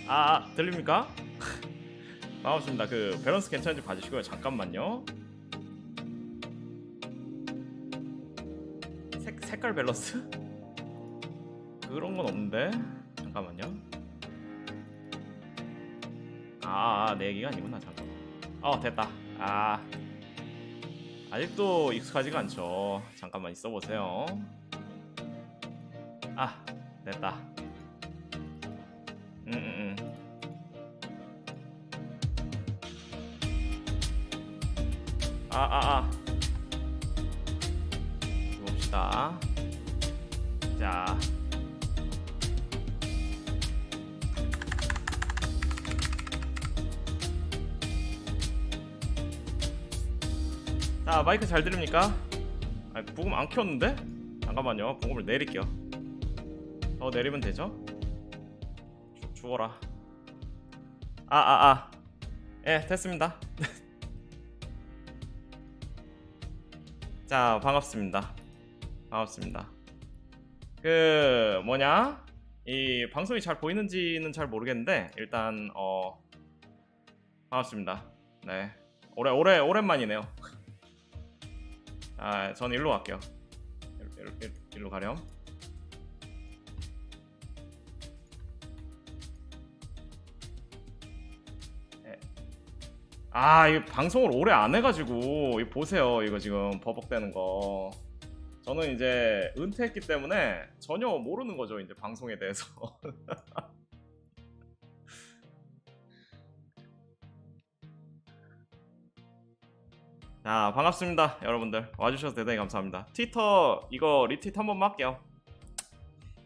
아, 들립니까? 반갑습니다. 그 밸런스 괜찮은지 봐주시고요. 잠깐만요. 색깔 밸런스? 그런 건 없는데. 잠깐만요. 내 얘기가 아니구나. 잠깐만. 됐다. 아직도 익숙하지가 않죠. 잠깐만 있어 보세요. 됐다. 봅시다. 자, 마이크 잘 들립니까? 부금 안 켰는데? 잠깐만요. 부금을 내릴게요. 더 내리면 되죠? 죽어라. 예, 됐습니다. 자, 반갑습니다. 그 뭐냐? 이 방송이 잘 보이는지는 잘 모르겠는데 일단 반갑습니다. 네, 오랜만이네요. 저는 일로 갈게요. 일로 가렴. 이 방송을 오래 안 해가지고 이거 보세요. 이거 지금 버벅대는 거. 저는 이제 은퇴했기 때문에 전혀 모르는 거죠. 이제 방송에 대해서. 자, 반갑습니다. 여러분들 와주셔서 대단히 감사합니다. 트위터 이거 리트윗 한 번만 할게요.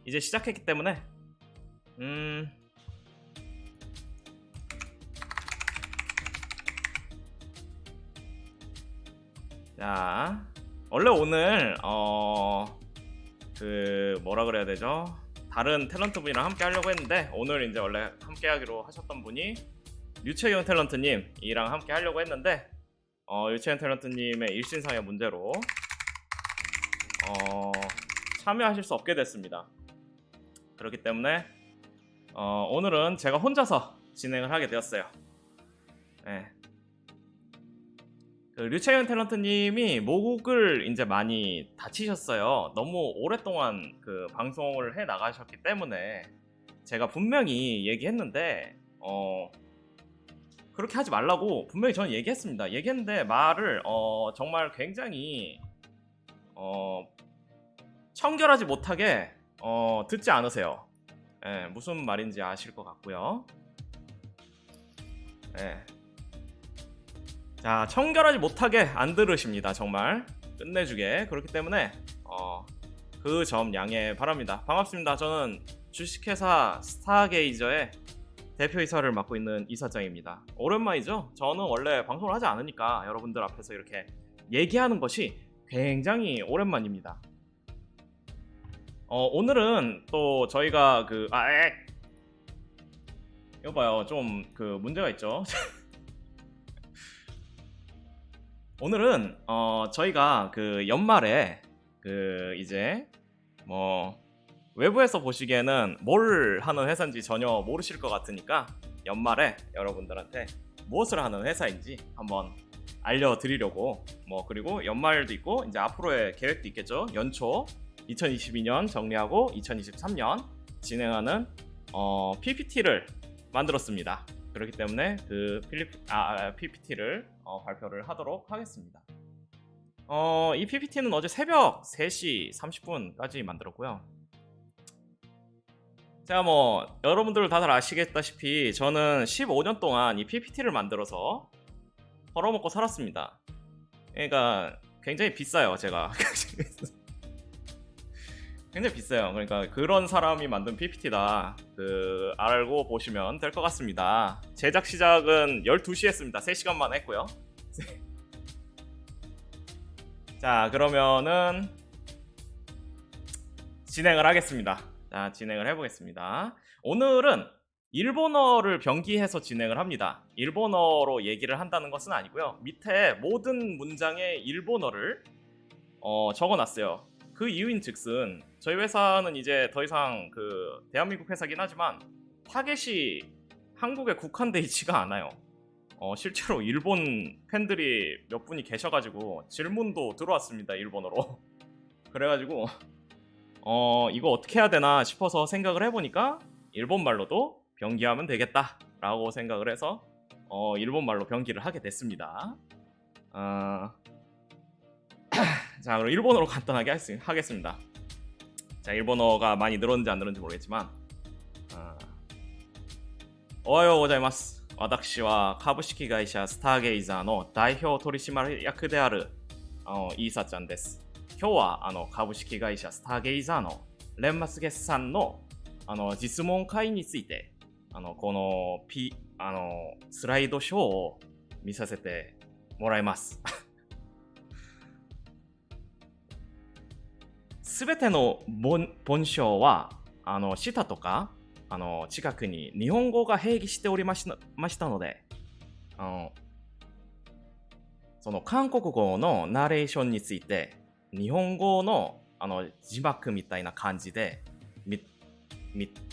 이제 시작했기 때문에 자, 원래 오늘 그 뭐라 그래야 되죠? 다른 탤런트 분이랑 함께 하려고 했는데 오늘 이제 원래 함께 하기로 하셨던 분이 류채윤 탤런트님이랑 함께 하려고 했는데 류채윤 탤런트님의 일신상의 문제로 참여하실 수 없게 됐습니다. 그렇기 때문에 오늘은 제가 혼자서 진행을 하게 되었어요. 네. 그 류채윤 탤런트님이 목을 이제 많이 다치셨어요. 너무 오랫동안 그 방송을 해 나가셨기 때문에 제가 분명히 얘기했는데 그렇게 하지 말라고 분명히 저는 얘기했는데 말을 정말 굉장히 청결하지 못하게 듣지 않으세요. 무슨 말인지 아실 것 같고요. 자, 청결하지 못하게 안 들으십니다. 정말 끝내주게. 그렇기 때문에 그 점 양해 바랍니다. 반갑습니다. 저는 주식회사 스타게이저의 대표이사를 맡고 있는 이사장입니다. 오랜만이죠? 저는 원래 방송을 하지 않으니까 여러분들 앞에서 이렇게 얘기하는 것이 굉장히 오랜만입니다. 오늘은 또 저희가 이거 봐요. 좀 그 문제가 있죠. 오늘은 저희가 그 연말에 그 이제 뭐 외부에서 보시기에는 뭘 하는 회사인지 전혀 모르실 것 같으니까 연말에 여러분들한테 무엇을 하는 회사인지 한번 알려드리려고 그리고 연말도 있고 이제 앞으로의 계획도 있겠죠. 연초 2022년 정리하고 2023년 진행하는 PPT를 만들었습니다. 그렇기 때문에 그 PPT를 발표를 하도록 하겠습니다. 이 PPT는 어제 새벽 3시 30분까지 만들었고요. 제가 여러분들 다들 아시겠다시피 저는 15년 동안 이 PPT를 만들어서 벌어먹고 살았습니다. 그러니까 굉장히 비싸요. 제가 굉장히 비싸요. 그러니까 그런 사람이 만든 PPT다 알고 보시면 될 것 같습니다. 제작 시작은 12시에 했습니다. 3시간만 했고요. 자, 그러면은 진행을 하겠습니다. 자, 진행을 해보겠습니다. 오늘은 일본어를 병기해서 진행을 합니다. 일본어로 얘기를 한다는 것은 아니고요. 밑에 모든 문장에 일본어를 적어놨어요. 그 이유인 즉슨 저희 회사는 이제 더 이상 그 대한민국 회사긴 하지만 타겟이 한국에 국한돼 있지가 않아요. 실제로 일본 팬들이 몇 분이 계셔가지고 질문도 들어왔습니다, 일본어로. 그래가지고 이거 어떻게 해야 되나 싶어서 생각을 해보니까 일본말로도 병기하면 되겠다라고 생각을 해서 일본말로 병기를 하게 됐습니다. 자, 그럼 일본어로 간단하게 하겠습니다. 자, 일본어가 많이 늘었는지 안 늘었는지 모르겠지만 오하요 고자이마스. 私は株式会社スターゲイザーの代表取締役であるイーサちゃんです。今日は株式会社スターゲイザーの年末決算の実問会についてこのスライドショーを見させてもらいます。すべての文章は下とか近くに日本語が併記しておりましたので、その韓国語のナレーションについて日本語の字幕みたいな感じで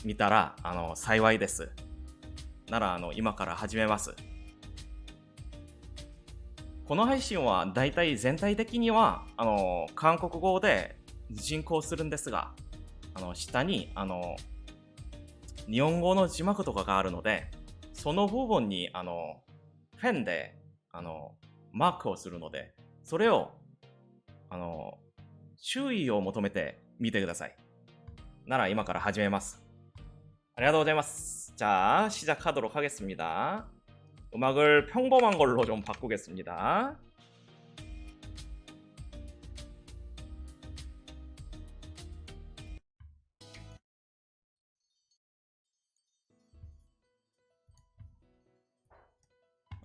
見たら幸いです。なら今から始めます。この配信はだいたい全体的には韓国語で進行するんですが、下に日本語の字幕とかがあるので、その部分にペンでマークをするので、それを注意を求めてみてください。なら今から始めます。ありがとうございます。자, 시작하도록 하겠습니다. 음악을 평범한 걸로 좀 바꾸겠습니다.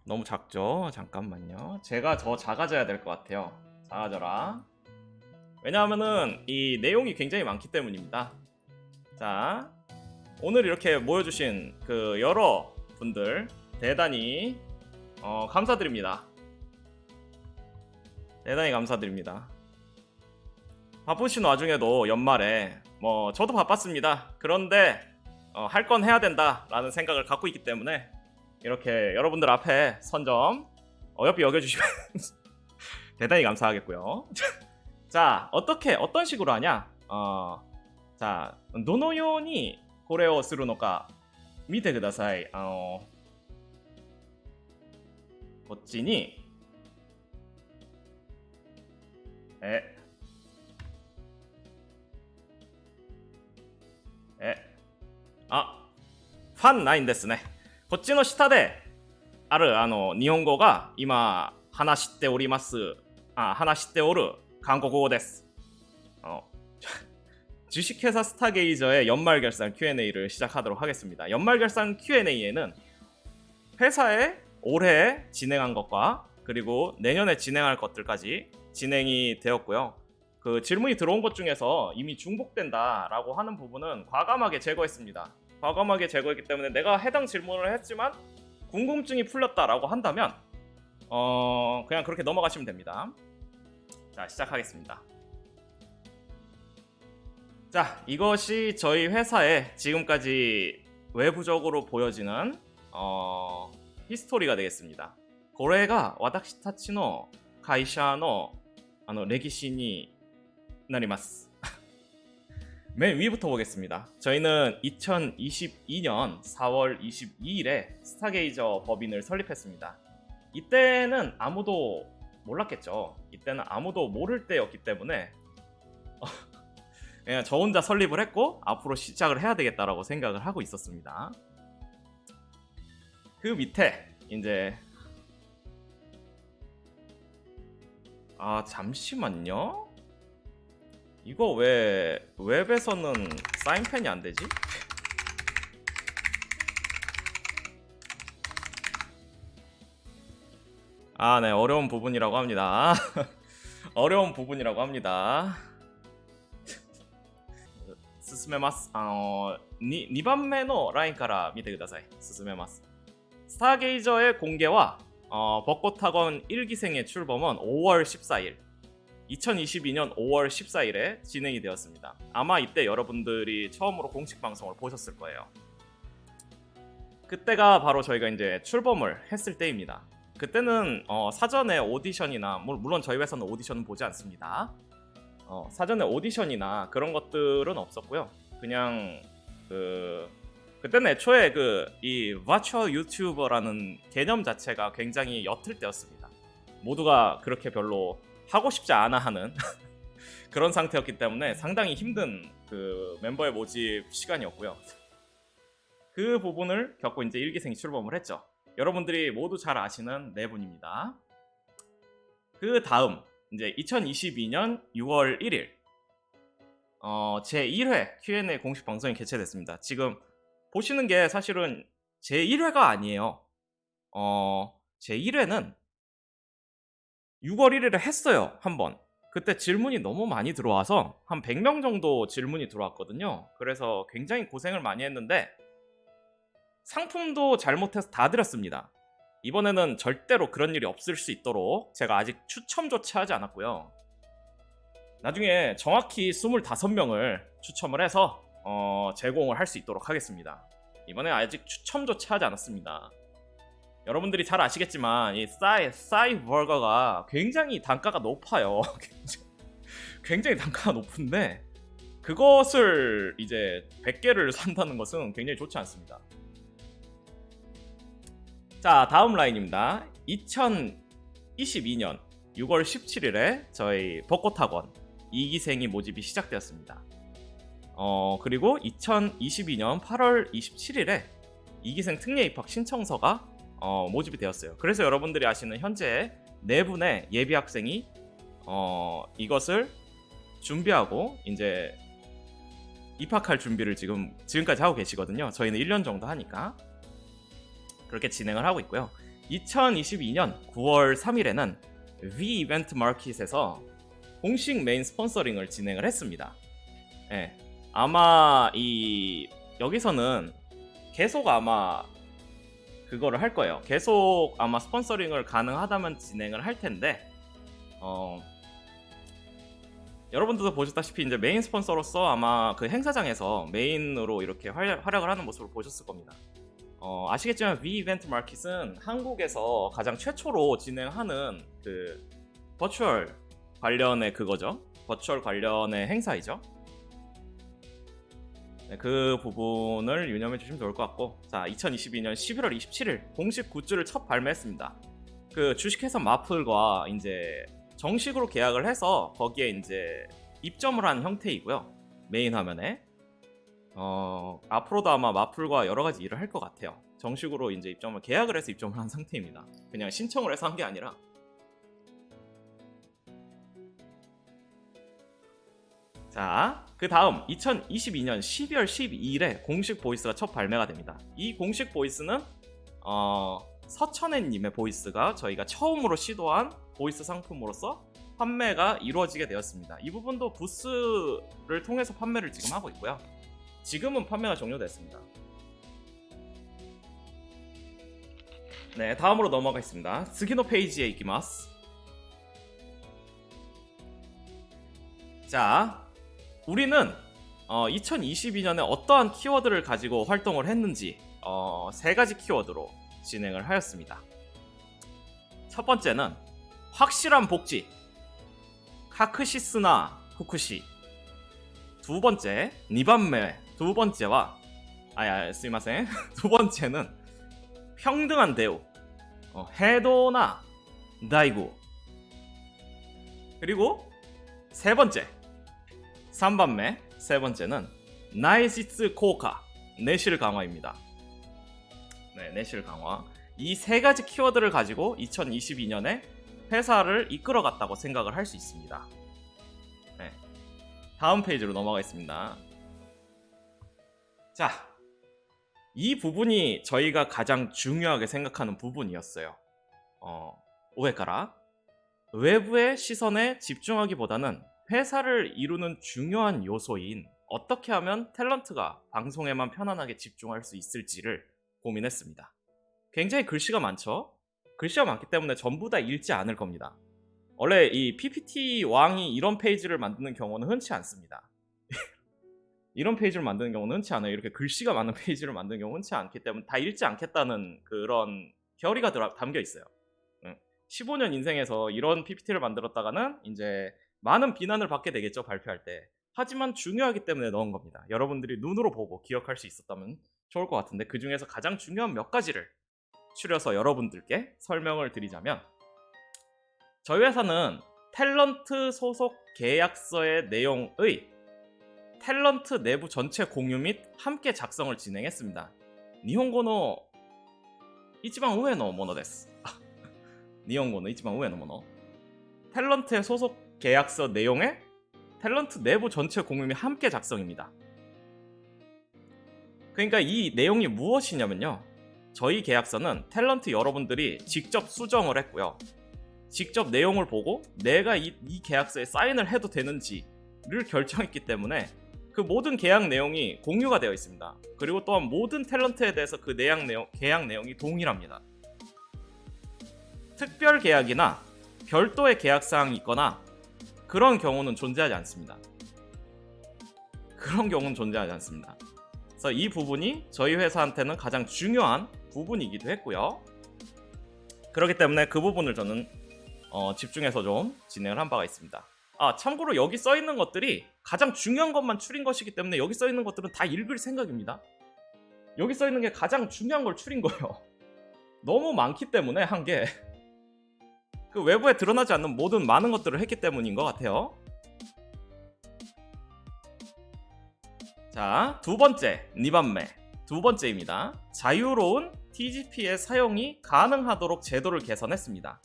너무 작죠? 잠깐만요. 제가 더 작아져야 될 것 같아요. 작아져라. 왜냐하면은 이 내용이 굉장히 많기 때문입니다. 자, 오늘 이렇게 모여주신 그 여러 분들 대단히 감사드립니다. 대단히 감사드립니다. 바쁘신 와중에도 연말에 저도 바빴습니다. 그런데 할 건 해야 된다라는 생각을 갖고 있기 때문에 이렇게 여러분들 앞에 선점 어여삐 여겨주시면 대단히 감사하겠고요. 자, 어떤 식으로 하냐? 자, どのようにこれをするのか見てください。こっちにファンないんですね。こっちの下である日本語が今話しておる韓国語です。주식회사 스타게이저의 연말결산 Q&A를 시작하도록 하겠습니다. 연말결산 Q&A에는 회사에 올해 진행한 것과 그리고 내년에 진행할 것들까지 진행이 되었고요. 그 질문이 들어온 것 중에서 이미 중복된다라고 하는 부분은 과감하게 제거했습니다. 과감하게 제거했기 때문에 내가 해당 질문을 했지만 궁금증이 풀렸다라고 한다면 그냥 그렇게 넘어가시면 됩니다. 자, 시작하겠습니다. 자, 이것이 저희 회사의 지금까지 외부적으로 보여지는 히스토리가 되겠습니다. これが私たちの会社の歴史になります。맨 위부터 보겠습니다. 저희는 2022년 4월 22일에 스타게이저 법인을 설립했습니다. 이때는 아무도 몰랐겠죠. 이때는 아무도 모를 때였기 때문에 그냥 저 혼자 설립을 했고 앞으로 시작을 해야 되겠다라고 생각을 하고 있었습니다. 그 밑에 이제 잠시만요. 이거 왜 웹에서는 사인펜이 안 되지? 네, 어려운 부분이라고 합니다. 어려운 부분이라고 합니다. 進めます。2番目のラインから見てください。進めます。스타게이저의 공개와 벚꽃학원 1기생의 출범은 5월 14일. 2022년 5월 14일에 진행이 되었습니다. 아마 이때 여러분들이 처음으로 공식 방송을 보셨을 거예요. 그때가 바로 저희가 이제 출범을 했을 때입니다. 그때는 사전에 오디션이나 물론 저희 회사는 오디션은 보지 않습니다. 사전에 오디션이나 그런 것들은 없었고요. 그냥 그때는 애초에 이 버추얼 유튜버라는 개념 자체가 굉장히 옅을 때였습니다. 모두가 그렇게 별로 하고 싶지 않아 하는 그런 상태였기 때문에 상당히 힘든 멤버의 모집 시간이었고요. 그 부분을 겪고 이제 1기생이 출범을 했죠. 여러분들이 모두 잘 아시는 네 분입니다. 그 다음 이제 2022년 6월 1일 제 1회 Q&A 공식 방송이 개최됐습니다. 지금 보시는 게 사실은 제 1회가 아니에요. 제 1회는 6월 1일에 했어요. 한번. 그때 질문이 너무 많이 들어와서 한 100명 정도 질문이 들어왔거든요. 그래서 굉장히 고생을 많이 했는데 상품도 잘못해서 다 드렸습니다. 이번에는 절대로 그런 일이 없을 수 있도록 제가 아직 추첨조차 하지 않았고요. 나중에 정확히 25명을 추첨을 해서 제공을 할 수 있도록 하겠습니다. 이번에 아직 추첨조차 하지 않았습니다. 여러분들이 잘 아시겠지만 이 싸이 버거가 굉장히 단가가 높아요. 굉장히 단가가 높은데 그것을 이제 100개를 산다는 것은 굉장히 좋지 않습니다. 자, 다음 라인입니다. 2022년 6월 17일에 저희 벚꽃학원 2기생이 모집이 시작되었습니다. 그리고 2022년 8월 27일에 2기생 특례 입학 신청서가 모집이 되었어요. 그래서 여러분들이 아시는 현재 4분의 예비 학생이 이것을 준비하고 이제 입학할 준비를 지금까지 하고 계시거든요. 저희는 1년 정도 하니까 그렇게 진행을 하고 있고요. 2022년 9월 3일에는 V 이벤트 마켓에서 공식 메인 스폰서링을 진행을 했습니다. 네, 아마 여기서는 계속 아마 그거를 할 거예요. 계속 아마 스폰서링을 가능하다면 진행을 할 텐데 여러분들도 보셨다시피 이제 메인 스폰서로서 아마 그 행사장에서 메인으로 이렇게 활약을 하는 모습을 보셨을 겁니다. 아시겠지만 V 이벤트 마켓은 한국에서 가장 최초로 진행하는 그 버추얼 관련의 그거죠. 버추얼 관련의 행사이죠. 네, 그 부분을 유념해 주시면 좋을 것 같고, 자, 2022년 11월 27일 공식 굿즈를 첫 발매했습니다. 그 주식회사 마플과 이제 정식으로 계약을 해서 거기에 이제 입점을 한 형태이고요. 메인 화면에 앞으로도 아마 마플과 여러 가지 일을 할 것 같아요. 정식으로 이제 계약을 해서 입점을 한 상태입니다. 그냥 신청을 해서 한 게 아니라. 자, 그 다음 2022년 12월 12일에 공식 보이스가 첫 발매가 됩니다. 이 공식 보이스는 서천애님의 보이스가 저희가 처음으로 시도한 보이스 상품으로서 판매가 이루어지게 되었습니다. 이 부분도 부스를 통해서 판매를 지금 하고 있고요. 지금은 판매가 종료됐습니다. 네, 다음으로 넘어가겠습니다. 스기노 페이지에 이기마스. 자, 우리는 2022년에 어떠한 키워드를 가지고 활동을 했는지 3가지 키워드로 진행을 하였습니다. 첫 번째는 확실한 복지, 카크시스나 후쿠시. 두 번째, 니반메. 두 번째와 스미마셍. 두 번째는 평등한 대우, 해도나 다이구. 그리고 세 번째, 3番目, 세 번째는 나이시츠 코카, 내실 강화입니다. 네, 내실 강화. 이 3가지 키워드를 가지고 2022년에 회사를 이끌어갔다고 생각을 할 수 있습니다. 네, 다음 페이지로 넘어가겠습니다. 자, 이 부분이 저희가 가장 중요하게 생각하는 부분이었어요. 오해가라. 외부의 시선에 집중하기보다는 회사를 이루는 중요한 요소인 어떻게 하면 탤런트가 방송에만 편안하게 집중할 수 있을지를 고민했습니다. 굉장히 글씨가 많죠? 글씨가 많기 때문에 전부 다 읽지 않을 겁니다. 원래 이 PPT 왕이 이런 페이지를 만드는 경우는 흔치 않습니다. 이런 페이지를 만드는 경우는 흔치 않아요. 이렇게 글씨가 많은 페이지를 만드는 경우는 흔치 않기 때문에 다 읽지 않겠다는 그런 결의가 담겨 있어요. 15년 인생에서 이런 PPT를 만들었다가는 이제 많은 비난을 받게 되겠죠, 발표할 때. 하지만 중요하기 때문에 넣은 겁니다. 여러분들이 눈으로 보고 기억할 수 있었다면 좋을 것 같은데, 그 중에서 가장 중요한 몇 가지를 추려서 여러분들께 설명을 드리자면, 저희 회사는 탤런트 소속 계약서의 내용의 탤런트 내부 전체 공유 및 함께 작성을 진행했습니다. 니혼고노 이치반 우에 노 모노 데스. 니혼고노 이치반 우에 노 모노. 탤런트의 소속 계약서 내용의 탤런트 내부 전체 공유 및 함께 작성입니다. 그러니까 이 내용이 무엇이냐면요, 저희 계약서는 탤런트 여러분들이 직접 수정을 했고요, 직접 내용을 보고 내가 이 계약서에 사인을 해도 되는지를 결정했기 때문에 그 모든 계약 내용이 공유가 되어 있습니다. 그리고 또한 모든 탤런트에 대해서 그 계약 내용이 동일합니다. 특별 계약이나 별도의 계약 사항이 있거나 그런 경우는 존재하지 않습니다. 그래서 이 부분이 저희 회사한테는 가장 중요한 부분이기도 했고요. 그렇기 때문에 그 부분을 저는 집중해서 좀 진행을 한 바가 있습니다. 참고로 여기 써있는 것들이 가장 중요한 것만 추린 것이기 때문에 여기 써있는 것들은 다 읽을 생각입니다. 여기 써있는 게 가장 중요한 걸 추린 거예요. 너무 많기 때문에 한 게 그 외부에 드러나지 않는 많은 것들을 했기 때문인 것 같아요. 자, 두 번째입니다. 자유로운 TGP의 사용이 가능하도록 제도를 개선했습니다.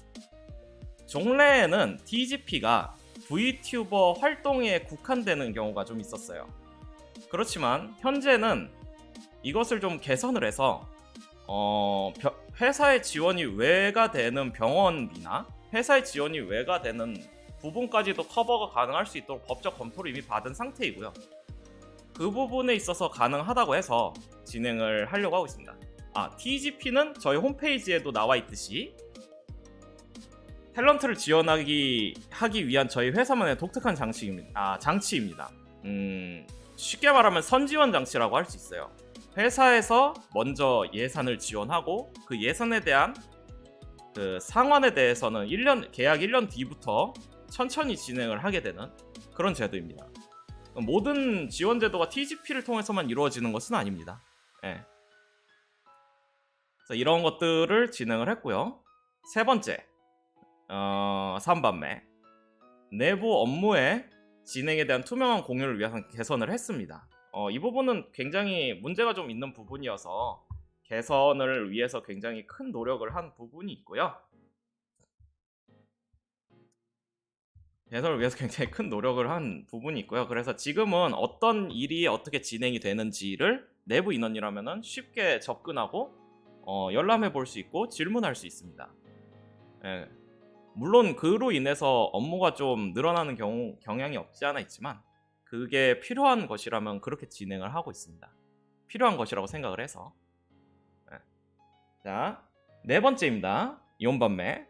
종래에는 TGP가 VTuber 활동에 국한되는 경우가 좀 있었어요. 그렇지만 현재는 이것을 좀 개선을 해서 회사의 지원이 외가 되는 병원비나 회사의 지원이 외가 되는 부분까지도 커버가 가능할 수 있도록 법적 검토를 이미 받은 상태이고요. 그 부분에 있어서 가능하다고 해서 진행을 하려고 하고 있습니다. TGP는 저희 홈페이지에도 나와 있듯이 탤런트를 지원하기 위한 저희 회사만의 독특한 장치입니다. 쉽게 말하면 선지원 장치라고 할 수 있어요. 회사에서 먼저 예산을 지원하고 그 예산에 대한 그 상환에 대해서는 계약 1년 뒤부터 천천히 진행을 하게 되는 그런 제도입니다. 모든 지원 제도가 TGP를 통해서만 이루어지는 것은 아닙니다. 네. 그래서 이런 것들을 진행을 했고요. 세 번째, 3번目내부 업무의 진행에 대한 투명한 공유를 위해서 개선을 했습니다. 이 부분은 굉장히 문제가 좀 있는 부분이어서 개선을 위해서 굉장히 큰 노력을 한 부분이 있고요. 그래서 지금은 어떤 일이 어떻게 진행이 되는지를 내부 인원이라면 쉽게 접근하고 열람해 볼 수 있고 질문할 수 있습니다. 예. 물론 그로 인해서 업무가 좀 늘어나는 경향이 없지 않아 있지만 그게 필요한 것이라면 그렇게 진행을 하고 있습니다. 필요한 것이라고 생각을 해서. 자, 네 번째입니다. 4번目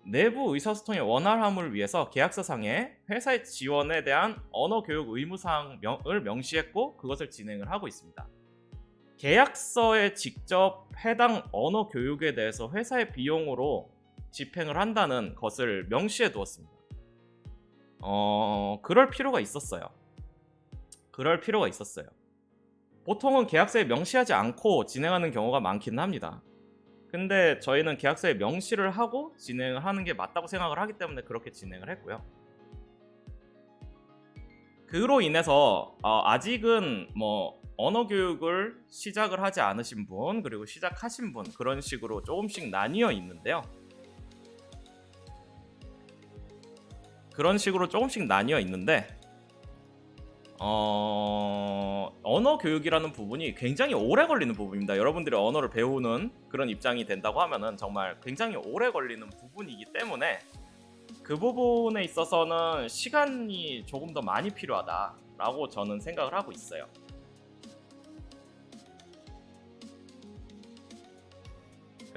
내부 의사소통의 원활함을 위해서 계약서상에 회사의 지원에 대한 언어 교육 의무사항을 명시했고 그것을 진행을 하고 있습니다. 계약서에 직접 해당 언어 교육에 대해서 회사의 비용으로 집행을 한다는 것을 명시해 두었습니다. 그럴 필요가 있었어요. 보통은 계약서에 명시하지 않고 진행하는 경우가 많기는 합니다. 근데 저희는 계약서에 명시를 하고 진행을 하는 게 맞다고 생각을 하기 때문에 그렇게 진행을 했고요. 그로 인해서 아직은 언어 교육을 시작을 하지 않으신 분, 그리고 시작하신 분, 그런 식으로 조금씩 나뉘어 있는데요. 언어 교육이라는 부분이 굉장히 오래 걸리는 부분입니다. 여러분들이 언어를 배우는 그런 입장이 된다고 하면은 정말 굉장히 오래 걸리는 부분이기 때문에 그 부분에 있어서는 시간이 조금 더 많이 필요하다라고 저는 생각을 하고 있어요.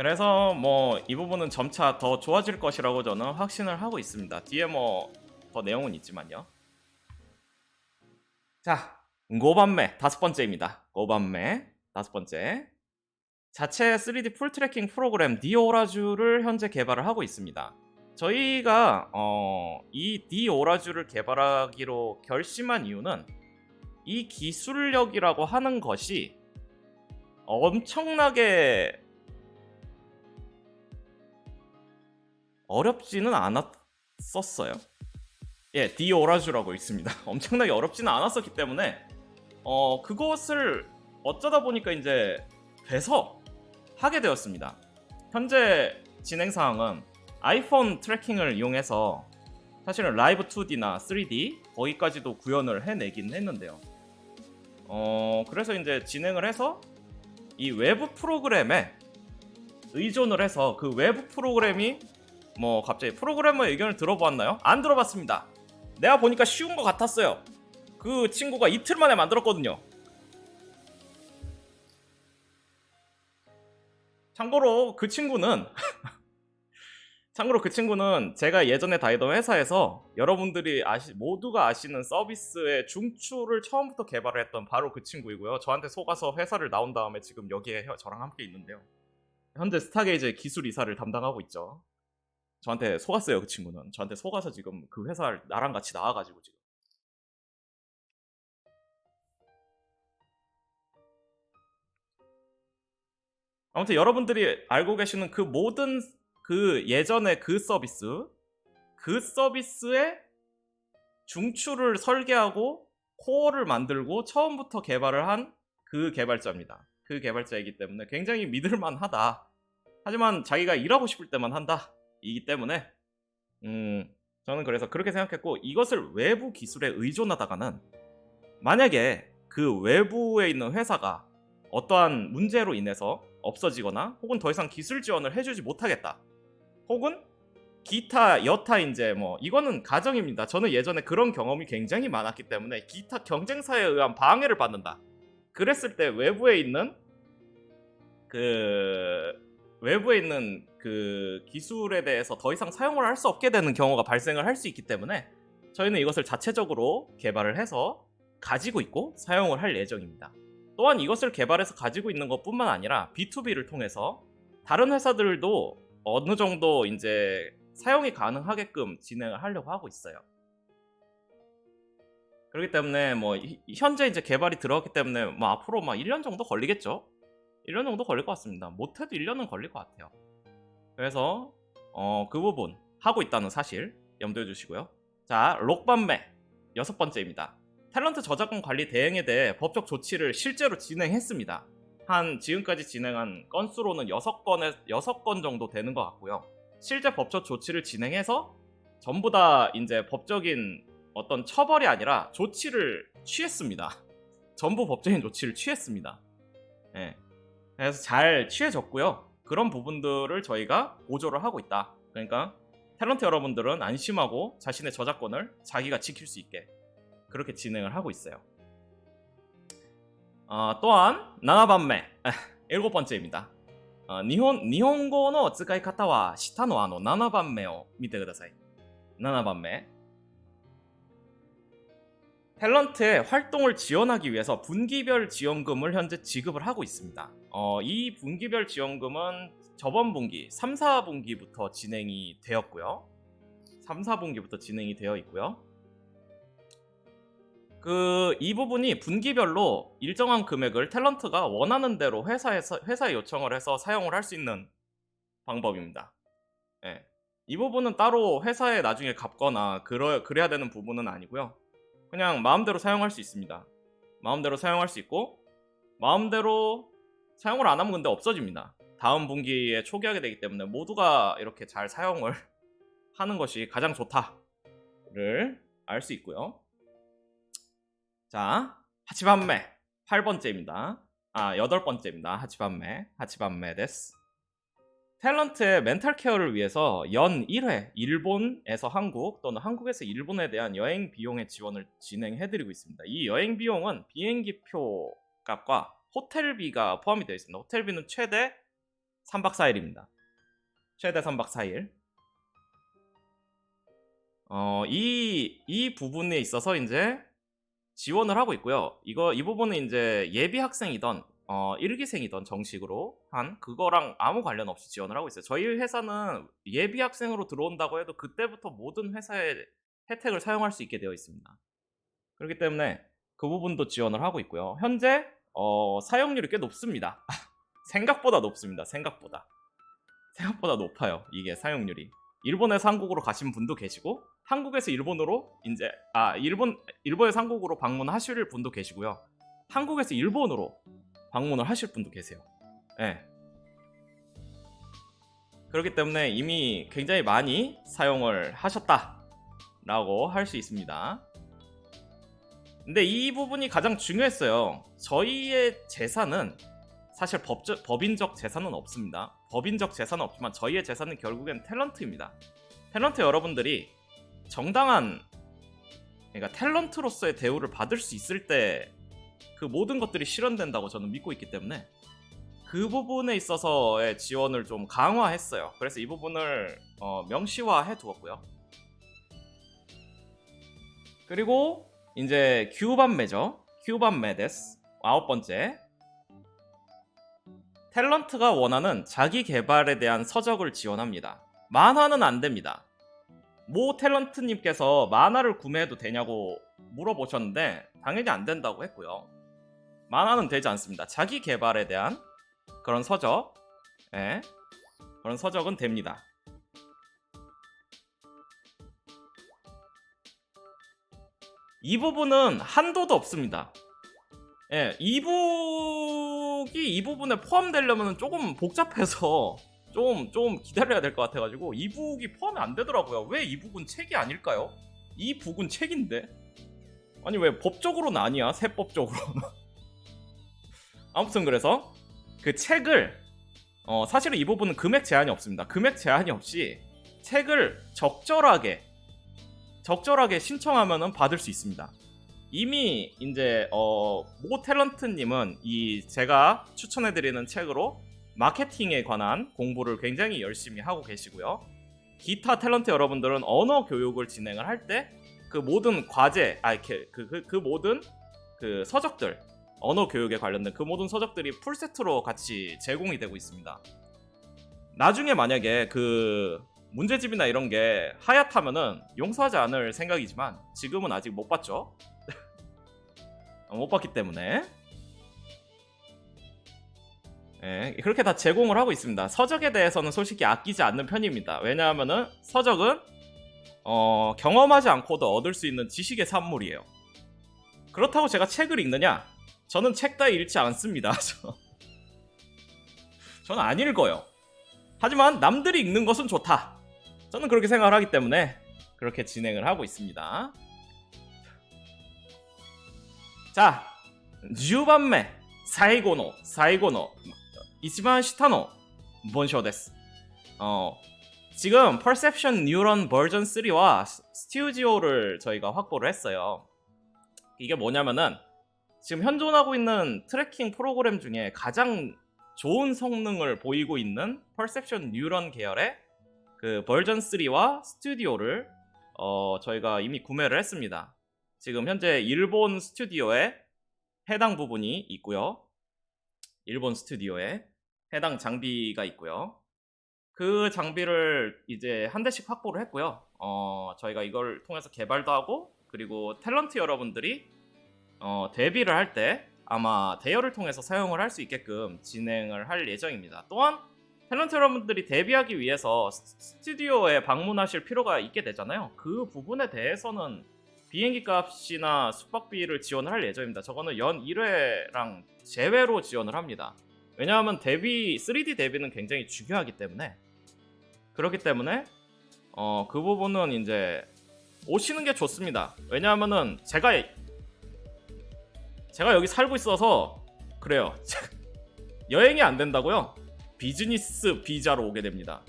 그래서 뭐 이 부분은 점차 더 좋아질 것이라고 저는 확신을 하고 있습니다. 뒤에 뭐 더 내용은 있지만요. 자, 5번目다섯 번째입니다. 5번目다섯 번째. 자체 3D 풀 트래킹 프로그램 디오라주를 현재 개발을 하고 있습니다. 저희가 이 디오라주를 개발하기로 결심한 이유는 이 기술력이라고 하는 것이 엄청나게 어렵지는 않았었어요. 예, 디오라주라고 있습니다. 엄청나게 어렵지는 않았었기 때문에 그것을 어쩌다 보니까 이제 돼서 하게 되었습니다. 현재 진행 사항은 아이폰 트래킹을 이용해서 사실은 라이브 2D나 3D 거기까지도 구현을 해내긴 했는데요. 그래서 이제 진행을 해서 이 외부 프로그램에 의존을 해서 그 외부 프로그램이 뭐 갑자기 프로그래머의 의견을 들어보았나요? 안 들어봤습니다. 내가 보니까 쉬운 것 같았어요. 그 친구가 이틀 만에 만들었거든요. 참고로 그 친구는 제가 예전에 다니던 회사에서 여러분들이 모두가 아시는 서비스의 중추를 처음부터 개발을 했던 바로 그 친구이고요. 저한테 속아서 회사를 나온 다음에 지금 여기에 저랑 함께 있는데요. 현재 스타게이즈의 기술 이사를 담당하고 있죠. 저한테 속았어요. 그 친구는 저한테 속아서 지금 그 회사를 나랑 같이 나와가지고 지금. 아무튼 여러분들이 알고 계시는 그 모든 그 예전의 그 서비스의 중추를 설계하고 코어를 만들고 처음부터 개발을 한 그 개발자입니다. 그 개발자이기 때문에 굉장히 믿을만하다. 하지만 자기가 일하고 싶을 때만 한다. 이기 때문에 저는 그래서 그렇게 생각했고, 이것을 외부 기술에 의존하다가는 만약에 그 외부에 있는 회사가 어떠한 문제로 인해서 없어지거나 혹은 더 이상 기술 지원을 해주지 못하겠다, 혹은 기타 여타 이제 뭐 이거는 가정입니다. 저는 예전에 그런 경험이 굉장히 많았기 때문에 기타 경쟁사에 의한 방해를 받는다. 그랬을 때 외부에 있는 그 기술에 대해서 더 이상 사용을 할 수 없게 되는 경우가 발생을 할 수 있기 때문에 저희는 이것을 자체적으로 개발을 해서 가지고 있고 사용을 할 예정입니다. 또한 이것을 개발해서 가지고 있는 것뿐만 아니라 B2B를 통해서 다른 회사들도 어느 정도 이제 사용이 가능하게끔 진행을 하려고 하고 있어요. 그렇기 때문에 뭐 현재 이제 개발이 들어갔기 때문에 뭐 앞으로 막 1년 정도 걸리겠죠? 1년 정도 걸릴 것 같습니다. 못해도 1년은 걸릴 것 같아요. 그래서 그 부분 하고 있다는 사실 염두에 주시고요. 자, 록밤매 여섯 번째입니다. 탤런트 저작권 관리 대행에 대해 법적 조치를 실제로 진행했습니다. 지금까지 진행한 건수로는 6건 정도 되는 것 같고요. 실제 법적 조치를 진행해서 전부 다 이제 법적인 어떤 처벌이 아니라 조치를 취했습니다. 전부 법적인 조치를 취했습니다. 네. 그래서 잘 취해졌고요. 그런 부분들을 저희가 보조를 하고 있다. 그러니까 탤런트 여러분들은 안심하고 자신의 저작권을 자기가 지킬 수 있게 그렇게 진행을 하고 있어요. 또한 나나반매 일곱 번째입니다. 일본어의 使い方は下の7番目を見てください. 7番目. 탤런트의 활동을 지원하기 위해서 분기별 지원금을 현재 지급을 하고 있습니다. 이 분기별 지원금은 저번 분기 3, 4분기부터 진행이 되었고요. 3, 4분기부터 진행이 되어 있고요. 이 부분이 분기별로 일정한 금액을 탤런트가 원하는 대로 회사에 요청을 해서 사용을 할 수 있는 방법입니다. 네. 이 부분은 따로 회사에 나중에 갚거나 그래야 되는 부분은 아니고요. 그냥 마음대로 사용할 수 있습니다. 마음대로 사용할 수 있고, 마음대로 사용을 안 하면 근데 없어집니다. 다음 분기에 초기하게 되기 때문에 모두가 이렇게 잘 사용을 하는 것이 가장 좋다를 알 수 있고요. 자, 하치반매 8번째입니다. 8번째입니다. 하치반매 데스. 탤런트의 멘탈 케어를 위해서 연 1회 일본에서 한국 또는 한국에서 일본에 대한 여행 비용의 지원을 진행해드리고 있습니다. 이 여행 비용은 비행기표 값과 호텔비가 포함이 되어 있습니다. 호텔비는 최대 3박 4일입니다. 최대 3박 4일. 이 부분에 있어서 이제 지원을 하고 있고요. 이 부분은 이제 예비 학생이던 1기생이던 정식으로 한 그거랑 아무 관련 없이 지원을 하고 있어요. 저희 회사는 예비 학생으로 들어온다고 해도 그때부터 모든 회사의 혜택을 사용할 수 있게 되어 있습니다. 그렇기 때문에 그 부분도 지원을 하고 있고요. 현재 사용률이 꽤 높습니다. 생각보다 높습니다. 생각보다 높아요. 이게 사용률이. 일본에서 한국으로 가신 분도 계시고 한국에서 일본으로 이제 일본에서 한국으로 방문하실 분도 계시고요. 한국에서 일본으로 방문을 하실 분도 계세요. 네. 그렇기 때문에 이미 굉장히 많이 사용을 하셨다라고 할 수 있습니다. 근데 이 부분이 가장 중요했어요. 저희의 재산은 사실 법인적 재산은 없습니다. 법인적 재산은 없지만 저희의 재산은 결국엔 탤런트입니다. 탤런트 여러분들이 정당한, 그러니까 탤런트로서의 대우를 받을 수 있을 때 그 모든 것들이 실현된다고 저는 믿고 있기 때문에 그 부분에 있어서의 지원을 좀 강화했어요. 그래서 이 부분을 명시화해 두었고요. 그리고 이제 규반매죠. 규반매데스 9번째. 탤런트가 원하는 자기 개발에 대한 서적을 지원합니다. 만화는 안 됩니다. 모 탤런트님께서 만화를 구매해도 되냐고 물어보셨는데 당연히 안 된다고 했고요. 만화는 되지 않습니다. 자기 개발에 대한 그런 서적, 그런 서적은 됩니다. 이 부분은 한도도 없습니다. 이북이 이 부분에 포함되려면 조금 복잡해서 좀 기다려야 될 것 같아가지고 이북이 포함이 안 되더라고요. 왜 이북은 책이 아닐까요? 이북은 책인데? 아니 왜 법적으로는 아니야? 세법적으로는. 아무튼 그래서 그 책을 사실은 이 부분은 금액 제한이 없습니다. 금액 제한이 없이 책을 적절하게 신청하면은 받을 수 있습니다. 이미 이제 모 탤런트님은 이 제가 추천해드리는 책으로 마케팅에 관한 공부를 굉장히 열심히 하고 계시고요. 기타 탤런트 여러분들은 언어 교육을 진행을 할 때 그 모든 과제, 그 모든 그 서적들, 언어 교육에 관련된 그 모든 서적들이 풀세트로 같이 제공이 되고 있습니다. 나중에 만약에 그 문제집이나 이런 게 하얗다면은 용서하지 않을 생각이지만 지금은 아직 못 봤죠. 못 봤기 때문에 그렇게 다 제공을 하고 있습니다. 서적에 대해서는 솔직히 아끼지 않는 편입니다. 왜냐하면은 서적은 경험하지 않고도 얻을 수 있는 지식의 산물이에요. 그렇다고 제가 책을 읽느냐? 저는 책 따위 읽지 않습니다. 저는 안 읽어요. 하지만 남들이 읽는 것은 좋다. 저는 그렇게 생각을 하기 때문에 그렇게 진행을 하고 있습니다. 자, 10番目 最後の一番下の文章です。 지금 Perception Neuron 버전 3와 스튜디오를 저희가 확보를 했어요. 이게 뭐냐면은 지금 현존하고 있는 트래킹 프로그램 중에 가장 좋은 성능을 보이고 있는 Perception Neuron 계열의 그 버전 3와 스튜디오를 저희가 이미 구매를 했습니다. 지금 현재 일본 스튜디오에 해당 부분이 있고요. 일본 스튜디오에 해당 장비가 있고요. 그 장비를 이제 한 대씩 확보를 했고요. 저희가 이걸 통해서 개발도 하고 그리고 탤런트 여러분들이 데뷔를 할 때 아마 대여를 통해서 사용을 할 수 있게끔 진행을 할 예정입니다. 또한 탤런트 여러분들이 데뷔하기 위해서 스튜디오에 방문하실 필요가 있게 되잖아요. 그 부분에 대해서는 비행기 값이나 숙박비를 지원을 할 예정입니다. 저거는 연 1회랑 제외로 지원을 합니다. 왜냐하면 3D 데뷔는 굉장히 중요하기 때문에 그렇기 때문에 그 부분은 이제 오시는 게 좋습니다. 왜냐하면은 제가 여기 살고 있어서 그래요. 여행이 안 된다고요? 비즈니스 비자로 오게 됩니다.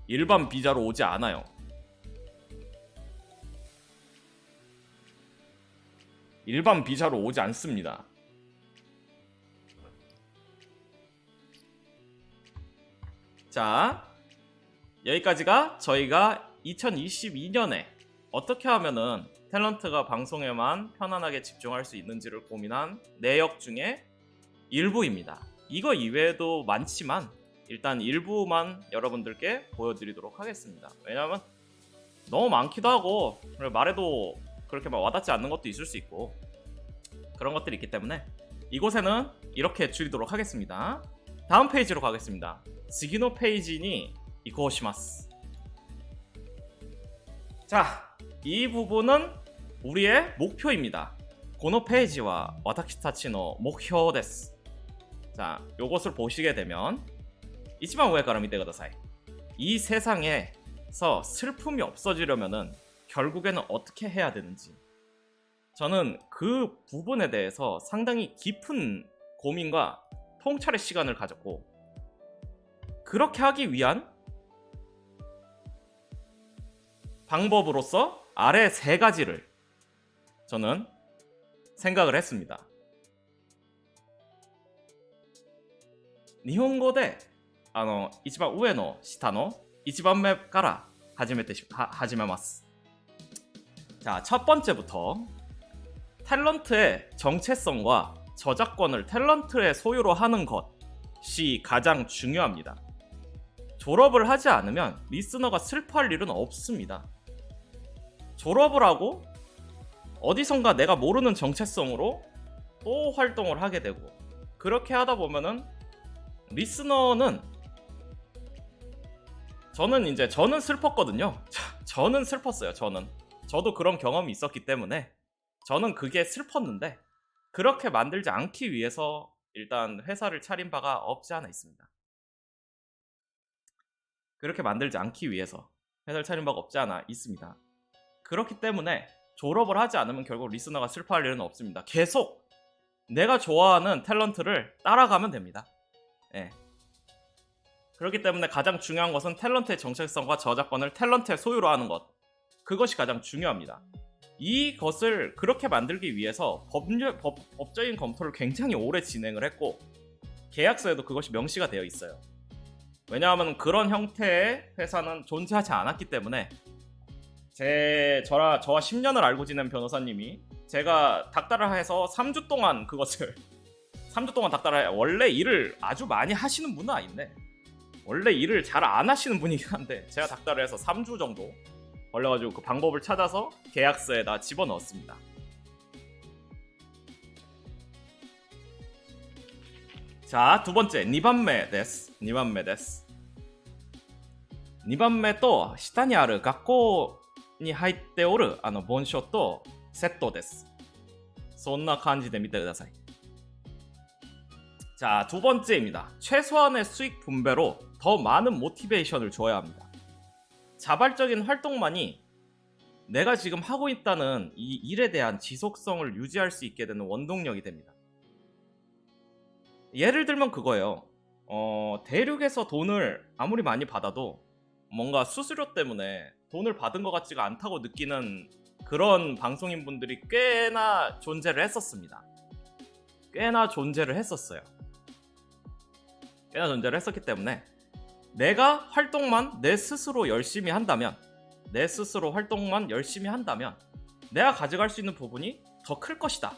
일반 비자로 오지 않아요. 일반 비자로 오지 않습니다. 자, 여기까지가 저희가 2022년에 어떻게 하면은 탤런트가 방송에만 편안하게 집중할 수 있는지를 고민한 내역 중에 일부입니다. 이거 이외에도 많지만 일단 일부만 여러분들께 보여드리도록 하겠습니다. 왜냐하면 너무 많기도 하고 말해도 그렇게 막 와닿지 않는 것도 있을 수 있고 그런 것들이 있기 때문에 이곳에는 이렇게 줄이도록 하겠습니다. 다음 페이지로 가겠습니다. 지기노 페이지니 이코시마스. 자, 이 부분은 우리의 목표입니다. 고노 페이지와 와타키타치노 목표 데스. 자, 요것을 보시게 되면 이치만 우에 가라 미테 쿠다사이. 이 세상에서 슬픔이 없어지려면은 결국에는 어떻게 해야 되는지 저는 그 부분에 대해서 상당히 깊은 고민과 통찰의 시간을 가졌고 그렇게 하기 위한 방법으로서 아래 3가지를 저는 생각을 했습니다. 일본어대 一番上の下の1番目から始めます. 자, 첫 번째부터 탤런트의 정체성과 저작권을 탤런트의 소유로 하는 것이 가장 중요합니다. 졸업을 하지 않으면 리스너가 슬퍼할 일은 없습니다. 졸업을 하고 어디선가 내가 모르는 정체성으로 또 활동을 하게 되고 그렇게 하다 보면은 리스너는 저는 슬펐거든요. 저는 슬펐어요. 저도 그런 경험이 있었기 때문에 저는 그게 슬펐는데 그렇게 만들지 않기 위해서 일단 회사를 차린 바가 없지 않아 있습니다. 그렇게 만들지 않기 위해서 회사를 차린 바가 없지 않아 있습니다. 그렇기 때문에 졸업을 하지 않으면 결국 리스너가 슬퍼할 일은 없습니다. 계속 내가 좋아하는 탤런트를 따라가면 됩니다. 예. 그렇기 때문에 가장 중요한 것은 탤런트의 정체성과 저작권을 탤런트의 소유로 하는 것. 그것이 가장 중요합니다. 이것을 그렇게 만들기 위해서 법적인 검토를 굉장히 오래 진행을 했고 계약서에도 그것이 명시가 되어 있어요. 왜냐하면 그런 형태의 회사는 존재하지 않았기 때문에 저와 10년을 알고 지낸 변호사님이 제가 닥달을 해서 3주 동안 그것을 3주 동안 닥달을 원래 일을 아주 많이 하시는 분은 아닌데 원래 일을 잘 안 하시는 분이긴 한데 제가 닥달을 해서 3주 정도 걸려가지고 그 방법을 찾아서 계약서에다 집어넣었습니다. 자, 두 번째 2番目です. 2番目です. 2番目と下にある学校に入っておる文書とセットです. そんな感じで見てください. 자, 두 번째입니다. 최소한의 수익 분배로 더 많은 모티베이션을 줘야 합니다. 자발적인 활동만이 내가 지금 하고 있다는 이 일에 대한 지속성을 유지할 수 있게 되는 원동력이 됩니다. 예를 들면 그거예요. 대륙에서 돈을 아무리 많이 받아도 뭔가 수수료 때문에 돈을 받은 것 같지가 않다고 느끼는 그런 방송인분들이 꽤나 존재를 했었습니다. 꽤나 존재를 했었어요. 꽤나 존재를 했었기 때문에 내가 활동만 내 스스로 열심히 한다면 내가 가져갈 수 있는 부분이 더 클 것이다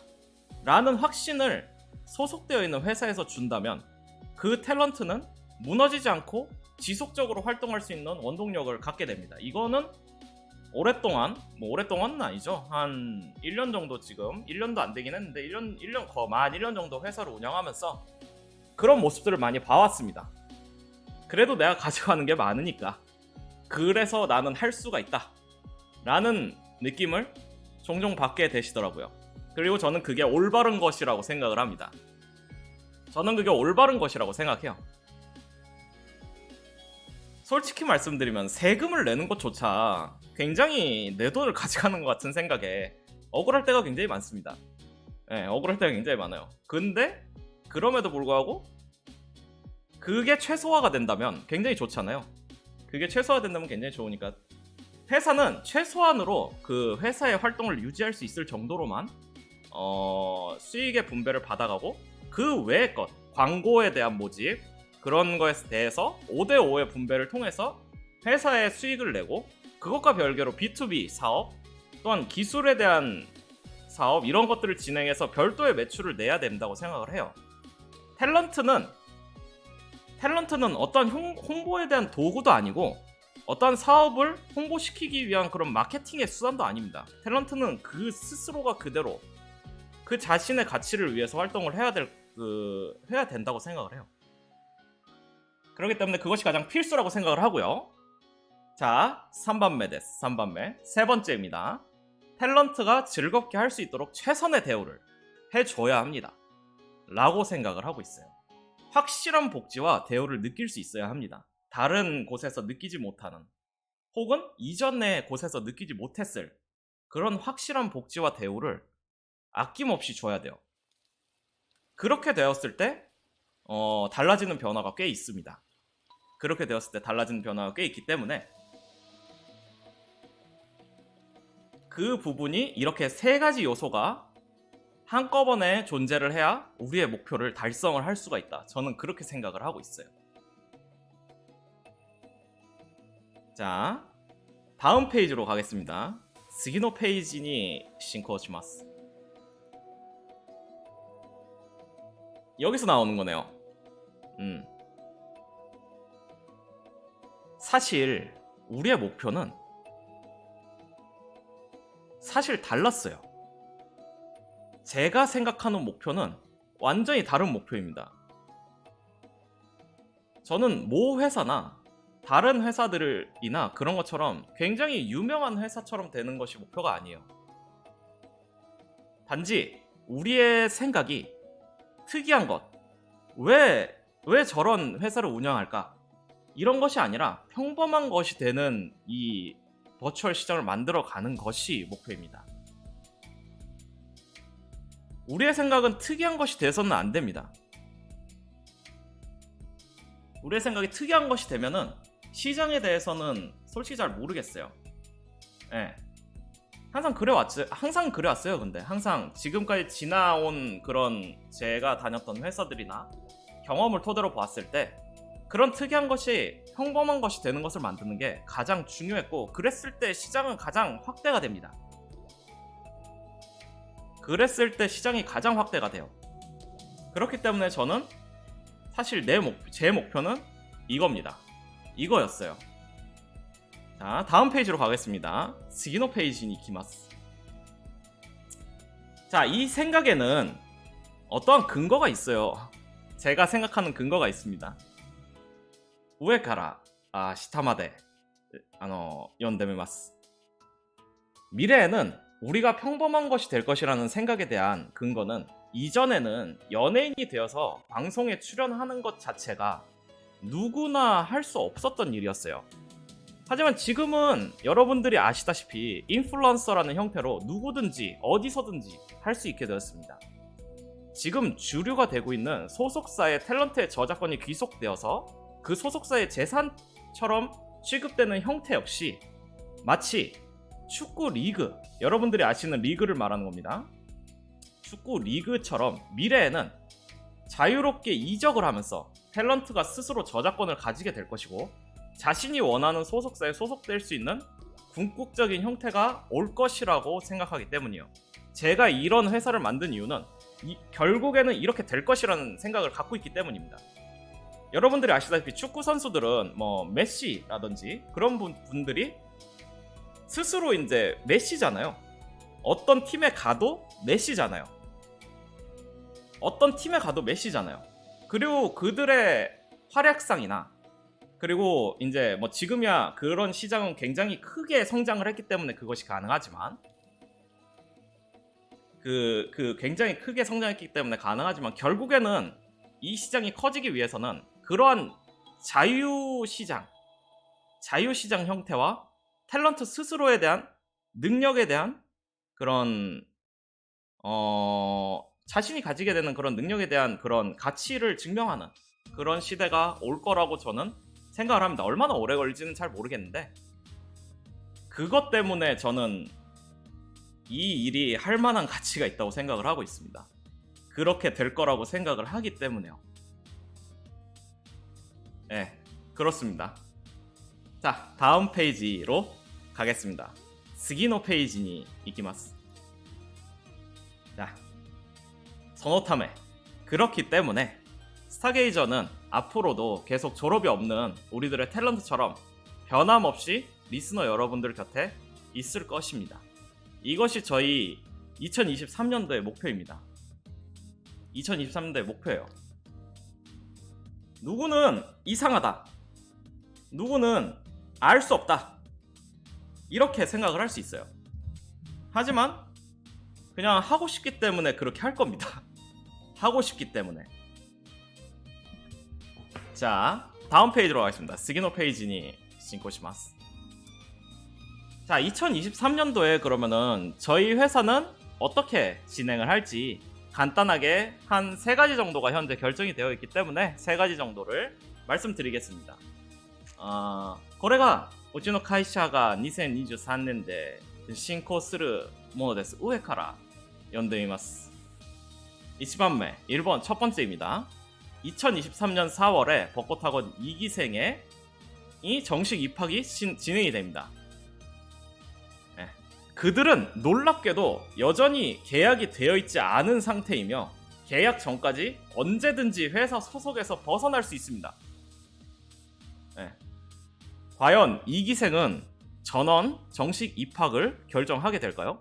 라는 확신을 소속되어 있는 회사에서 준다면 그 탤런트는 무너지지 않고 지속적으로 활동할 수 있는 원동력을 갖게 됩니다. 이거는 오랫동안은 아니죠. 한 1년 정도 지금 1년도 안 되긴 했는데 1년 정도 회사를 운영하면서 그런 모습들을 많이 봐왔습니다. 그래도 내가 가져가는 게 많으니까 그래서 나는 할 수가 있다 라는 느낌을 종종 받게 되시더라고요. 그리고 저는 그게 올바른 것이라고 생각을 합니다. 저는 그게 올바른 것이라고 생각해요. 솔직히 말씀드리면 세금을 내는 것조차 굉장히 내 돈을 가져가는 것 같은 생각에 억울할 때가 굉장히 많습니다. 네, 억울할 때가 굉장히 많아요. 근데 그럼에도 불구하고 그게 최소화가 된다면 굉장히 좋잖아요. 그게 최소화된다면 굉장히 좋으니까 회사는 최소한으로 그 회사의 활동을 유지할 수 있을 정도로만 수익의 분배를 받아가고 그 외의 것, 광고에 대한 모집, 그런 거에 대해서 5대5의 분배를 통해서 회사에 수익을 내고, 그것과 별개로 B2B 사업 또한 기술에 대한 사업 이런 것들을 진행해서 별도의 매출을 내야 된다고 생각을 해요. 탤런트는 어떤 홍보에 대한 도구도 아니고 어떤 사업을 홍보시키기 위한 그런 마케팅의 수단도 아닙니다. 탤런트는 그 스스로가 그대로 그 자신의 가치를 위해서 활동을 해야 된다고 생각을 해요. 그렇기 때문에 그것이 가장 필수라고 생각을 하고요. 자, 3番目です. 3番目. 세 번째입니다. 탤런트가 즐겁게 할 수 있도록 최선의 대우를 해줘야 합니다. 라고 생각을 하고 있어요. 확실한 복지와 대우를 느낄 수 있어야 합니다. 다른 곳에서 느끼지 못하는, 혹은 이전의 곳에서 느끼지 못했을 그런 확실한 복지와 대우를 아낌없이 줘야 돼요. 그렇게 되었을 때 달라지는 변화가 꽤 있습니다. 그렇게 되었을 때 달라지는 변화가 꽤 있기 때문에 그 부분이 이렇게 세 가지 요소가 한꺼번에 존재를 해야 우리의 목표를 달성을 할 수가 있다. 저는 그렇게 생각을 하고 있어요. 자, 다음 페이지로 가겠습니다. 次のページに進行します. 여기서 나오는 거네요. 사실 우리의 목표는 사실 달랐어요. 제가 생각하는 목표는 완전히 다른 목표입니다. 저는 모 회사나 다른 회사들이나 그런 것처럼 굉장히 유명한 회사처럼 되는 것이 목표가 아니에요. 단지 우리의 생각이 특이한 것, 왜 저런 회사를 운영할까? 이런 것이 아니라 평범한 것이 되는 이 버추얼 시장을 만들어 가는 것이 목표입니다. 우리의 생각은 특이한 것이 돼서는 안 됩니다. 우리의 생각이 특이한 것이 되면은 시장에 대해서는 솔직히 잘 모르겠어요. 예. 항상 그래왔어요. 근데 항상 지금까지 지나온 그런 제가 다녔던 회사들이나 경험을 토대로 봤을 때 그런 특이한 것이 평범한 것이 되는 것을 만드는 게 가장 중요했고, 그랬을 때 시장은 가장 확대가 됩니다. 그랬을 때 시장이 가장 확대가 돼요. 그렇기 때문에 저는 사실 제 목표는 이겁니다. 이거였어요. 자, 다음 페이지로 가겠습니다. 次のページに行きます. 자, 이 생각에는 어떠한 근거가 있어요. 제가 생각하는 근거가 있습니다. 上から下まで読んでみます. 미래에는 우리가 평범한 것이 될 것이라는 생각에 대한 근거는 이전에는 연예인이 되어서 방송에 출연하는 것 자체가 누구나 할 수 없었던 일이었어요. 하지만 지금은 여러분들이 아시다시피 인플루언서라는 형태로 누구든지 어디서든지 할 수 있게 되었습니다. 지금 주류가 되고 있는 소속사의 탤런트의 저작권이 귀속되어서 그 소속사의 재산처럼 취급되는 형태 역시 마치 축구 리그, 여러분들이 아시는 리그를 말하는 겁니다. 축구 리그처럼 미래에는 자유롭게 이적을 하면서 탤런트가 스스로 저작권을 가지게 될 것이고, 자신이 원하는 소속사에 소속될 수 있는 궁극적인 형태가 올 것이라고 생각하기 때문이에요. 제가 이런 회사를 만든 이유는 결국에는 이렇게 될 것이라는 생각을 갖고 있기 때문입니다. 여러분들이 아시다시피 축구 선수들은 메시라든지 그런 분들이 스스로 이제 메시잖아요. 어떤 팀에 가도 메시잖아요. 그리고 그들의 활약상이나, 그리고 이제 지금이야 그런 시장은 굉장히 크게 성장을 했기 때문에 그것이 가능하지만, 굉장히 크게 성장했기 때문에 가능하지만 결국에는 이 시장이 커지기 위해서는 그러한 자유시장 형태와 탤런트 스스로에 대한 능력에 대한 그런 자신이 가지게 되는 그런 능력에 대한 그런 가치를 증명하는 그런 시대가 올 거라고 저는 생각을 합니다. 얼마나 오래 걸릴지는 잘 모르겠는데, 그것 때문에 저는 이 일이 할 만한 가치가 있다고 생각을 하고 있습니다. 그렇게 될 거라고 생각을 하기 때문에요. 네, 그렇습니다. 자, 다음 페이지로 가겠습니다. 스기노 페이지니 이키마스. 자, 선호타메. 그렇기 때문에 스타게이저는 앞으로도 계속 졸업이 없는 우리들의 탤런트처럼 변함없이 리스너 여러분들 곁에 있을 것입니다. 이것이 저희 2023년도의 목표입니다. 2023년도의 목표예요. 누구는 이상하다, 누구는 알 수 없다, 이렇게 생각을 할 수 있어요. 하지만 그냥 하고 싶기 때문에 그렇게 할 겁니다. 하고 싶기 때문에. 자, 다음 페이지로 가겠습니다. 스기노 페이지니 신고시마스. 자, 2023년도에 그러면은 저희 회사는 어떻게 진행을 할지 간단하게 한 3가지 정도가 현재 결정이 되어 있기 때문에 3가지 정도를 말씀드리겠습니다. これがうちの会社が2023年で進行するものです。上から読んでみます。1番目, 1번 첫 번째입니다. 2023년 4월에 벚꽃학원 2기생이 정식 입학이 진행이 됩니다. 네. 그들은 놀랍게도 여전히 계약이 되어 있지 않은 상태이며 계약 전까지 언제든지 회사 소속에서 벗어날 수 있습니다. 네. 과연 2기생은 전원 정식 입학을 결정하게 될까요?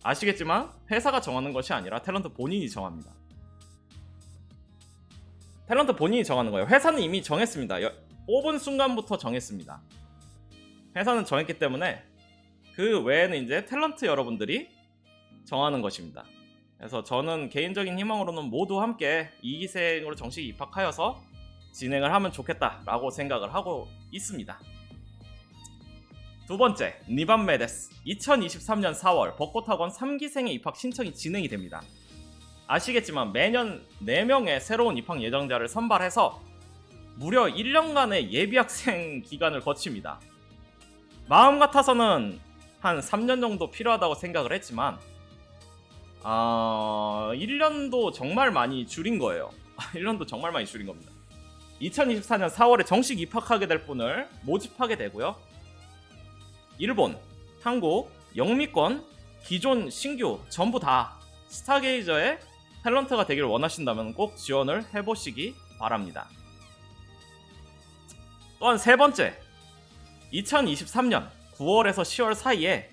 아시겠지만 회사가 정하는 것이 아니라 탤런트 본인이 정합니다. 탤런트 본인이 정하는 거예요. 회사는 이미 정했습니다. 뽑은 순간부터 정했습니다. 회사는 정했기 때문에 그 외에는 이제 탤런트 여러분들이 정하는 것입니다. 그래서 저는 개인적인 희망으로는 모두 함께 2기생으로 정식 입학하여서 진행을 하면 좋겠다라고 생각을 하고 있습니다. 두 번째, 2番目です. 2023년 4월 벚꽃학원 3기생의 입학 신청이 진행이 됩니다. 아시겠지만 매년 4명의 새로운 입학 예정자를 선발해서 무려 1년간의 예비학생 기간을 거칩니다. 마음 같아서는 한 3년 정도 필요하다고 생각을 했지만 1년도 정말 많이 줄인 거예요. 1년도 정말 많이 줄인 겁니다. 2024년 4월에 정식 입학하게 될 분을 모집하게 되고요. 일본, 한국, 영미권, 기존, 신규 전부 다 스타게이저의 탤런트가 되길 원하신다면 꼭 지원을 해보시기 바랍니다. 또한 세 번째, 2023년 9월에서 10월 사이에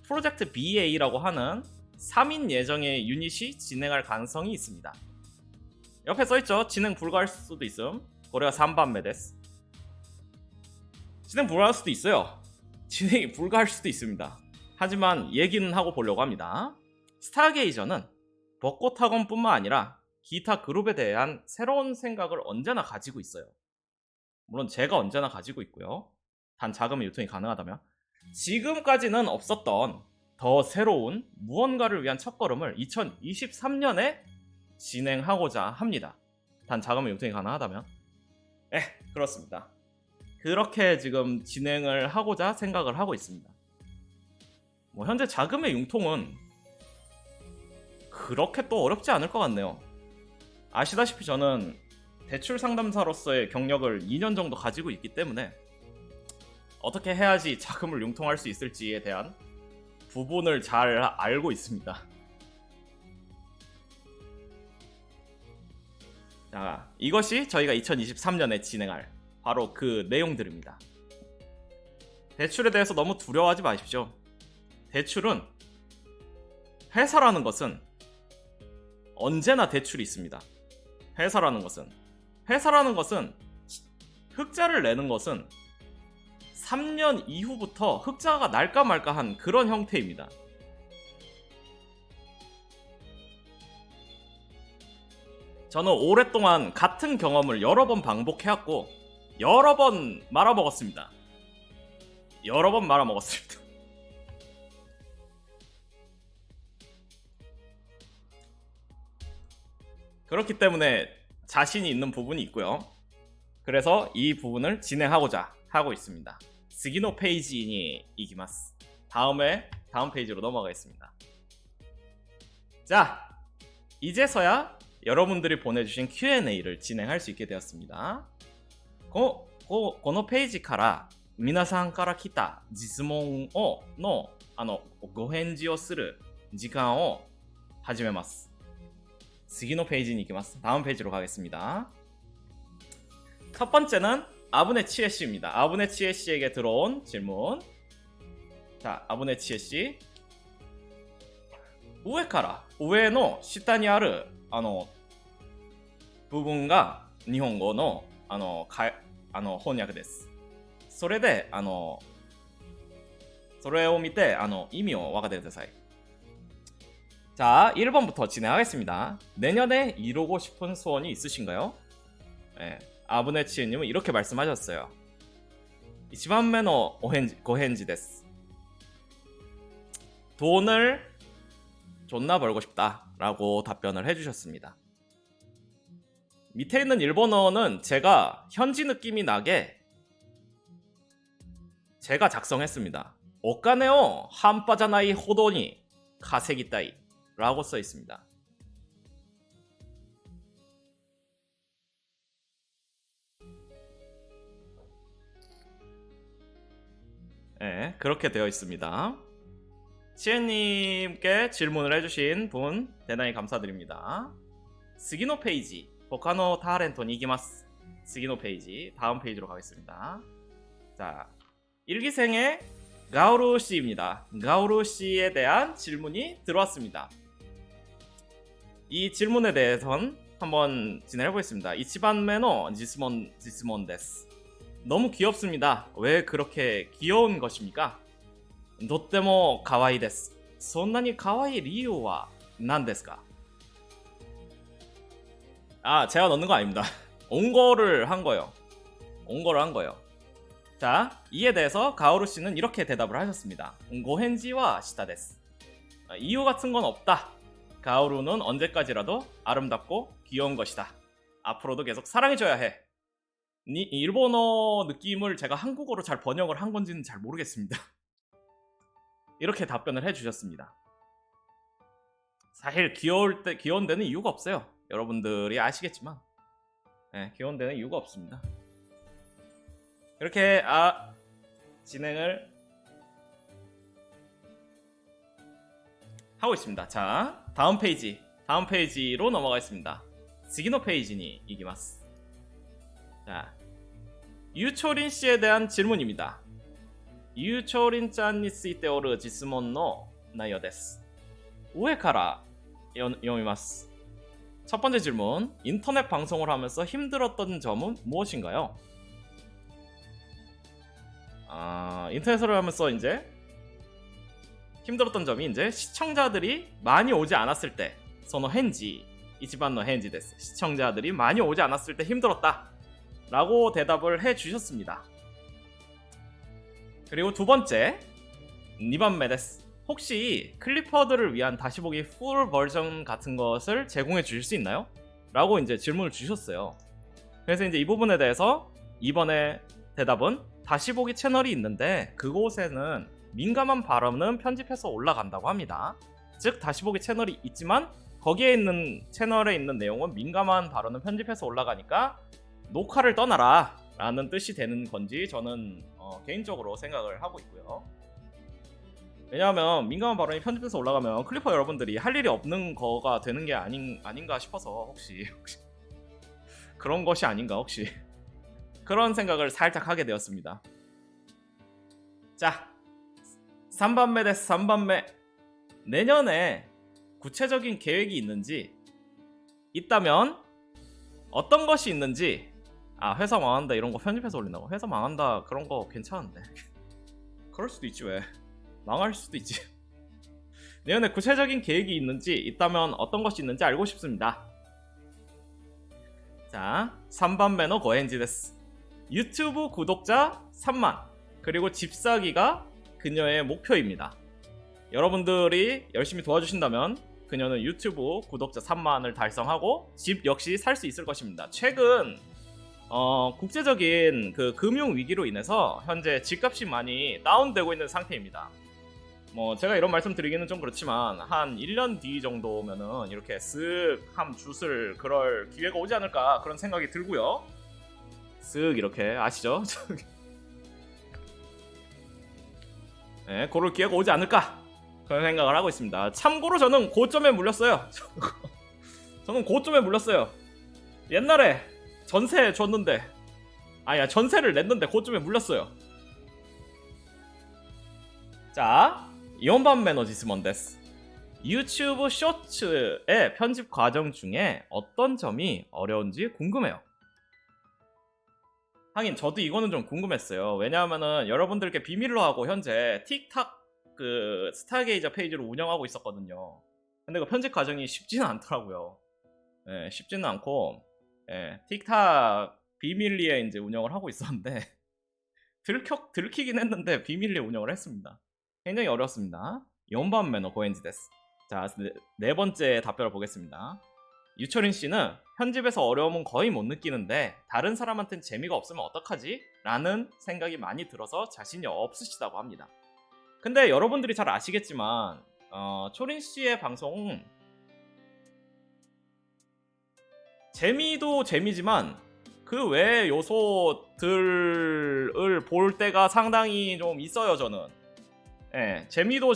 프로젝트 BA라고 하는 3인 예정의 유닛이 진행할 가능성이 있습니다. 옆에 써있죠. 진행 불가할 수도 있음. 고래가 3番目です. 진행 불가할 수도 있어요. 진행이 불가할 수도 있습니다. 하지만 얘기는 하고 보려고 합니다. 스타게이저는 벚꽃학원뿐만 아니라 기타 그룹에 대한 새로운 생각을 언제나 가지고 있어요. 물론 제가 언제나 가지고 있고요. 단 자금의 유통이 가능하다면. 지금까지는 없었던 더 새로운 무언가를 위한 첫걸음을 2023년에 진행하고자 합니다. 단 자금의 유통이 가능하다면. 그렇습니다. 그렇게 지금 진행을 하고자 생각을 하고 있습니다. 현재 자금의 융통은 그렇게 또 어렵지 않을 것 같네요. 아시다시피 저는 대출 상담사로서의 경력을 2년 정도 가지고 있기 때문에 어떻게 해야지 자금을 융통할 수 있을지에 대한 부분을 잘 알고 있습니다. 자, 이것이 저희가 2023년에 진행할 바로 그 내용들입니다. 대출에 대해서 너무 두려워하지 마십시오. 대출은 회사라는 것은 언제나 대출이 있습니다. 회사라는 것은 흑자를 내는 것은 3년 이후부터 흑자가 날까 말까 한 그런 형태입니다. 저는 오랫동안 같은 경험을 여러 번 반복해왔고 여러 번 말아먹었습니다. 그렇기 때문에 자신이 있는 부분이 있고요. 그래서 이 부분을 진행하고자 하고 있습니다. 스기노 페이지니 이기마스. 다음 페이지로 넘어가겠습니다. 자, 이제서야 여러분들이 보내주신 Q&A를 진행할 수 있게 되었습니다. このページから皆さんから来た質問のご返事をする時間を始めます。次のページに行きます. 다음 페이지로 가겠습니다. 첫 번째는 아브네 치에 씨입니다. 아브네 치에 씨에게 들어온 질문. 자, 아브네 치에 씨. 上から上の下にある部分が日本語の翻訳です。それでそれを見て意味を分かってください。 자, 1번부터 진행하겠습니다. 내년에 이루고 싶은 소원이 있으신가요? 네, 아브네치님은 이렇게 말씀하셨어요. 1番目のご返事です. 돈을 존나 벌고 싶다 라고 답변을 해주셨습니다. 밑에 있는 일본어는 제가 현지 느낌이 나게 제가 작성했습니다. 오카네오 한빠자나이 호도니 가세기따이 라고 써 있습니다. 네, 그렇게 되어 있습니다. 치엔님께 질문을 해주신 분 대단히 감사드립니다. 스기노 페이지, 보카노 타렌토니 이기마스. 스기노 페이지, 다음 페이지로 가겠습니다. 자, 일기생의 가오루 씨입니다. 가오루 씨에 대한 질문이 들어왔습니다. 이 질문에 대해선 한번 진행해 보겠습니다. 이치반 메노 지스몬 데스. 너무 귀엽습니다. 왜 그렇게 귀여운 것입니까? 도테모 가와이 데스. そんなに 가와이 이유와何ですか? 아, 제가 넣는 거 아닙니다. 온거를 한 거예요. 온거를 한 거예요. 자, 이에 대해서 가오루 씨는 이렇게 대답을 하셨습니다. 고헨지와 시타 데스. 이유 같은 건 없다. 가오루는 언제까지라도 아름답고 귀여운 것이다. 앞으로도 계속 사랑해줘야 해. 일본어 느낌을 제가 한국어로 잘 번역을 한 건지는 잘 모르겠습니다. 이렇게 답변을 해주셨습니다. 사실 귀여운 데는 이유가 없어요. 여러분들이 아시겠지만, 네, 귀여운 데는 이유가 없습니다. 이렇게 진행을 하고 있습니다. 자, 다음 페이지로 넘어가겠습니다. 次の 페이지니 이기마스. 자, 유초린 씨에 대한 질문입니다. 유초린 짠니 쓰이테 오르 지스몬노 나요 데스. 우에카라 요미마스. 첫 번째 질문. 인터넷 방송을 하면서 힘들었던 점은 무엇인가요? 인터넷을 하면서 이제 힘들었던 점이 이제 시청자들이 많이 오지 않았을 때, 소노 헨지, 이치반노 헨지 데스. 시청자들이 많이 오지 않았을 때 힘들었다 라고 대답을 해 주셨습니다. 그리고 두 번째, 2番目 데스. 혹시 클리퍼들을 위한 다시 보기 풀 버전 같은 것을 제공해 주실 수 있나요? 라고 이제 질문을 주셨어요. 그래서 이제 이 부분에 대해서 이번에 대답은 다시 보기 채널이 있는데 그곳에는 민감한 발언은 편집해서 올라간다고 합니다. 즉 다시 보기 채널이 있지만 거기에 있는 채널에 있는 내용은 민감한 발언은 편집해서 올라가니까 녹화를 떠나라 라는 뜻이 되는 건지 저는 개인적으로 생각을 하고 있고요. 왜냐하면 민감한 발언이 편집해서 올라가면 클리퍼 여러분들이 할 일이 없는 거가 되는 게 아닌가 싶어서 혹시 그런 것이 아닌가 혹시 그런 생각을 살짝 하게 되었습니다. 자, 3番目 데스. 3番目. 내년에 구체적인 계획이 있는지, 있다면 어떤 것이 있는지. 회사 망한다 이런 거 편집해서 올린다고? 회사 망한다 그런 거 괜찮은데. 그럴 수도 있지. 왜 망할 수도 있지. 내년에 구체적인 계획이 있는지, 있다면 어떤 것이 있는지 알고 싶습니다. 자, 3番目の 고헨지 데스. 유튜브 구독자 3만 그리고 집 사기가 그녀의 목표입니다. 여러분들이 열심히 도와주신다면 그녀는 유튜브 구독자 3만을 달성하고 집 역시 살 수 있을 것입니다. 최근 국제적인 그 금융 위기로 인해서 현재 집값이 많이 다운되고 있는 상태입니다. 뭐 제가 이런 말씀 드리기는 좀 그렇지만 한 1년 뒤 정도면은 이렇게 쓱 함 jut을 그럴 기회가 오지 않을까 그런 생각이 들고요. 쓱 이렇게 아시죠? 네, 고를 기회가 오지 않을까 그런 생각을 하고 있습니다. 참고로 저는 고점에 물렸어요. 저는 고점에 물렸어요. 옛날에 전세 줬는데 아니야 전세를 냈는데 고점에 물렸어요. 자, 이온반 매너지스먼 데스. 유튜브 쇼츠의 편집 과정 중에 어떤 점이 어려운지 궁금해요. 하긴 저도 이거는 좀 궁금했어요. 왜냐하면은 여러분들께 비밀로 하고 현재 틱탁 그 스타게이저 페이지를 운영하고 있었거든요. 근데 그 편집 과정이 쉽지는 않더라고요. 예, 쉽지는 않고 예, 틱탁 비밀리에 이제 운영을 하고 있었는데 들키긴 했는데 비밀리에 운영을 했습니다. 굉장히 어려웠습니다. 연반 매너 고엔지 데스. 자, 네 번째 답변을 보겠습니다. 유철인 씨는 편집에서 어려움은 거의 못 느끼는데 다른 사람한테는 재미가 없으면 어떡하지? 라는 생각이 많이 들어서 자신이 없으시다고 합니다. 근데 여러분들이 잘 아시겠지만 초린 씨의 방송은 재미도 재미지만 그 외의 요소들을 볼 때가 상당히 좀 있어요. 저는 예, 재미도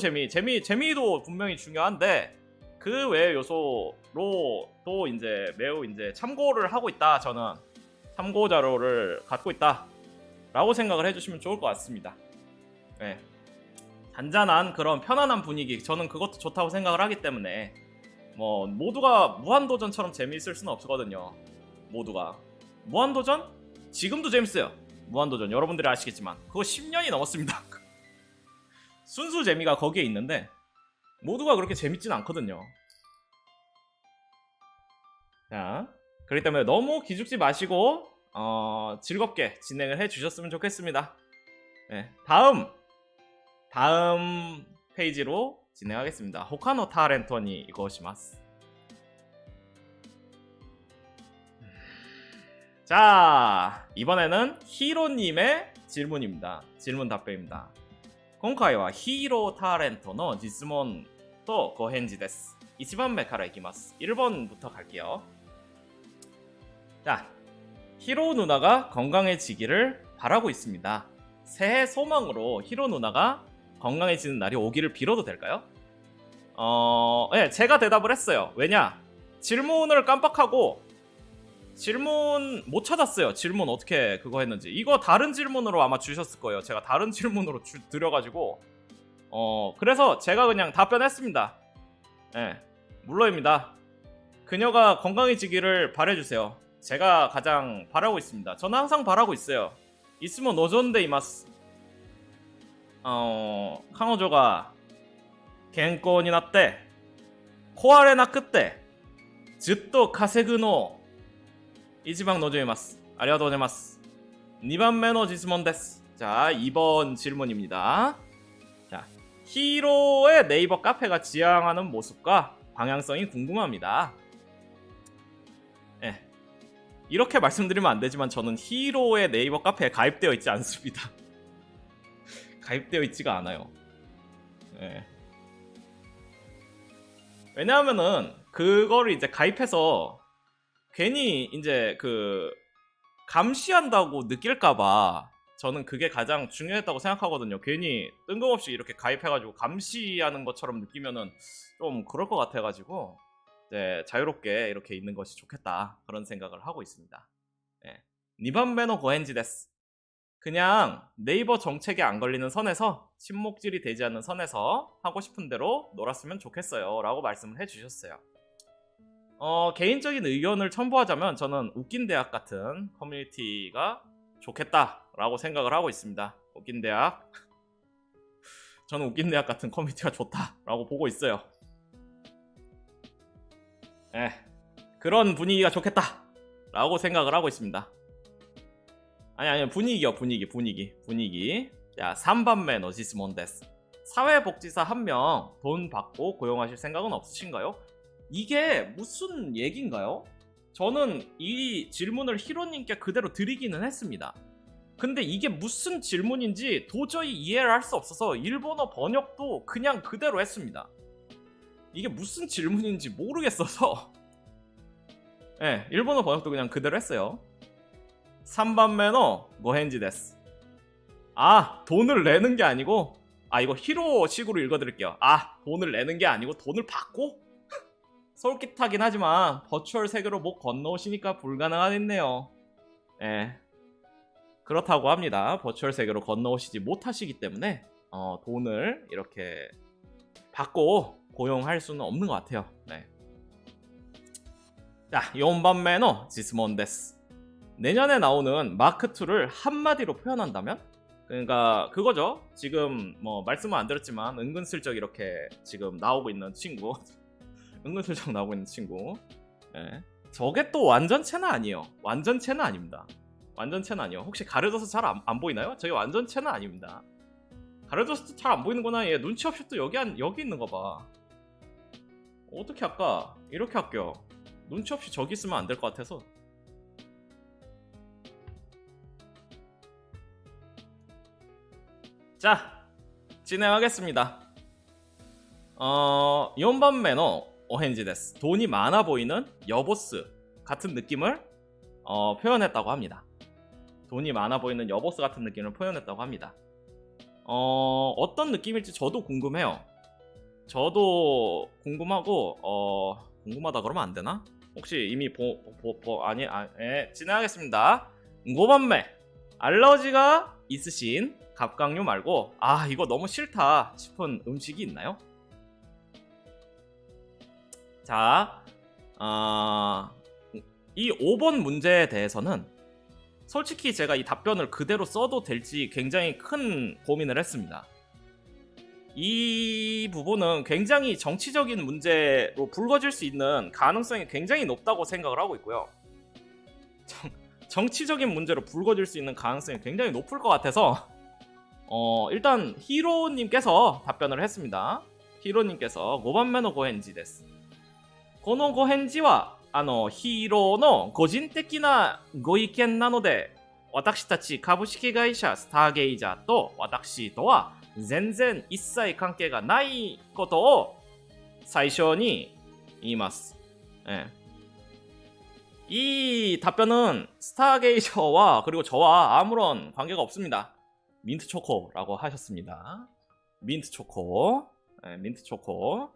분명히 중요한데 그 외의 요소로 또 이제 매우 이제 참고를 하고 있다. 저는 참고 자료를 갖고 있다라고 생각을 해주시면 좋을 것 같습니다. 예, 잔잔한 그런 편안한 분위기 저는 그것도 좋다고 생각을 하기 때문에 뭐 모두가 무한도전처럼 재미있을 수는 없거든요. 모두가 무한도전 지금도 재밌어요. 무한도전 여러분들이 아시겠지만 그거 10년이 넘었습니다. 순수 재미가 거기에 있는데 모두가 그렇게 재밌진 않거든요. 자, 그렇기 때문에 너무 기죽지 마시고 즐겁게 진행을 해주셨으면 좋겠습니다. 네, 다음 페이지로 진행하겠습니다. 호카노 타렌토니 이거시마스. 자, 이번에는 히로님의 질문입니다. 질문 답변입니다. 今回はヒーロータレントの質問とご返事です。1番目からいきます。 1번부터 갈게요. 자, 히로 누나가 건강해지기를 바라고 있습니다. 새해 소망으로 히로 누나가 건강해지는 날이 오기를 빌어도 될까요? 네, 제가 대답을 했어요. 왜냐? 질문을 깜빡하고 질문 못 찾았어요. 질문 어떻게 그거 했는지. 이거 다른 질문으로 아마 주셨을 거예요. 제가 다른 질문으로 드려가지고 그래서 제가 그냥 답변했습니다. 네, 물론입니다. 그녀가 건강해지기를 바래주세요. 제가 가장 바라고 있습니다. 저는 항상 바라고 있어요. 있으면 노전데 이마스. 彼女が健康になって壊れなくってずっと稼ぐのを一番望みます。ありがとうございます。 2番目の質問です。 자, 2번 질문입니다. 자, 히로의 네이버 카페가 지향하는 모습과 방향성이 궁금합니다. 네, 이렇게 말씀드리면 안 되지만 저는 히로의 네이버 카페에 가입되어 있지 않습니다. 가입되어 있지가 않아요. 네. 왜냐하면은 그거를 이제 가입해서 괜히 이제 그 감시한다고 느낄까봐 저는 그게 가장 중요했다고 생각하거든요. 괜히 뜬금없이 이렇게 가입해가지고 감시하는 것처럼 느끼면은 좀 그럴 것 같아가지고 이제 자유롭게 이렇게 있는 것이 좋겠다 그런 생각을 하고 있습니다. 네. 2번目の 고엔지 데스. 그냥 네이버 정책에 안 걸리는 선에서 침묵질이 되지 않는 선에서 하고 싶은 대로 놀았으면 좋겠어요 라고 말씀을 해주셨어요. 개인적인 의견을 첨부하자면 저는 웃긴 대학 같은 커뮤니티가 좋겠다 라고 생각을 하고 있습니다. 웃긴 대학 저는 웃긴 대학 같은 커뮤니티가 좋다 라고 보고 있어요. 네, 그런 분위기가 좋겠다 라고 생각을 하고 있습니다. 아니 분위기요. 분위기. 자, 3번目の 質問です. 사회복지사 한 명 돈 받고 고용하실 생각은 없으신가요? 이게 무슨 얘기인가요? 저는 이 질문을 히로님께 그대로 드리기는 했습니다. 근데 이게 무슨 질문인지 도저히 이해를 할 수 없어서 일본어 번역도 그냥 그대로 했습니다. 이게 무슨 질문인지 모르겠어서 네, 일본어 번역도 그냥 그대로 했어요. 3番目の 고헨지 데스. 아, 돈을 내는 게 아니고, 아, 이거 히로식으로 읽어드릴게요. 아, 돈을 내는 게 아니고 돈을 받고? 솔깃하긴 하지만 버추얼 세계로 못 건너오시니까 불가능하겠네요. 예, 그렇다고 합니다. 버추얼 세계로 건너오시지 못하시기 때문에 돈을 이렇게 받고 고용할 수는 없는 것 같아요. 네. 자, 4番目の 질문です. 내년에 나오는 마크2를 한마디로 표현한다면? 그러니까 그거죠. 지금 뭐 말씀은 안 드렸지만 은근슬쩍 이렇게 지금 나오고 있는 친구. 은근슬쩍 나오고 있는 친구. 예. 저게 또 완전체는 아니에요. 완전체는 아닙니다. 완전체는 아니에요. 혹시 가려져서 잘 안 보이나요? 저게 완전체는 아닙니다. 가려져서 잘 안 보이는구나. 얘 눈치 없이 또 여기 있는 거 봐. 어떻게 할까? 이렇게 할게요. 눈치 없이 저기 있으면 안 될 것 같아서. 자, 진행하겠습니다. 4番目の 오헨지 데스. 돈이 많아 보이는 여보스 같은 느낌을 표현했다고 합니다. 돈이 많아 보이는 여보스 같은 느낌을 표현했다고 합니다. 어떤 느낌일지 저도 궁금해요. 저도 궁금하고 궁금하다 그러면 안 되나? 혹시 이미 진행하겠습니다. 5번目알러지가 있으신 갑각류 말고 아 이거 너무 싫다 싶은 음식이 있나요? 자, 이 5번 문제에 대해서는 솔직히 제가 이 답변을 그대로 써도 될지 굉장히 큰 고민을 했습니다. 이 부분은 굉장히 정치적인 문제로 불거질 수 있는 가능성이 굉장히 높다고 생각을 하고 있고요. 정치적인 문제로 불거질 수 있는 가능성이 굉장히 높을 것 같아서 일단 히로님께서 답변을 했습니다. 히로님께서 5番目の 고헨지です. このご返事はヒーローの個人的なご意見なので、私たち株式会社スターゲイジャーと私とは全然一切関係がないことを最初に言います。예. 이 답변은 스타게이저와 그리고 저와 아무런 관계가 없습니다. 민트 초코라고 하셨습니다. 민트 초코. 네, 민트 초코.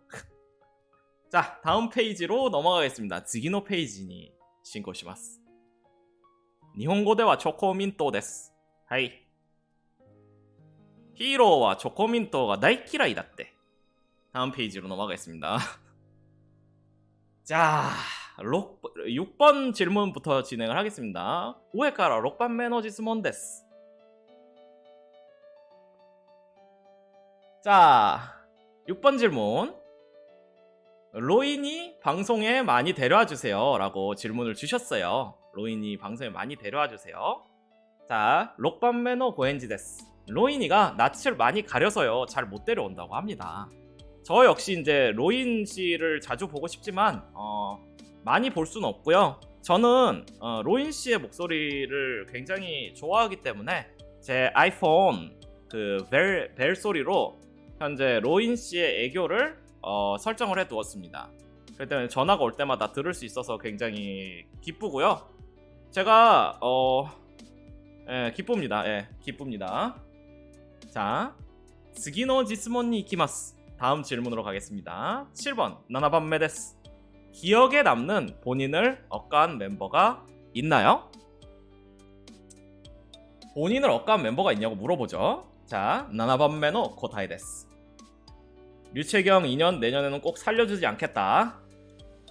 자, 다음 페이지로 넘어가겠습니다. 次のページに進行します。日本語ではチョコミントです。はい。ヒーローはチョコミントが大嫌いだって。 다음 페이지로 넘어가겠습니다. 자, 6번 질문부터 진행을 하겠습니다. 上から6番目の質問です. 자, 6번 질문. 로인이 방송에 많이 데려와 주세요 라고 질문을 주셨어요. 로인이 방송에 많이 데려와 주세요. 자, 6番目の 고헨지 데스. 로인이가 낯을 많이 가려서요 잘 못 데려온다고 합니다. 저 역시 이제 로인 씨를 자주 보고 싶지만 많이 볼 수는 없고요. 저는 로인 씨의 목소리를 굉장히 좋아하기 때문에 제 아이폰 그 벨 소리로 현재 로인 씨의 애교를 설정을 해두었습니다. 그렇기 때문에 전화가 올 때마다 들을 수 있어서 굉장히 기쁘고요. 제가 예, 기쁩니다. 예, 기쁩니다. 자, 次の質問に行きます. 다음 질문으로 가겠습니다. 7번 7番目です. 기억에 남는 본인을 억까한 멤버가 있나요? 본인을 억까한 멤버가 있냐고 물어보죠. 자, 7番目の 答えです. 류채경 2년 내년에는 꼭 살려주지 않겠다.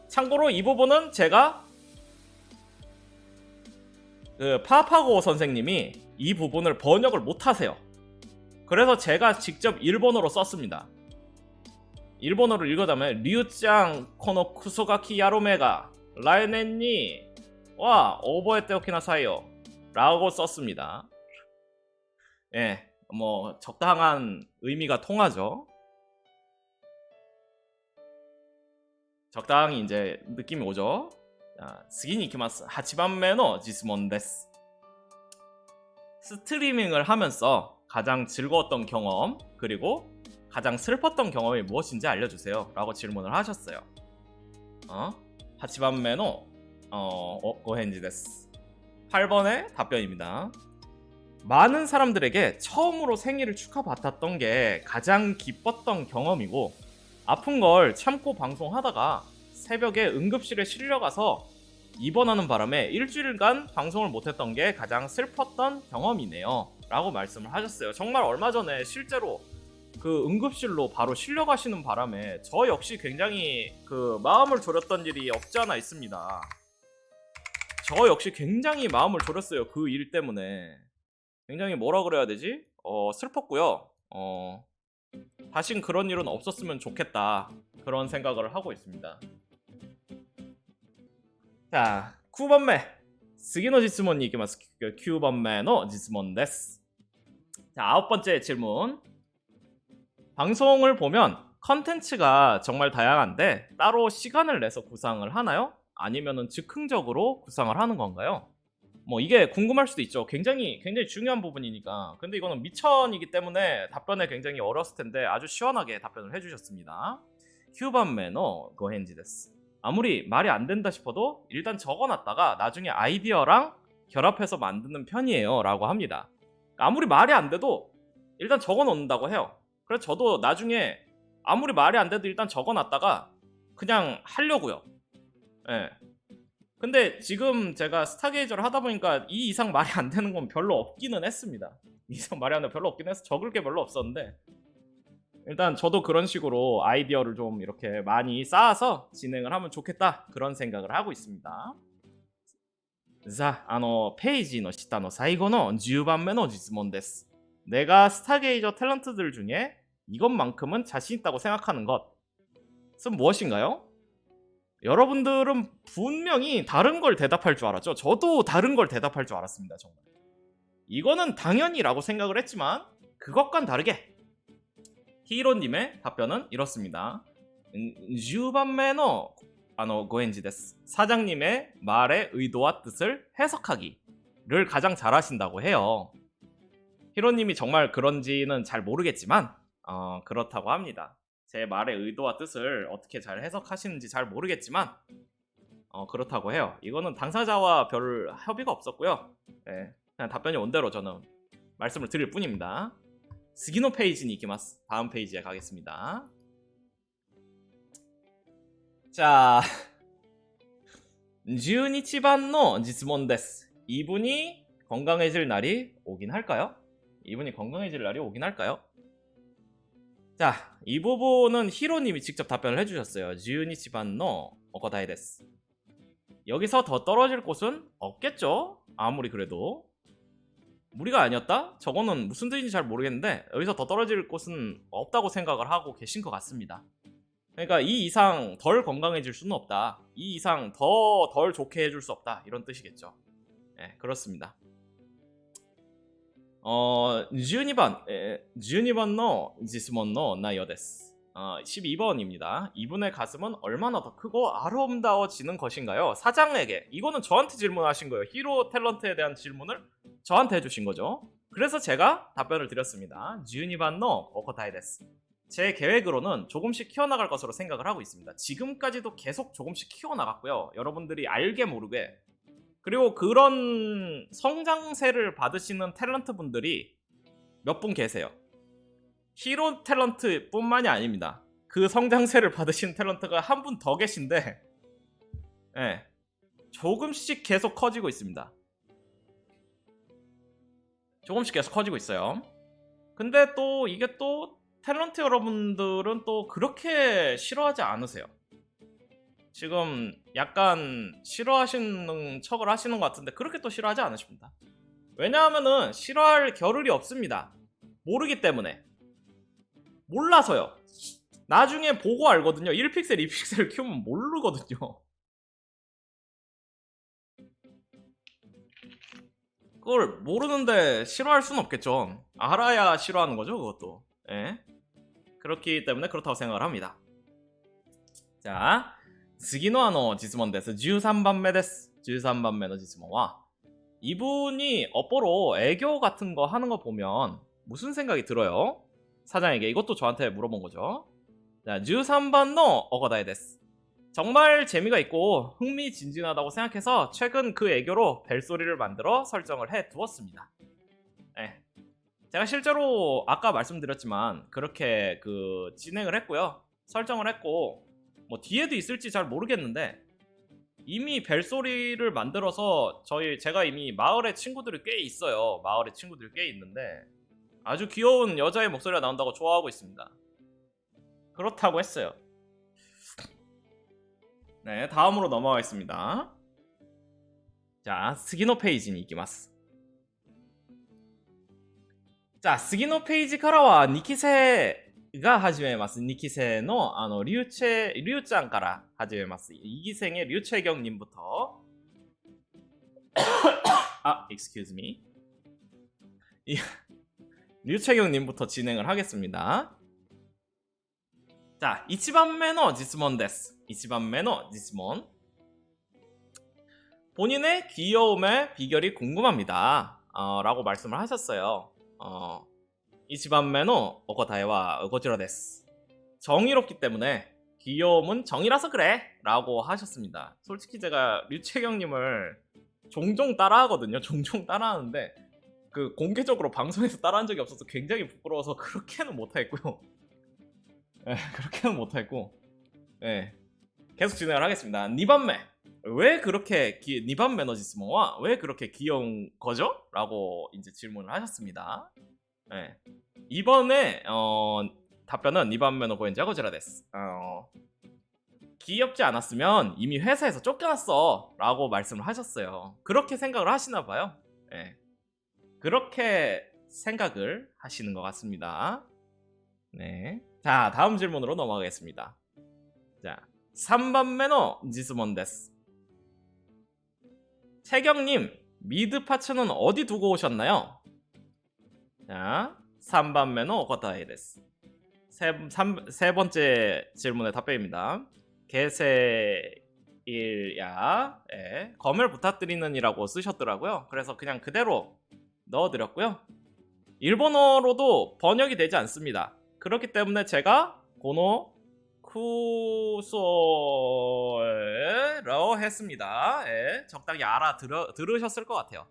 참고로 이 부분은 제가 그 파파고 선생님이 이 부분을 번역을 못하세요. 그래서 제가 직접 일본어로 썼습니다. 일본어로 읽어다면 류짱 코노 쿠소가키 야로메가 라이넨니 와 오버에테 오키나사이요 라고 썼습니다. 예, 뭐 적당한 의미가 통하죠. 적당히 이제 느낌이 오죠. 자, 次に行きます. 8番目の 質問です. 스트리밍을 하면서 가장 즐거웠던 경험 그리고 가장 슬펐던 경험이 무엇인지 알려주세요 라고 질문을 하셨어요. 8番目の 고헨지です. 8번의 답변입니다. 많은 사람들에게 처음으로 생일을 축하받았던 게 가장 기뻤던 경험이고 아픈 걸 참고 방송하다가 새벽에 응급실에 실려가서 입원하는 바람에 일주일간 방송을 못했던 게 가장 슬펐던 경험이네요 라고 말씀을 하셨어요. 정말 얼마 전에 실제로 그 응급실로 바로 실려가시는 바람에 저 역시 굉장히 그 마음을 졸였던 일이 없지 않아 있습니다. 저 역시 굉장히 마음을 졸였어요. 그 일 때문에. 굉장히 뭐라 그래야 되지? 슬펐고요. 다신 그런 일은 없었으면 좋겠다. 그런 생각을 하고 있습니다. 자, 9番目。次の質問に行きます。9番目の質問です。 자, 9번째 질문. 방송을 보면 컨텐츠가 정말 다양한데 따로 시간을 내서 구상을 하나요? 아니면은 즉흥적으로 구상을 하는 건가요? 뭐 이게 궁금할 수도 있죠. 굉장히 중요한 부분이니까. 근데 이거는 미천이기 때문에 답변에 굉장히 어려웠을 텐데 아주 시원하게 답변을 해주셨습니다. 9番目のご返事です。 아무리 말이 안 된다 싶어도 일단 적어놨다가 나중에 아이디어랑 결합해서 만드는 편이에요 라고 합니다. 아무리 말이 안 돼도 일단 적어놓는다고 해요. 그래서 저도 나중에 아무리 말이 안 돼도 일단 적어놨다가 그냥 하려고요. 예. 근데 지금 제가 스타게이저를 하다 보니까 이 이상 말이 안 되는 건 별로 없기는 했습니다. 이 이상 말이 안 되는 건 별로 없긴 해서 적을 게 별로 없었는데 일단 저도 그런 식으로 아이디어를 좀 이렇게 많이 쌓아서 진행을 하면 좋겠다 그런 생각을 하고 있습니다. 자, ページの下の最後の10番目の質問です. 내가 스타게이저 탤런트들 중에 이것만큼은 자신 있다고 생각하는 것은 무엇인가요? 여러분들은 분명히 다른 걸 대답할 줄 알았죠. 저도 다른 걸 대답할 줄 알았습니다. 정말 이거는 당연히라고 생각을 했지만 그것과는 다르게 히로님의 답변은 이렇습니다. 10番目のご返事です. 사장님의 말의 의도와 뜻을 해석하기를 가장 잘하신다고 해요. 히로님이 정말 그런지는 잘 모르겠지만 그렇다고 합니다. 제 말의 의도와 뜻을 어떻게 잘 해석하시는지 잘 모르겠지만 그렇다고 해요. 이거는 당사자와 별 협의가 없었고요. 네, 그냥 답변이 온 대로 저는 말씀을 드릴 뿐입니다. 次のページに行きます. 다음 페이지에 가겠습니다. 자, 12番の質問です. 이분이 건강해질 날이 오긴 할까요? 이분이 건강해질 날이 오긴 할까요? 자, 이 부분은 히로님이 직접 답변을 해주셨어요. 12番のお答えです. 여기서 더 떨어질 곳은 없겠죠? 아무리 그래도. 무리가 아니었다? 저거는 무슨 뜻인지 잘 모르겠는데 여기서 더 떨어질 곳은 없다고 생각을 하고 계신 것 같습니다. 그러니까 이 이상 덜 건강해질 수는 없다. 이 이상 더 덜 좋게 해줄 수 없다. 이런 뜻이겠죠. 네, 그렇습니다. 12番の質問の内容です. 12번입니다. 이분의 가슴은 얼마나 더 크고 아름다워지는 것인가요? 사장에게. 이거는 저한테 질문하신 거예요. 히로 탤런트에 대한 질문을 저한테 해주신 거죠. 그래서 제가 답변을 드렸습니다. 12番のお答えです. 제 계획으로는 조금씩 키워나갈 것으로 생각을 하고 있습니다. 지금까지도 계속 조금씩 키워나갔고요. 여러분들이 알게 모르게. 그리고 그런 성장세를 받으시는 탤런트 분들이 몇 분 계세요. 히로 탤런트 뿐만이 아닙니다. 그 성장세를 받으신 탤런트가 한 분 더 계신데 네, 조금씩 계속 커지고 있습니다. 조금씩 계속 커지고 있어요. 근데 또 이게 또 탤런트 여러분들은 또 그렇게 싫어하지 않으세요. 지금 약간 싫어하시는 척을 하시는 것 같은데 그렇게 또 싫어하지 않으십니다. 왜냐하면은 싫어할 겨를이 없습니다. 모르기 때문에. 몰라서요. 나중에 보고 알거든요. 1픽셀, 2픽셀 키우면 모르거든요. 그걸 모르는데 싫어할 수는 없겠죠. 알아야 싫어하는 거죠, 그것도. 예. 그렇기 때문에 그렇다고 생각을 합니다. 자, 次の質問です. 13番目です. 13番目の質問は 이분이 업보로 애교 같은 거 하는 거 보면 무슨 생각이 들어요? 사장에게. 이것도 저한테 물어본 거죠. 자, 13番のお答えです. 정말 재미가 있고 흥미진진하다고 생각해서 최근 그 애교로 벨소리를 만들어 설정을 해 두었습니다. 네. 제가 실제로 아까 말씀드렸지만 그렇게 진행을 했고요. 설정을 했고 뭐 뒤에도 있을지 잘 모르겠는데 이미 벨소리를 만들어서 제가 이미 마을에 친구들이 꽤 있어요. 마을에 친구들이 꽤 있는데 아주 귀여운 여자의 목소리가 나온다고 좋아하고 있습니다. 그렇다고 했어요. 네, 다음으로 넘어가겠습니다. 자, 스기노 페이지に行きます。 자, 次のページからは2期生が始めます。2期生のリュウちゃんから始めます。2期生의 류채경님부터 excuse me. 류채경님부터 진행을 하겠습니다. 자, 1番目の質問です。1番目の質問. 본인의 귀여움의 비결이 궁금합니다. 라고 말씀을 하셨어요. 1番目のお答えはこちらです. 정의롭기 때문에 귀여움은 정이라서 그래 라고 하셨습니다. 솔직히 제가 류채경님을 종종 따라하거든요. 종종 따라하는데 공개적으로 방송에서 따라한 적이 없어서 굉장히 부끄러워서 그렇게는 못하겠고요. 네, 그렇게는 못하겠고 네, 계속 진행을 하겠습니다. 2番目. 왜 그렇게 2번 매너지스모와 왜 그렇게 귀여운 거죠? 라고 이제 질문을 하셨습니다. 네. 이번에 답변은 2번 매너 고엔지가 고지라 데스. 귀엽지 않았으면 이미 회사에서 쫓겨났어 라고 말씀을 하셨어요. 그렇게 생각을 하시나 봐요. 네. 그렇게 생각을 하시는 것 같습니다. 네. 자, 다음 질문으로 넘어가겠습니다. 자, 3번 매너 지스몬 데스. 채경님, 미드 파츠는 어디 두고 오셨나요? 자, 3번 매너 오코타에 데스. 세 번째 질문의 답변입니다. 개세일야, 검열 부탁드리는 이라고 쓰셨더라고요. 그래서 그냥 그대로 넣어드렸고요. 일본어로도 번역이 되지 않습니다. 그렇기 때문에 제가 고노 쿠소로 했습니다. 적당히 들으셨을 것 같아요.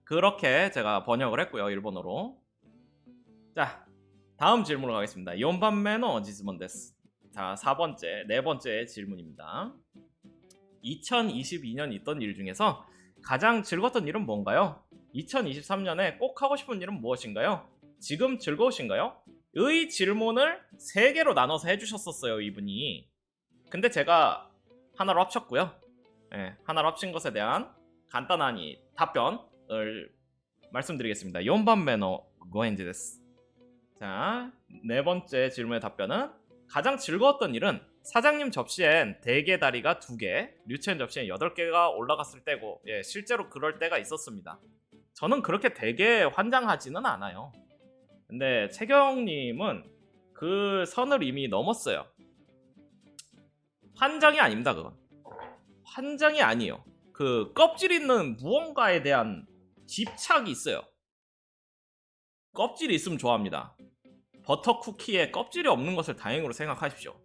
그렇게 제가 번역을 했고요. 일본어로. 자, 다음 질문으로 가겠습니다. 4번 매너 지스몬 데스. 자, 네 번째 질문입니다. 2022년 있던 일 중에서 가장 즐거웠던 일은 뭔가요? 2023년에 꼭 하고 싶은 일은 무엇인가요? 지금 즐거우신가요? 의 질문을 3개로 나눠서 해주셨었어요, 이분이. 근데 제가 하나로 합쳤고요. 하나로 합친 것에 대한 간단한 답변을 말씀드리겠습니다. 4번 매너 고엔지 데스. 자, 네 번째 질문의 답변은 가장 즐거웠던 일은 사장님 접시엔 대게 다리가 2개, 류첸 접시엔 8개가 올라갔을 때고, 실제로 그럴 때가 있었습니다. 저는 그렇게 되게 환장하지는 않아요. 근데 채경님은 그 선을 이미 넘었어요. 환장이 아닙니다, 그건. 환장이 아니에요. 껍질 있는 무언가에 대한 집착이 있어요. 껍질이 있으면 좋아합니다. 버터 쿠키에 껍질이 없는 것을 다행으로 생각하십시오.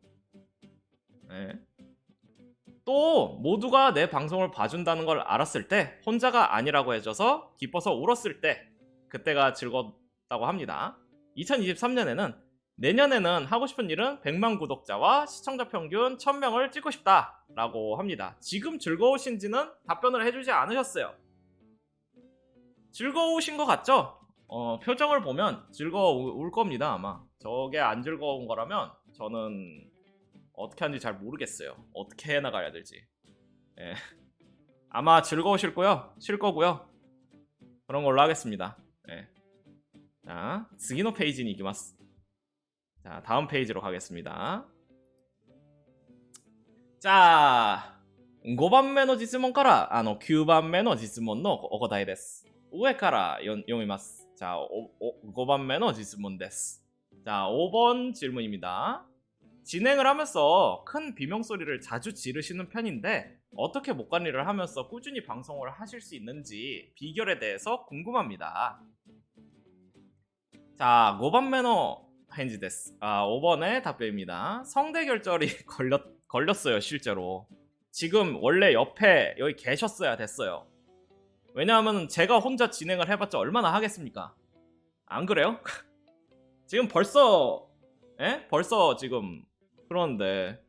또 모두가 내 방송을 봐준다는 걸 알았을 때 혼자가 아니라고 해줘서 기뻐서 울었을 때 그때가 즐겁다고 합니다. 2023년에는 내년에는 하고 싶은 일은 100만 구독자와 시청자 평균 1000명을 찍고 싶다 라고 합니다. 지금 즐거우신지는 답변을 해주지 않으셨어요. 즐거우신 것 같죠? 표정을 보면 즐거울 겁니다. 아마 저게 안 즐거운 거라면 저는 어떻게 하는지 잘 모르겠어요. 어떻게 해나가야 될지. 아마 즐거우실 거고요. 그런 걸로 하겠습니다. 자, 次のページに行きます. 자, 다음 페이지로 가겠습니다. 자, 5番目の質問から9番目の質問のお答えです。上から読みます. 자, 5番目の質問です. 자, 5번 질문입니다. 진행을 하면서 큰 비명소리를 자주 지르시는 편인데 어떻게 목관리를 하면서 꾸준히 방송을 하실 수 있는지 비결에 대해서 궁금합니다. 자, 5番目の 헨지 데스. 5번의 답변입니다. 성대결절이 걸렸어요, 실제로. 지금 원래 옆에 여기 계셨어야 됐어요. 왜냐하면 제가 혼자 진행을 해봤자 얼마나 하겠습니까? 안 그래요? 지금 벌써 지금 그러는데,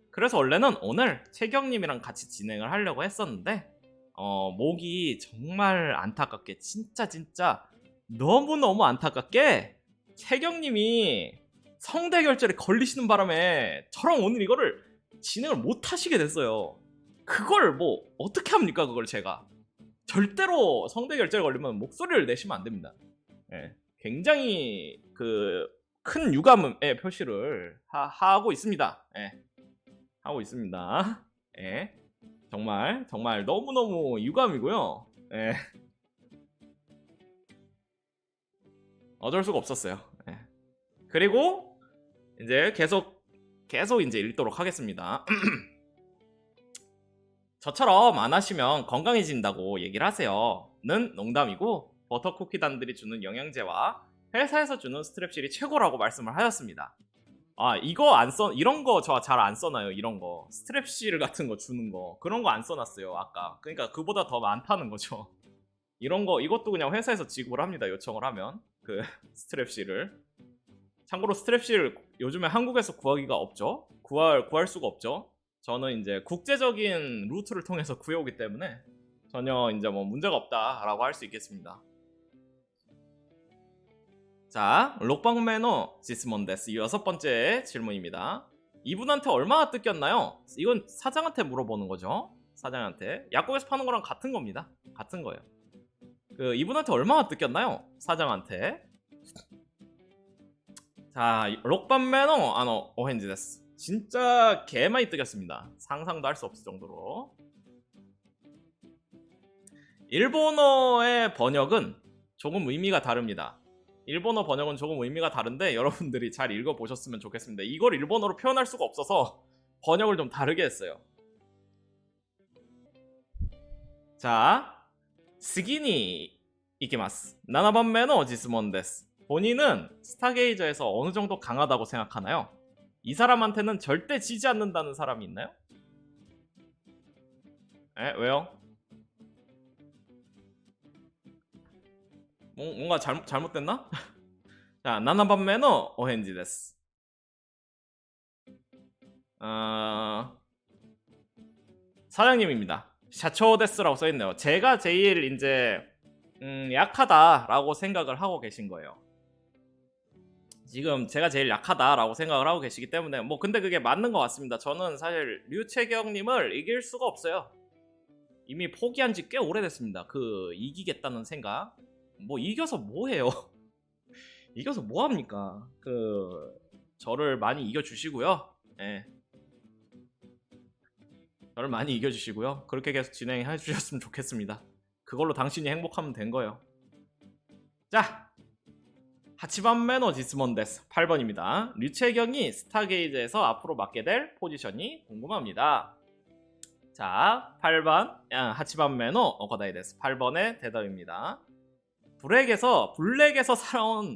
그래서 원래는 오늘 채경님이랑 같이 진행을 하려고 했었는데 목이 정말 안타깝게 진짜 너무너무 안타깝게 채경님이 성대결절에 걸리시는 바람에 저랑 오늘 이거를 진행을 못 하시게 됐어요. 그걸 뭐 어떻게 합니까? 그걸 제가 절대로 성대결절에 걸리면 목소리를 내시면 안 됩니다. 예, 굉장히 그 큰 유감의 표시를 하고 있습니다. 예, 하고 있습니다. 예, 정말 너무너무 유감이고요. 예, 어쩔 수가 없었어요. 예. 그리고 이제 계속 이제 읽도록 하겠습니다. 저처럼 안 하시면 건강해진다고 얘기를 하세요. 는 농담이고 버터쿠키단들이 주는 영양제와 회사에서 주는 스트랩실이 최고라고 말씀을 하셨습니다. 이거 이런 거 저 잘 안 써놔요. 이런 거 스트랩실 같은 거 주는 거 그런 거 안 써놨어요 아까. 그러니까 그보다 더 많다는 거죠. 이런 거 이것도 그냥 회사에서 지급을 합니다. 요청을 하면 그 스트랩실을. 참고로 스트랩실 요즘에 한국에서 구하기가 없죠. 구할 수가 없죠. 저는 이제 국제적인 루트를 통해서 구해오기 때문에 전혀 이제 뭐 문제가 없다라고 할 수 있겠습니다. 자, 록방 매너 지스몬데스 6번째 질문입니다. 이분한테 얼마나 뜯겼나요? 이건 사장한테 물어보는 거죠. 사장한테. 약국에서 파는 거랑 같은 겁니다. 같은 거예요. 이분한테 얼마나 뜯겼나요? 사장한테. 자, 록방 매너 오헨지 데스. 진짜 개 많이 뜯겼습니다. 상상도 할 수 없을 정도로. 일본어의 번역은 조금 의미가 다릅니다. 일본어 번역은 조금 의미가 다른데 여러분들이 잘 읽어보셨으면 좋겠습니다. 이걸 일본어로 표현할 수가 없어서 번역을 좀 다르게 했어요. 자, 스기니 이키마스. 7번 매너 지스몬 데스. 본인은 스타게이저에서 어느 정도 강하다고 생각하나요? 이 사람한테는 절대 지지 않는다는 사람이 있나요? 왜요? 뭔가 잘못됐나? 자, 7번 매너 오헨지 데스. 사장님입니다. 샤초 데스라고 써있네요. 제가 제일 이제 약하다라고 생각을 하고 계신 거예요. 지금 제가 제일 약하다라고 생각을 하고 계시기 때문에 뭐 근데 그게 맞는 것 같습니다. 저는 사실 류채경님을 이길 수가 없어요. 이미 포기한 지 꽤 오래됐습니다. 이기겠다는 생각. 뭐 이겨서 뭐해요? 이겨서 뭐합니까? 저를 많이 이겨주시고요. 예. 저를 많이 이겨주시고요. 그렇게 계속 진행해 주셨으면 좋겠습니다. 그걸로 당신이 행복하면 된 거예요. 자, 하치반 매너 지스몬 데스 8번입니다. 류채경이 스타게이즈에서 앞으로 맡게 될 포지션이 궁금합니다. 자, 8번 하치반 매너 오카다이 데스. 8번의 대답입니다. 블랙에서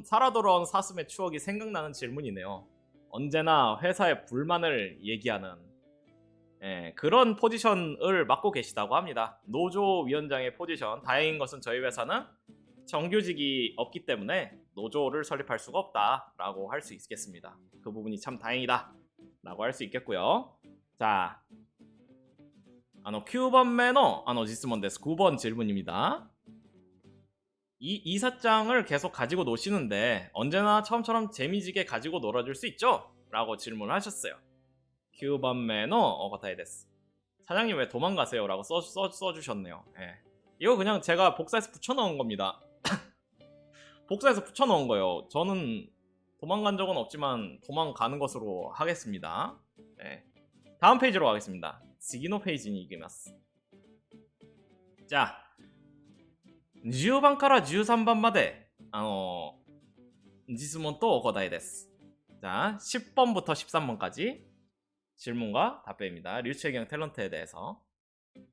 살아 돌아온 사슴의 추억이 생각나는 질문이네요. 언제나 회사의 불만을 얘기하는 그런 포지션을 맡고 계시다고 합니다. 노조 위원장의 포지션. 다행인 것은 저희 회사는 정규직이 없기 때문에 노조를 설립할 수가 없다라고 할 수 있겠습니다. 그 부분이 참 다행이다 라고 할 수 있겠고요. 자, 9번 매너 지스몬 데스. 9번 질문입니다. 이사장을 계속 가지고 노시는데 언제나 처음처럼 재미지게 가지고 놀아줄 수 있죠? 라고 질문을 하셨어요. 9번 매너 오카타이 데스. 사장님 왜 도망가세요? 라고 써주셨네요. 이거 그냥 제가 복사해서 붙여넣은 겁니다. 복사해서 붙여넣은 거예요. 저는 도망간 적은 없지만 도망가는 것으로 하겠습니다. 다음 페이지로 가겠습니다. 지기노 페이지니 이기마스. 자, 10번から 13번まで質問とお答えです. 자, 10번부터 13번까지 질문과 답변입니다. 류채경 탤런트에 대해서.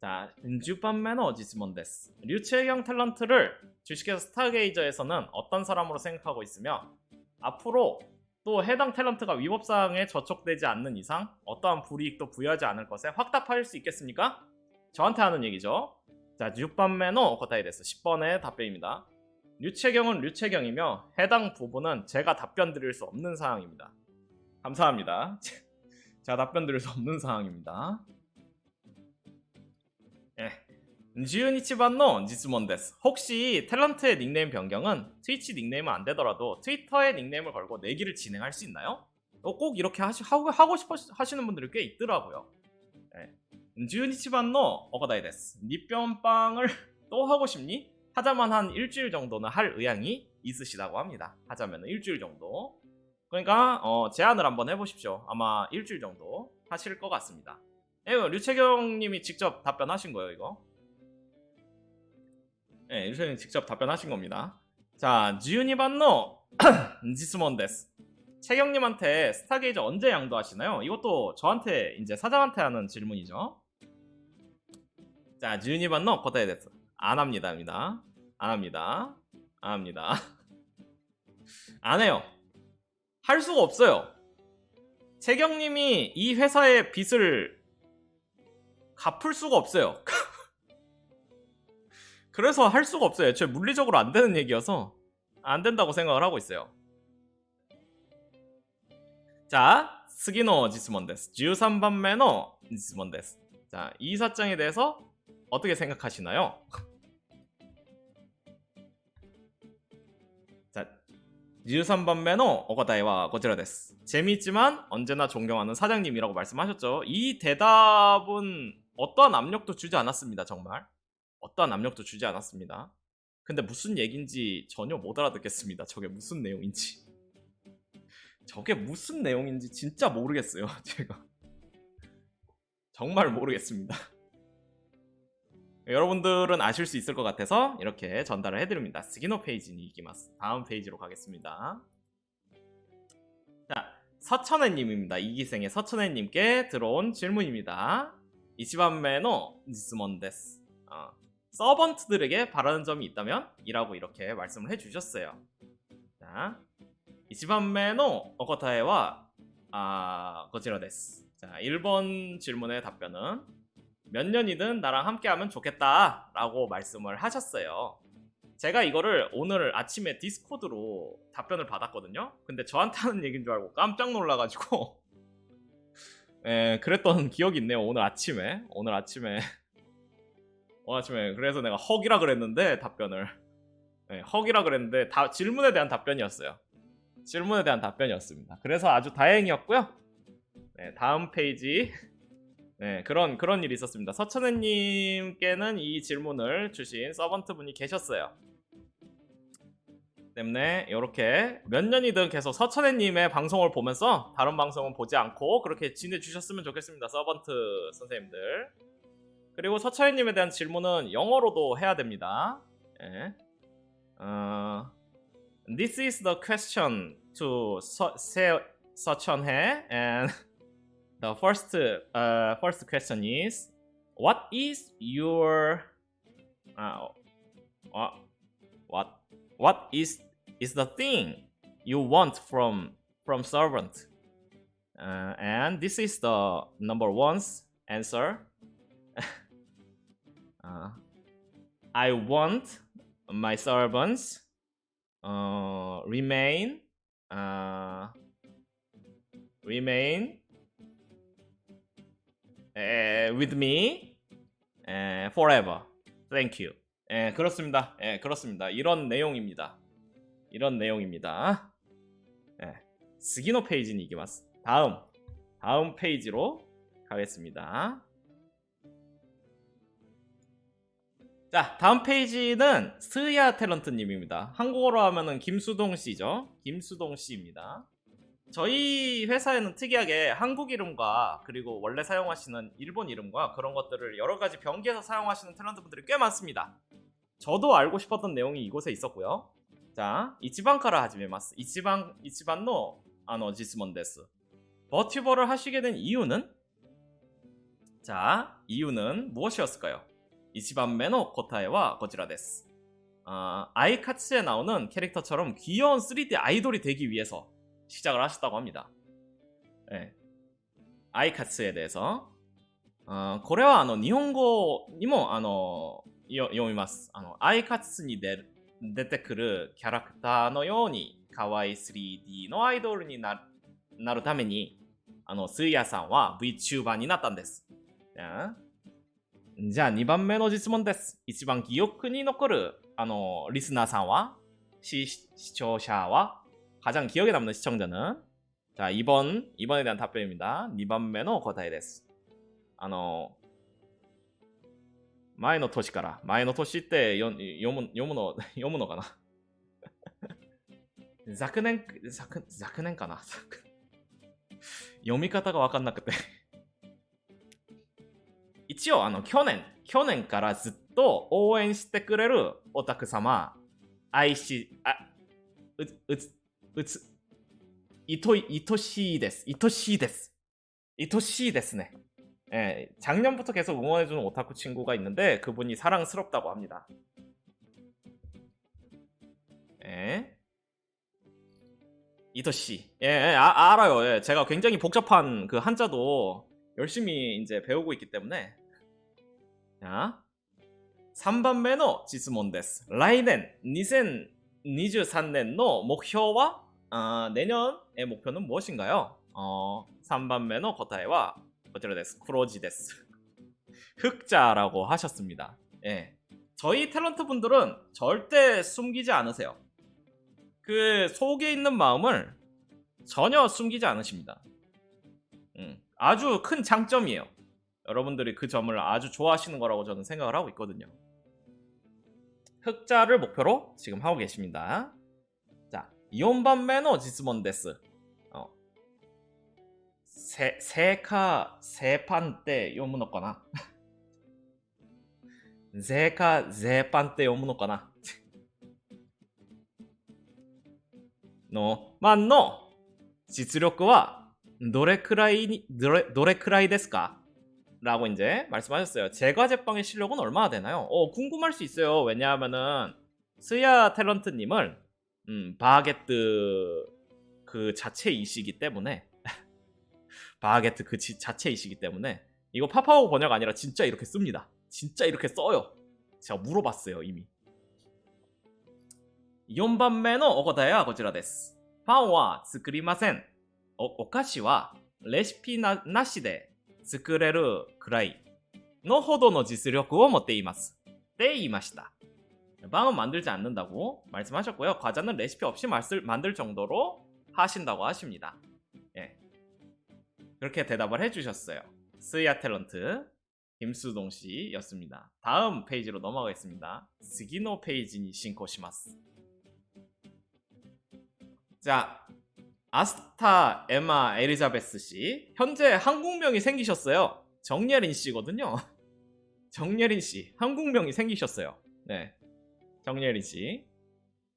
자, 10번 매너 질문 데스. 류채경 탤런트를 주식회사 스타게이저에서는 어떤 사람으로 생각하고 있으며 앞으로 또 해당 탤런트가 위법사항에 저촉되지 않는 이상 어떠한 불이익도 부여하지 않을 것에 확답할 수 있겠습니까? 저한테 하는 얘기죠. 자, 6번目の お答えです. 10번의 답변입니다. 류채경은 류채경이며 해당 부분은 제가 답변 드릴 수 없는 사항입니다. 감사합니다. 제가 답변 드릴 수 없는 사항입니다. 예. 12번の 質問です. 혹시 탤런트의 닉네임 변경은 트위치 닉네임은 안 되더라도 트위터의 닉네임을 걸고 내기를 진행할 수 있나요? 꼭 이렇게 하고 싶어 하시는 분들이 꽤 있더라고요. 예. 12번の お答えです. 니뿅빵을 또 하고 싶니? 하자만 한 일주일 정도는 할 의향이 있으시다고 합니다. 하자면 일주일 정도. 그러니까 제안을 한번 해보십시오. 아마 일주일 정도 하실 것 같습니다. 류채경님이 직접 답변하신 거예요, 이거. 네, 류채경님 직접 답변하신 겁니다. 자, 12번의 질문です. 채경님한테 스타게이저 언제 양도하시나요? 이것도 저한테 이제 사장한테 하는 질문이죠. 자, 12번의 答えです. 안 합니다. 안 합니다. 안 해요. 할 수가 없어요. 채경님이 이 회사의 빚을 갚을 수가 없어요. 그래서 할 수가 없어요. 애초에 물리적으로 안 되는 얘기여서 안 된다고 생각을 하고 있어요. 자, 次の質問です. 13번目の質問です. 자, 이 사장에 대해서 어떻게 생각하시나요? 자, 13번目の お答えはこちらです. 재미있지만 언제나 존경하는 사장님이라고 말씀하셨죠. 이 대답은 어떠한 압력도 주지 않았습니다. 정말 어떠한 압력도 주지 않았습니다. 근데 무슨 얘기인지 전혀 못 알아듣겠습니다. 저게 무슨 내용인지 진짜 모르겠어요. 제가 정말 모르겠습니다. 여러분들은 아실 수 있을 것 같아서 이렇게 전달을 해드립니다. 次の 페이지니 이기마스. 다음 페이지로 가겠습니다. 자, 서천혜님입니다. 이기생의 서천혜님께 들어온 질문입니다. 1番目の 質問です. 서번트들에게 바라는 점이 있다면? 이라고 이렇게 말씀을 해주셨어요. 자, 1番目の お答えは こちらです. 자, 1번 질문의 답변은 몇 년이든 나랑 함께하면 좋겠다 라고 말씀을 하셨어요. 제가 이거를 오늘 아침에 디스코드로 답변을 받았거든요. 근데 저한테 하는 얘기인 줄 알고 깜짝 놀라가지고 그랬던 기억이 있네요. 오늘 아침에 그래서 내가 헉이라 그랬는데 답변을 헉이라 그랬는데 질문에 대한 답변이었어요. 질문에 대한 답변이었습니다. 그래서 아주 다행이었고요. 다음 페이지. 그런 일이 있었습니다. 서천혜님께는 이 질문을 주신 서번트 분이 계셨어요. 때문에 이렇게 몇 년이든 계속 서천혜님의 방송을 보면서 다른 방송은 보지 않고 그렇게 지내주셨으면 좋겠습니다. 서번트 선생님들. 그리고 서천혜님에 대한 질문은 영어로도 해야 됩니다. This is the question to 서천혜 and the first question is, what is your what is the thing you want from servant? And this is the number one's answer. I want my servants remain with me forever. Thank you. 그렇습니다. 그렇습니다. 이런 내용입니다. 次の 페이지に行きます. 다음 페이지로 가겠습니다. 자, 다음 페이지는 스야 탤런트님입니다. 한국어로 하면은 김수동 씨죠. 김수동 씨입니다. 저희 회사에는 특이하게 한국 이름과 그리고 원래 사용하시는 일본 이름과 그런 것들을 여러 가지 변기해서 사용하시는 탤런트 분들이 꽤 많습니다. 저도 알고 싶었던 내용이 이곳에 있었고요. 자, 이치반카라 하지메마스. 이치반노 질문です. 버튜버를 하시게 된 이유는? 자, 이유는 무엇이었을까요? 1番目の 答えはこちらです. 아이카츠에 나오는 캐릭터처럼 귀여운 3D 아이돌이 되기 위해서 시작을 하셨다고 합니다. 예. 아이카츠에 대해서 これは日本語にも読みます。アイカツに出てくるキャラクターのように可愛い 3D のアイドルになるためにスイヤさんは VTuber になったんです。じゃあ2番目の質問です。一番記憶に残るリスナーさんは시청자와 가장 기억에 남는 시청자는 자 2번에 대한 답변입니다. 2番目の答えです。前の年から前の年って読むのかな昨年かな読み方が分かんなくて一応去年からずっと応援してくれるオタク様愛し愛しいですね。작년부터 계속 응원해주는 오타쿠 친구가 있는데 그분이 사랑스럽다고 합니다. 이토씨. 알아요. 제가 굉장히 복잡한 그 한자도 열심히 이제 배우고 있기 때문에. 자, 3番目の質問です。来年2023年の目標は내년의 목표는 무엇인가요? 3番目の答えはこちらです. 쿠로지 데스. 흑자라고 하셨습니다. 예. 저희 탤런트 분들은 절대 숨기지 않으세요. 그 속에 있는 마음을 전혀 숨기지 않으십니다. 아주 큰 장점이에요. 여러분들이 그 점을 아주 좋아하시는 거라고 저는 생각을 하고 있거든요. 흑자를 목표로 지금 하고 계십니다. 자, 4番目の質問です。セパンって読むのかなゼパンって読むのかなの実力はどれくらいですか? 라고 이제 말씀하셨어요. 제과 제빵의 실력은 얼마나 되나요? 궁금할 수 있어요. 왜냐하면은 스야 탤런트님은 바게트 그 자체이시기 때문에 바게트 그 자체이시기 때문에 이거 파파오 번역 아니라 진짜 이렇게 씁니다. 진짜 이렇게 써요. 제가 물어봤어요 이미. 4番目のお答えはこちらです。パンは作りません。お菓子はレシピなしで作れるくらいのほどの実力を持っています。って言いました。빵은 만들지 않는다고 말씀하셨고요. 과자는 레시피 없이 만들 정도로 하신다고 하십니다. 예. 그렇게 대답을 해주셨어요. 스야 탤런트 김수동 씨였습니다. 다음 페이지로 넘어가겠습니다. 스기노 페이지니 신고시마스. 자, 아스타 에마 엘리자베스 씨. 현재 한국명이 생기셨어요. 정예린 씨거든요. 정예린 씨. 한국명이 생기셨어요. 네. 정예린 씨.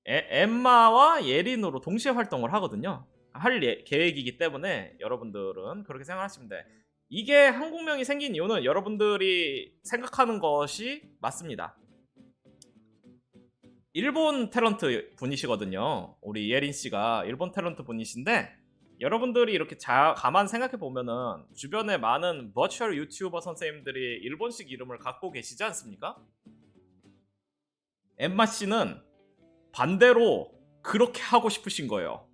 엠마와 예린으로 동시에 활동을 하거든요. 할 계획이기 때문에 여러분들은 그렇게 생각하시면 돼. 이게 한국명이 생긴 이유는 여러분들이 생각하는 것이 맞습니다. 일본 탤런트 분이시거든요. 우리 예린 씨가 일본 탤런트 분이신데 여러분들이 이렇게 가만 생각해 보면은 주변에 많은 버추얼 유튜버 선생님들이 일본식 이름을 갖고 계시지 않습니까? 엠마 씨는 반대로 그렇게 하고 싶으신 거예요.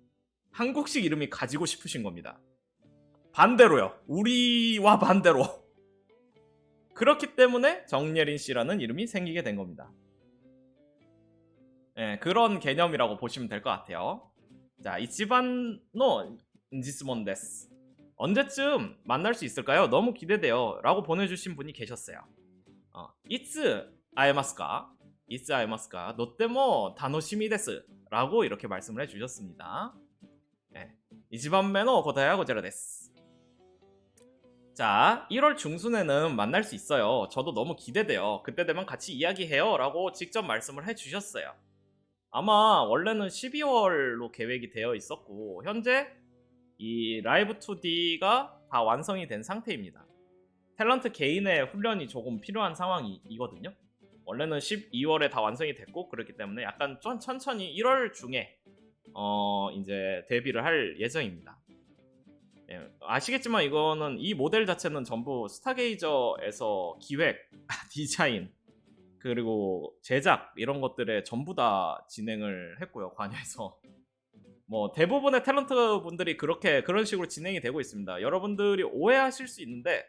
한국식 이름이 가지고 싶으신 겁니다. 반대로요. 우리와 반대로. 그렇기 때문에 정예린 씨라는 이름이 생기게 된 겁니다. 네, 그런 개념이라고 보시면 될 것 같아요. 자, 이치반노 인지스몬 데스. 언제쯤 만날 수 있을까요? 너무 기대돼요. 라고 보내주신 분이 계셨어요. 이츠 아에마스까? 이츠 아에마스까? 노때모 다노시미 데스. 라고 이렇게 말씀을 해주셨습니다. 네, 이치반메노 고타야 고제라 데스. 자, 1월 중순에는 만날 수 있어요. 저도 너무 기대돼요. 그때 되면 같이 이야기해요. 라고 직접 말씀을 해주셨어요. 아마 원래는 12월로 계획이 되어 있었고 현재 이 라이브 2D가 다 완성이 된 상태입니다. 탤런트 개인의 훈련이 조금 필요한 상황이거든요. 원래는 12월에 다 완성이 됐고 그렇기 때문에 약간 좀 천천히 1월 중에 이제 데뷔를 할 예정입니다. 예, 아시겠지만 이거는 이 모델 자체는 전부 스타게이저에서 기획, 디자인, 그리고 제작 이런 것들에 전부 다 진행을 했고요. 관여해서 뭐 대부분의 탤런트 분들이 그런 식으로 진행이 되고 있습니다. 여러분들이 오해하실 수 있는데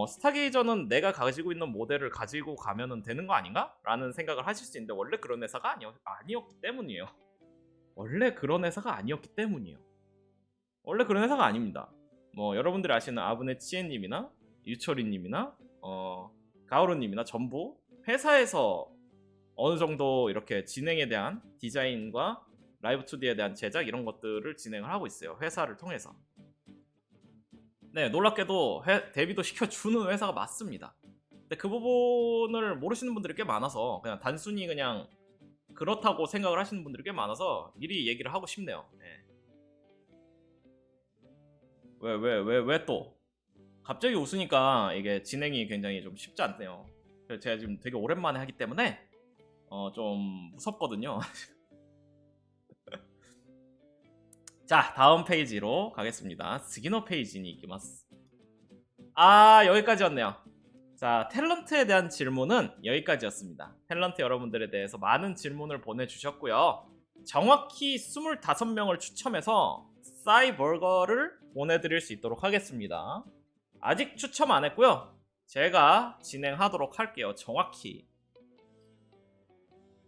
스타게이저는 내가 가지고 있는 모델을 가지고 가면은 되는 거 아닌가? 라는 생각을 하실 수 있는데 원래 그런 회사가 아니었기 때문이에요. 원래 그런 회사가 아니었기 때문이에요. 원래 그런 회사가 아닙니다. 뭐 여러분들이 아시는 아브네 치에님이나 유철이님이나 가오루님이나 전부 회사에서 어느 정도 이렇게 진행에 대한 디자인과 라이브 2D에 대한 제작 이런 것들을 진행을 하고 있어요. 회사를 통해서. 네, 놀랍게도 데뷔도 시켜주는 회사가 맞습니다. 근데 그 부분을 모르시는 분들이 꽤 많아서 그냥 단순히 그냥 그렇다고 생각을 하시는 분들이 꽤 많아서 미리 얘기를 하고 싶네요. 네. 왜 또? 갑자기 웃으니까 이게 진행이 굉장히 좀 쉽지 않네요. 그래서 제가 지금 되게 오랜만에 하기 때문에 좀 무섭거든요. 자, 다음 페이지로 가겠습니다. 스기노 페이지니 이기마스. 여기까지였네요. 자, 탤런트에 대한 질문은 여기까지였습니다. 탤런트 여러분들에 대해서 많은 질문을 보내주셨고요. 정확히 25명을 추첨해서 싸이버거를 보내드릴 수 있도록 하겠습니다. 아직 추첨 안 했고요. 제가 진행하도록 할게요. 정확히.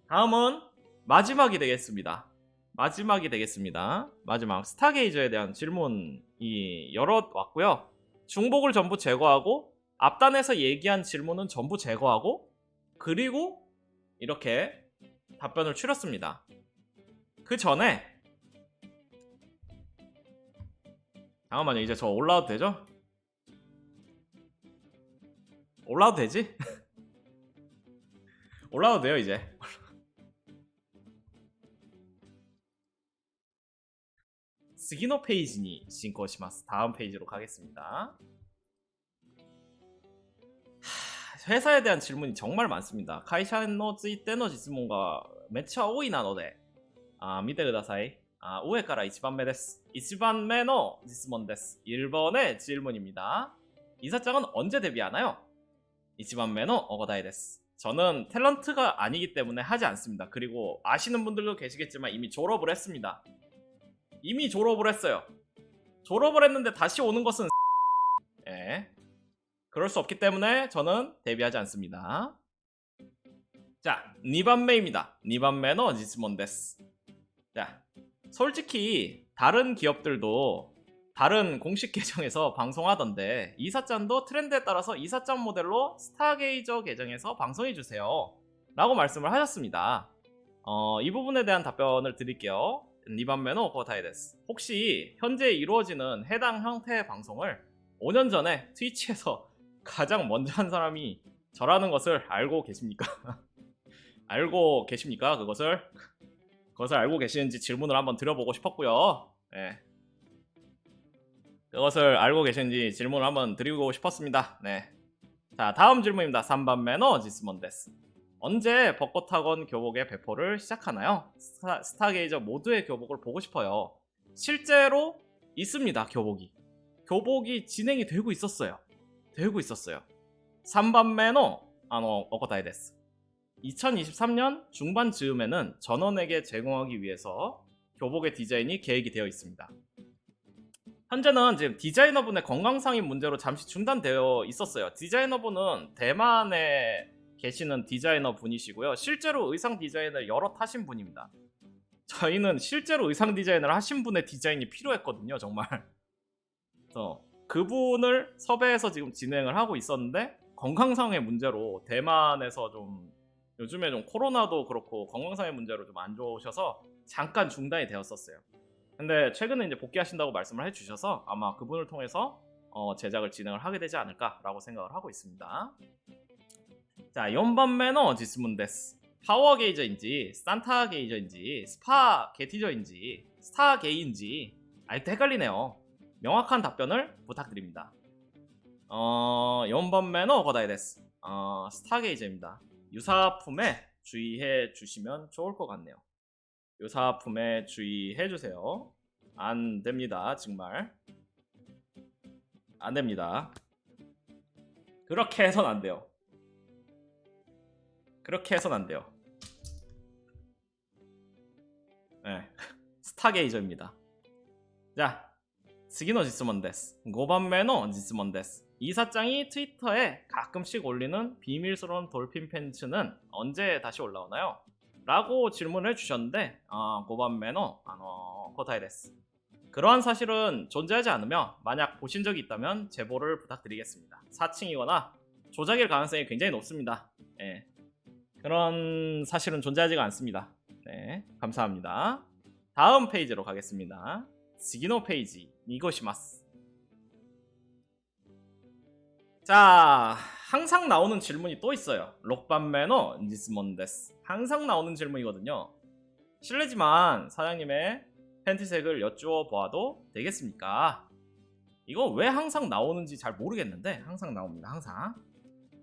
다음은 마지막이 되겠습니다. 마지막 스타게이저에 대한 질문이 여러 왔고요. 중복을 전부 제거하고 앞단에서 얘기한 질문은 전부 제거하고 그리고 이렇게 답변을 추렸습니다. 그 전에 잠깐만요. 이제 저 올라와도 되죠? 올라와도 되지? 올라와도 돼요 이제. 스기노 페이지니 신고시마스. 다음 페이지로 가겠습니다. 회사에 대한 질문이 정말 많습니다. 카이샤노 쯔이테노 지스몬가 매차 오이 나노데 미테 쿠다사이. 上から1番目です。1番目の質問です。 1번의 질문입니다. 이사장은 언제 데뷔하나요? 1番目のお答えです. 저는 탤런트가 아니기 때문에 하지 않습니다. 그리고 아시는 분들도 계시겠지만 이미 졸업을 했습니다. 이미 졸업을 했어요. 졸업을 했는데 다시 오는 것은 예. 그럴 수 없기 때문에 저는 데뷔하지 않습니다. 자, 2番目입니다. 2番目の 質問です. 자, 솔직히 다른 기업들도 다른 공식 계정에서 방송하던데 이사짠도 트렌드에 따라서 이사짠 모델로 스타게이저 계정에서 방송해주세요 라고 말씀을 하셨습니다. 이 부분에 대한 답변을 드릴게요. 2番目の 答えです. 혹시 현재 이루어지는 해당 형태의 방송을 5년 전에 트위치에서 가장 먼저 한 사람이 저라는 것을 알고 계십니까? 알고 계십니까? 그것을 알고 계시는지 질문을 한번 드려보고 싶었고요. 네. 그것을 알고 계시는지 질문을 한번 드리고 싶었습니다. 네. 자, 다음 질문입니다. 3番目の 질문です. 언제 벚꽃학원 교복의 배포를 시작하나요? 스타게이저 모두의 교복을 보고 싶어요. 실제로 있습니다. 교복이 진행이 되고 있었어요. 3番目の お答えです. 2023년 중반 즈음에는 전원에게 제공하기 위해서 교복의 디자인이 계획이 되어 있습니다. 현재는 지금 디자이너분의 건강상의 문제로 잠시 중단되어 있었어요. 디자이너분은 대만에 계시는 디자이너 분이시고요. 실제로 의상 디자인을 여러 하신 분입니다. 저희는 실제로 의상 디자인을 하신 분의 디자인이 필요했거든요. 정말. 그래서 그분을 섭외해서 지금 진행을 하고 있었는데 건강상의 문제로 대만에서 좀 요즘에 좀 코로나도 그렇고 건강상의 문제로 좀 안 좋으셔서 잠깐 중단이 되었었어요. 근데 최근에 이제 복귀하신다고 말씀을 해주셔서 아마 그분을 통해서 제작을 진행을 하게 되지 않을까라고 생각을 하고 있습니다. 자, 4번目の 질문です. 파워 게이저인지 산타 게이저인지 스파 게티저인지 스타 게이인지 아직도 헷갈리네요. 명확한 답변을 부탁드립니다. 4번目の お答えです. 스타 게이저입니다. 유사품에 주의해 주시면 좋을 것 같네요. 유사품에 주의해 주세요. 안 됩니다. 정말 안 됩니다. 그렇게 해선 안 돼요. 그렇게 해선 안 돼요. 네. 스타게이저입니다. 자, 次の質問です。5番目の質問です。이사장이 트위터에 가끔씩 올리는 비밀스러운 돌핀 팬츠는 언제 다시 올라오나요? 라고 질문을 주셨는데 5番目の答えです。 그러한 사실은 존재하지 않으며 만약 보신 적이 있다면 제보를 부탁드리겠습니다. 사칭이거나 조작일 가능성이 굉장히 높습니다. 네. 그런 사실은 존재하지가 않습니다. 네, 감사합니다. 다음 페이지로 가겠습니다. 次の 페이지 이것이마스. 자, 항상 나오는 질문이 또 있어요. 6番目の 質問です. 항상 나오는 질문이거든요. 실례지만 사장님의 팬티색을 여쭈어 보아도 되겠습니까? 이거 왜 항상 나오는지 잘 모르겠는데 항상 나옵니다. 항상.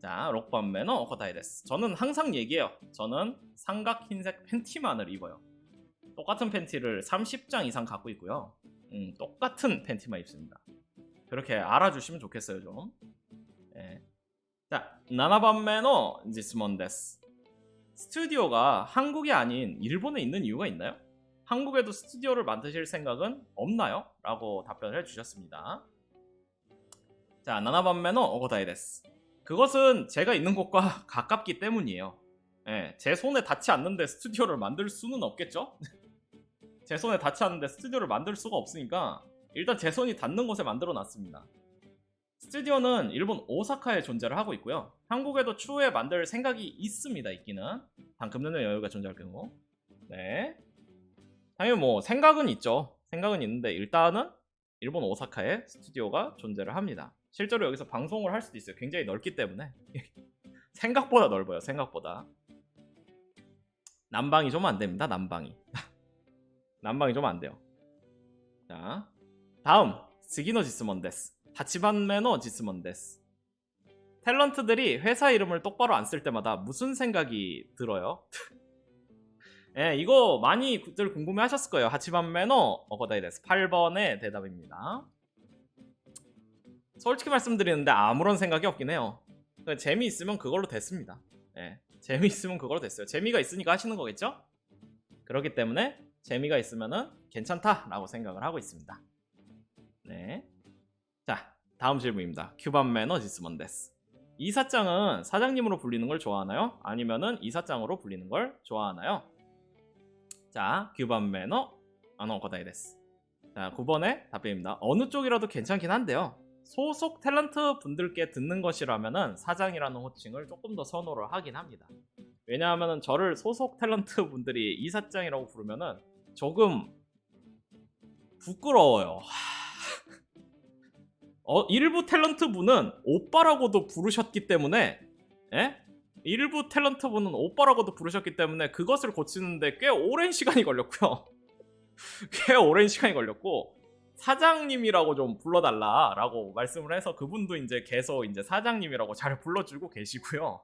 자, 6番目の 答えです. 저는 항상 얘기해요. 저는 삼각 흰색 팬티만을 입어요. 똑같은 팬티를 30장 이상 갖고 있고요. 똑같은 팬티만 입습니다. 그렇게 알아주시면 좋겠어요, 좀. 네. 자, 7番目の 質問です. 스튜디오가 한국이 아닌 일본에 있는 이유가 있나요? 한국에도 스튜디오를 만드실 생각은 없나요? 라고 답변을 해주셨습니다. 자, 7番目の お答えです. 그것은 제가 있는 곳과 가깝기 때문이에요. 네, 제 손에 닿지 않는데 스튜디오를 만들 수는 없겠죠? 제 손에 닿지 않는데 스튜디오를 만들 수가 없으니까 일단 제 손이 닿는 곳에 만들어 놨습니다. 스튜디오는 일본 오사카에 존재를 하고 있고요. 한국에도 추후에 만들 생각이 있습니다. 있기는. 단 금전의 여유가 존재할 경우. 네. 당연히 뭐 생각은 있죠. 생각은 있는데 일단은 일본 오사카에 스튜디오가 존재를 합니다. 실제로 여기서 방송을 할 수도 있어요. 굉장히 넓기 때문에. 생각보다 넓어요. 생각보다. 난방이 좀 안 됩니다. 난방이. 난방이 좀 안 돼요. 자, 다음 次の質問です. 8番目の 質問です. 탤런트들이 회사 이름을 똑바로 안 쓸 때마다 무슨 생각이 들어요? 예, 이거 많이들 궁금해 하셨을 거예요. 8番目の お答えです. 8번의 대답입니다. 솔직히 말씀드리는데 아무런 생각이 없긴 해요. 재미있으면 그걸로 됐습니다. 예, 재미있으면 그걸로 됐어요. 재미가 있으니까 하시는 거겠죠? 그렇기 때문에 재미가 있으면은 괜찮다라고 생각을 하고 있습니다. 네. 자, 다음 질문입니다. 9番目の 質問です. 이사장은 사장님으로 불리는 걸 좋아하나요? 아니면은 이사장으로 불리는 걸 좋아하나요? 자, 9番目の お答えです. 자, 9번의 답변입니다. 어느 쪽이라도 괜찮긴 한데요. 소속 탤런트 분들께 듣는 것이라면은 사장이라는 호칭을 조금 더 선호를 하긴 합니다. 왜냐하면은 저를 소속 탤런트 분들이 이사장이라고 부르면은 조금 부끄러워요. 일부 탤런트 분은 오빠라고도 부르셨기 때문에, 예? 일부 탤런트 분은 오빠라고도 부르셨기 때문에 그것을 고치는데 꽤 오랜 시간이 걸렸고요. 꽤 오랜 시간이 걸렸고, 사장님이라고 좀 불러달라라고 말씀을 해서 그분도 이제 계속 이제 사장님이라고 잘 불러주고 계시고요.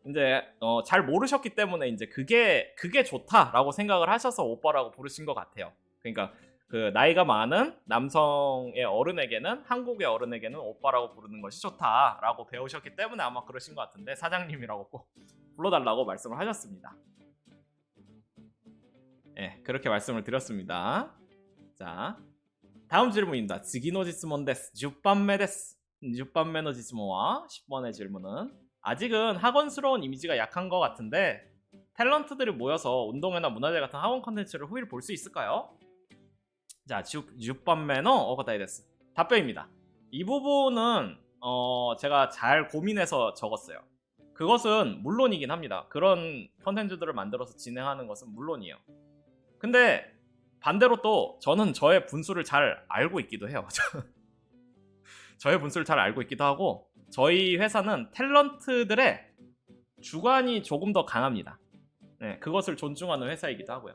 이제 잘 모르셨기 때문에 이제 그게 좋다라고 생각을 하셔서 오빠라고 부르신 것 같아요. 그러니까 그 나이가 많은 남성의 어른에게는, 한국의 어른에게는 오빠라고 부르는 것이 좋다라고 배우셨기 때문에 아마 그러신 것 같은데 사장님이라고 꼭 불러달라고 말씀을 하셨습니다. 네, 그렇게 말씀을 드렸습니다. 자, 다음 질문입니다. 次の質問です. 10番目です. 10番目の 질문과 10번의 질문은 아직은 학원스러운 이미지가 약한 것 같은데 탤런트들이 모여서 운동회나 문화제 같은 학원 컨텐츠를 후일 볼 수 있을까요? 자, 10번目の お答えです. 답변입니다. 이 부분은 제가 잘 고민해서 적었어요. 그것은 물론이긴 합니다. 그런 컨텐츠들을 만들어서 진행하는 것은 물론이에요. 근데 반대로 또 저는 저의 분수를 잘 알고 있기도 해요. 저의 분수를 잘 알고 있기도 하고, 저희 회사는 탤런트들의 주관이 조금 더 강합니다. 네, 그것을 존중하는 회사이기도 하고요.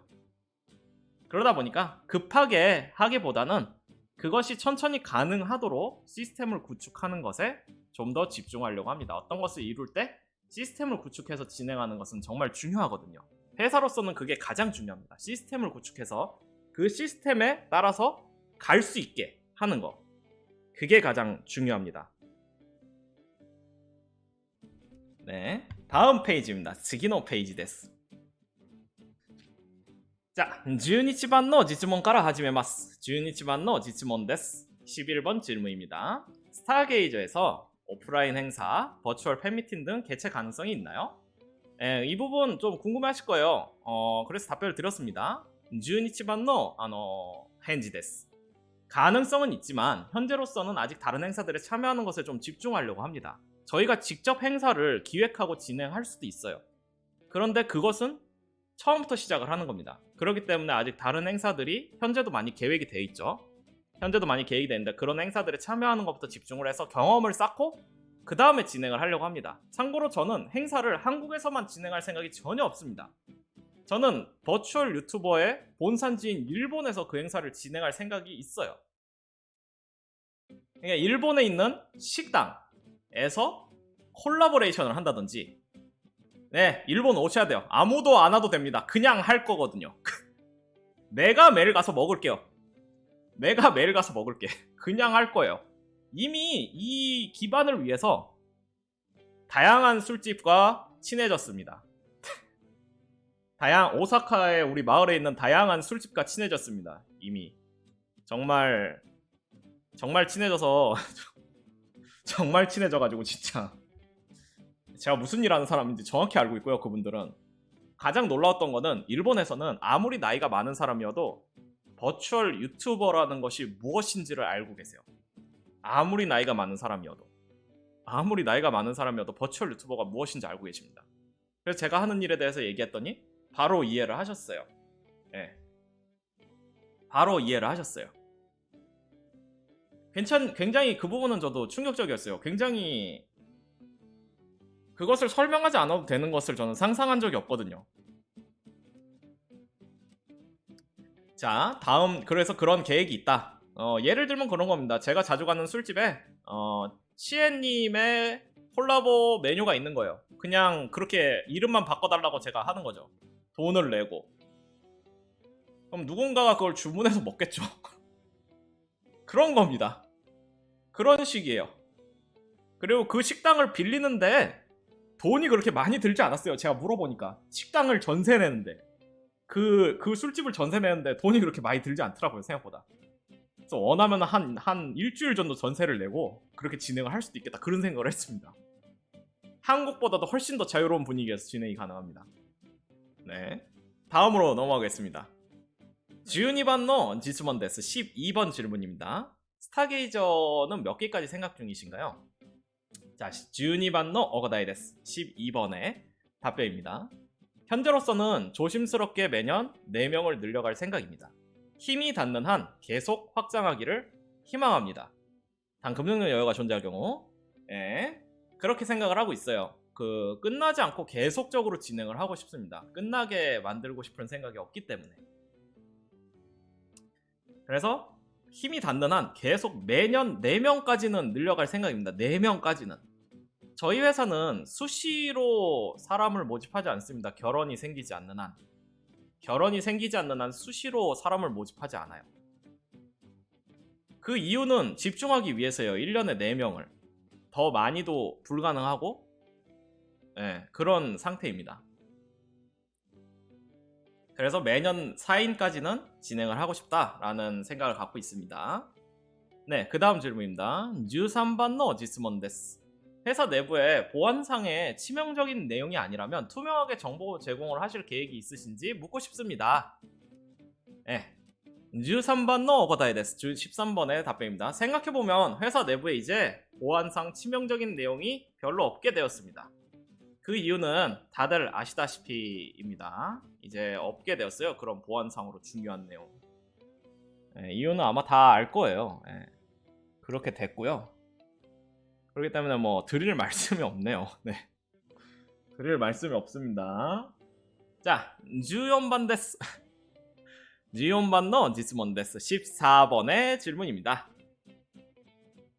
그러다 보니까 급하게 하기보다는 그것이 천천히 가능하도록 시스템을 구축하는 것에 좀 더 집중하려고 합니다. 어떤 것을 이룰 때 시스템을 구축해서 진행하는 것은 정말 중요하거든요. 회사로서는 그게 가장 중요합니다. 시스템을 구축해서 그 시스템에 따라서 갈 수 있게 하는 거. 그게 가장 중요합니다. 네, 다음 페이지입니다. 次の 페이지です. 자, 12번の実問から始めます. 12번の実問です. 11번 질문입니다. 스타게이저에서 오프라인 행사, 버추얼 팬미팅 등 개최 가능성이 있나요? 예, 이 부분 좀 궁금해하실 거예요. 그래서 답변을 드렸습니다. 12번の 返事です. 가능성은 있지만 현재로서는 아직 다른 행사들에 참여하는 것에 좀 집중하려고 합니다. 저희가 직접 행사를 기획하고 진행할 수도 있어요. 그런데 그것은 처음부터 시작을 하는 겁니다. 그렇기 때문에 아직 다른 행사들이 현재도 많이 계획이 돼 있죠. 현재도 많이 계획이 되는데 그런 행사들에 참여하는 것부터 집중을 해서 경험을 쌓고 그 다음에 진행을 하려고 합니다. 참고로 저는 행사를 한국에서만 진행할 생각이 전혀 없습니다. 저는 버추얼 유튜버의 본산지인 일본에서 그 행사를 진행할 생각이 있어요. 그러니까 일본에 있는 식당에서 콜라보레이션을 한다든지, 네, 일본 오셔야 돼요. 아무도 안 와도 됩니다. 그냥 할 거거든요. 내가 매일 가서 먹을게요. 내가 매일 가서 먹을게. 그냥 할 거예요. 이미 이 기반을 위해서 다양한 술집과 친해졌습니다. 오사카의 우리 마을에 있는 다양한 술집과 친해졌습니다. 이미 정말 친해져서 정말 친해져가지고 진짜 제가 무슨 일 하는 사람인지 정확히 알고 있고요. 그분들은 가장 놀라웠던 거는 일본에서는 아무리 나이가 많은 사람이어도 버추얼 유튜버라는 것이 무엇인지를 알고 계세요. 아무리 나이가 많은 사람이어도 버추얼 유튜버가 무엇인지 알고 계십니다. 그래서 제가 하는 일에 대해서 얘기했더니 바로 이해를 하셨어요. 네. 바로 이해를 하셨어요. 굉장히 그 부분은 저도 충격적이었어요. 굉장히 그것을 설명하지 않아도 되는 것을 저는 상상한 적이 없거든요. 자, 다음, 그래서 그런 계획이 있다. 예를 들면 그런 겁니다. 제가 자주 가는 술집에 시엔님의 콜라보 메뉴가 있는 거예요. 그냥 그렇게 이름만 바꿔달라고 제가 하는 거죠. 돈을 내고. 그럼 누군가가 그걸 주문해서 먹겠죠. 그런 겁니다. 그런 식이에요. 그리고 그 식당을 빌리는데 돈이 그렇게 많이 들지 않았어요. 제가 물어보니까 식당을 전세 내는데 그 술집을 전세 내는데 돈이 그렇게 많이 들지 않더라고요. 생각보다. 그래서 원하면 한 일주일 정도 전세를 내고 그렇게 진행을 할 수도 있겠다. 그런 생각을 했습니다. 한국보다도 훨씬 더 자유로운 분위기에서 진행이 가능합니다. 네, 다음으로 넘어가겠습니다. 12번の質問です. 12번 질문입니다. 스타게이저는 몇 개까지 생각 중이신가요? 자, 12번のお答えです. 12번의 답변입니다. 현재로서는 조심스럽게 매년 4명을 늘려갈 생각입니다. 힘이 닿는 한 계속 확장하기를 희망합니다. 단 금융적 여유가 존재할 경우, 예, 그렇게 생각을 하고 있어요. 끝나지 않고 계속적으로 진행을 하고 싶습니다. 끝나게 만들고 싶은 생각이 없기 때문에. 그래서 힘이 닿는 한 계속 매년 4명까지는 늘려갈 생각입니다. 4명까지는. 저희 회사는 수시로 사람을 모집하지 않습니다. 결혼이 생기지 않는 한 수시로 사람을 모집하지 않아요. 그 이유는 집중하기 위해서요. 1년에 4명을. 더 많이도 불가능하고, 네, 그런 상태입니다. 그래서 매년 4인까지는 진행을 하고 싶다라는 생각을 갖고 있습니다. 네, 그 다음 질문입니다. 13번の質問です. 회사 내부에 보안상의 치명적인 내용이 아니라면 투명하게 정보 제공을 하실 계획이 있으신지 묻고 싶습니다. 네, 13번のお答えです. 13번의 답변입니다. 생각해보면 회사 내부에 이제 보안상 치명적인 내용이 별로 없게 되었습니다. 그 이유는 다들 아시다시피입니다. 이제 없게 되었어요. 그런 보안상으로 중요한 내용. 네, 이유는 아마 다 알 거예요. 네, 그렇게 됐고요. 그렇기 때문에 뭐 드릴 말씀이 없네요. 네, 드릴 말씀이 없습니다. 자, 14번です. 14번の質問です. 14번의 질문입니다.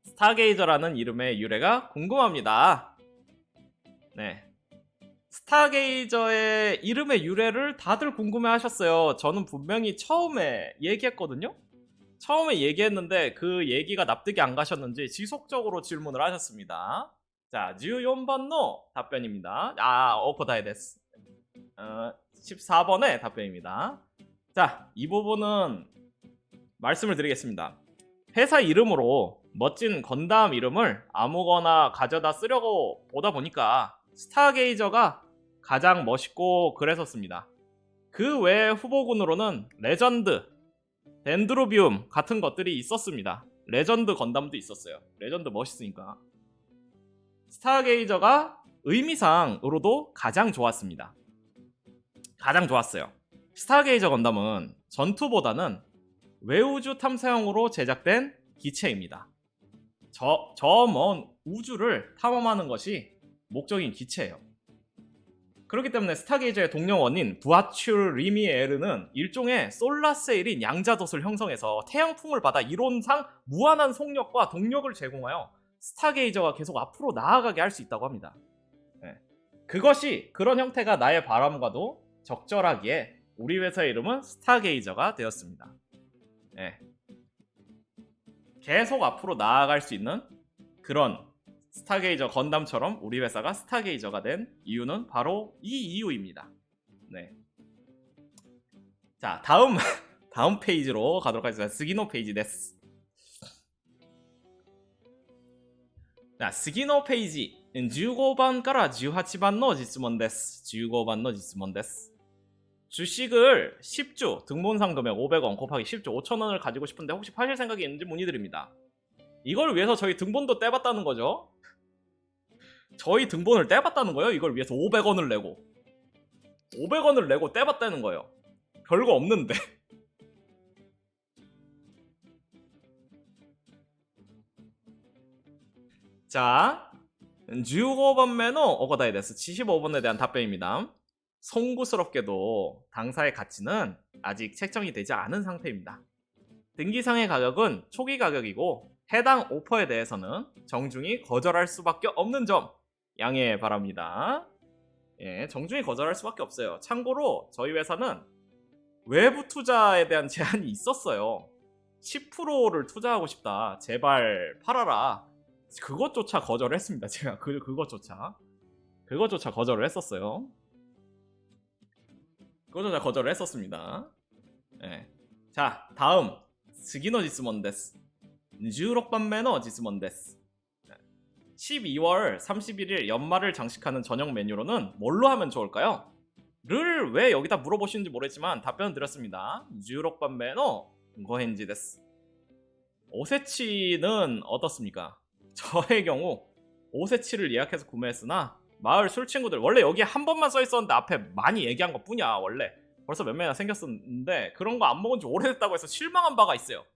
스타게이저라는 이름의 유래가 궁금합니다. 네, 스타게이저의 이름의 유래를 다들 궁금해하셨어요. 저는 분명히 처음에 얘기했거든요. 처음에 얘기했는데 그 얘기가 납득이 안 가셨는지 지속적으로 질문을 하셨습니다. 자, 14번의 답변입니다. 오코다에 데스. 14번의 답변입니다. 자, 이 부분은 말씀을 드리겠습니다. 회사 이름으로 멋진 건담 이름을 아무거나 가져다 쓰려고 보다 보니까 스타게이저가 가장 멋있고 그랬었습니다. 그 외 후보군으로는 레전드, 덴드로비움 같은 것들이 있었습니다. 레전드 건담도 있었어요. 레전드 멋있으니까. 스타게이저가 의미상으로도 가장 좋았습니다. 가장 좋았어요. 스타게이저 건담은 전투보다는 외우주 탐사용으로 제작된 기체입니다. 저 먼 우주를 탐험하는 것이 목적인 기체예요. 그렇기 때문에 스타게이저의 동료원인 부아츄르 리미에르는 일종의 솔라세일인 양자돛을 형성해서 태양풍을 받아 이론상 무한한 속력과 동력을 제공하여 스타게이저가 계속 앞으로 나아가게 할 수 있다고 합니다. 그것이 그런 형태가 나의 바람과도 적절하기에 우리 회사의 이름은 스타게이저가 되었습니다. 계속 앞으로 나아갈 수 있는 그런 스타게이저 건담처럼 우리 회사가 스타게이저가 된 이유는 바로 이 이유입니다. 네. 자, 다음 페이지로 가도록 하겠습니다. 스기노 페이지 데스. 자, 스기노 페이지 15번から18番の質問です。15番の質問です。 주식을 10주, 등본상 금액 500원 곱하기 10주 5,000원을 가지고 싶은데 혹시 파실 생각이 있는지 문의드립니다. 이걸 위해서 저희 등본도 떼봤다는 거죠. 저희 등본을 떼봤다는 거예요. 이걸 위해서 500원을 내고 500원을 내고 떼봤다는 거예요. 별거 없는데. 자, 15번目のお答えです. 75번에 대한 답변입니다. 송구스럽게도 당사의 가치는 아직 책정이 되지 않은 상태입니다. 등기상의 가격은 초기 가격이고 해당 오퍼에 대해서는 정중히 거절할 수밖에 없는 점 양해 바랍니다. 정중히 거절할 수밖에 없어요. 참고로 저희 회사는 외부 투자에 대한 제한이 있었어요. 10%를 투자하고 싶다. 제발 팔아라. 그것조차 거절을 했습니다. 제가 그것조차 거절을 했었어요. 그것조차 거절을 했었습니다. 자, 다음 次の質問です. 16번目の質問です. 12월 31일 연말을 장식하는 저녁 메뉴로는 뭘로 하면 좋을까요? 를 왜 여기다 물어보시는지 모르겠지만 답변을 드렸습니다. 16번目のご返事です. 오세치는 어떻습니까? 저의 경우 오세치를 예약해서 구매했으나 마을 술친구들 원래 여기에 한 번만 써있었는데 앞에 많이 얘기한 것 뿐이야. 원래 벌써 몇 명이나 생겼었는데 그런 거 안 먹은 지 오래됐다고 해서 실망한 바가 있어요.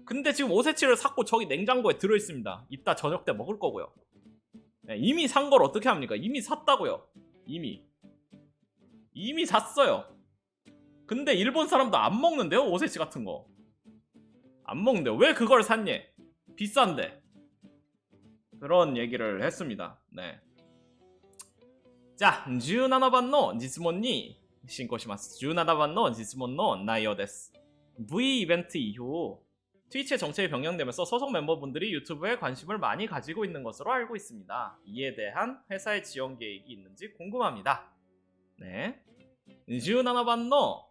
근데 지금 오세치를 샀고 저기 냉장고에 들어있습니다. 이따 저녁 때 먹을 거고요. 이미 산 걸 어떻게 합니까? 이미 샀다고요. 이미 샀어요. 근데 일본 사람도 안 먹는데요? 오세치 같은 거 안 먹는데요. 왜 그걸 샀니? 비싼데. 그런 얘기를 했습니다. 네. 자, 17番の質問に進行します。17番の質問の内容です. V 이벤트 이후 트위치의 정책이 변경되면서 소속 멤버분들이 유튜브에 관심을 많이 가지고 있는 것으로 알고 있습니다. 이에 대한 회사의 지원 계획이 있는지 궁금합니다. 네. 17番の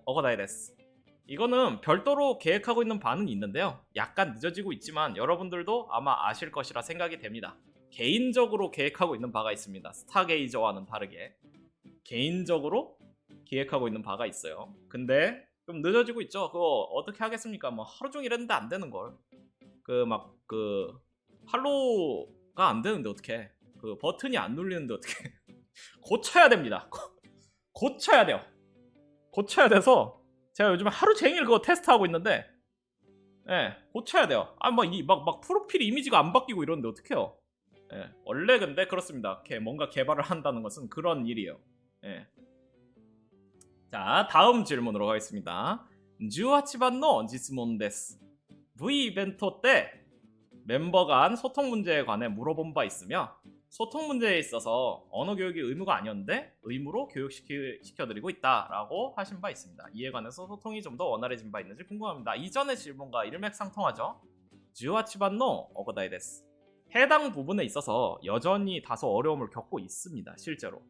お答えです. 이거는 별도로 계획하고 있는 바는 있는데요. 약간 늦어지고 있지만 여러분들도 아마 아실 것이라 생각이 됩니다. 개인적으로 계획하고 있는 바가 있습니다. 스타게이저와는 다르게 개인적으로 기획하고 있는 바가 있어요. 근데 좀 늦어지고 있죠. 그거 어떻게 하겠습니까? 뭐 하루 종일 했는데 안 되는 걸. 팔로우가 안 되는데 어떻게? 그 버튼이 안 눌리는데 어떻게? 고쳐야 됩니다. 고쳐야 돼요. 고쳐야 돼서 제가 요즘 하루 종일 그거 테스트하고 있는데, 고쳐야 돼요. 막 프로필 이미지가 안 바뀌고 이러는데 어떡해요? 원래 근데 그렇습니다. 뭔가 개발을 한다는 것은 그런 일이에요. 자, 다음 질문으로 가겠습니다. 18番の質問です. V 이벤트 때 멤버 간 소통 문제에 관해 물어본 바 있으며 소통 문제에 있어서 언어 교육이 의무가 아니었는데 의무로 교육시켜드리고 있다라고 하신 바 있습니다. 이에 관해서 소통이 좀 더 원활해진 바 있는지 궁금합니다. 이전의 질문과 일맥상통하죠. 주와치반노 어거다이 데스. 해당 부분에 있어서 여전히 다소 어려움을 겪고 있습니다. 실제로.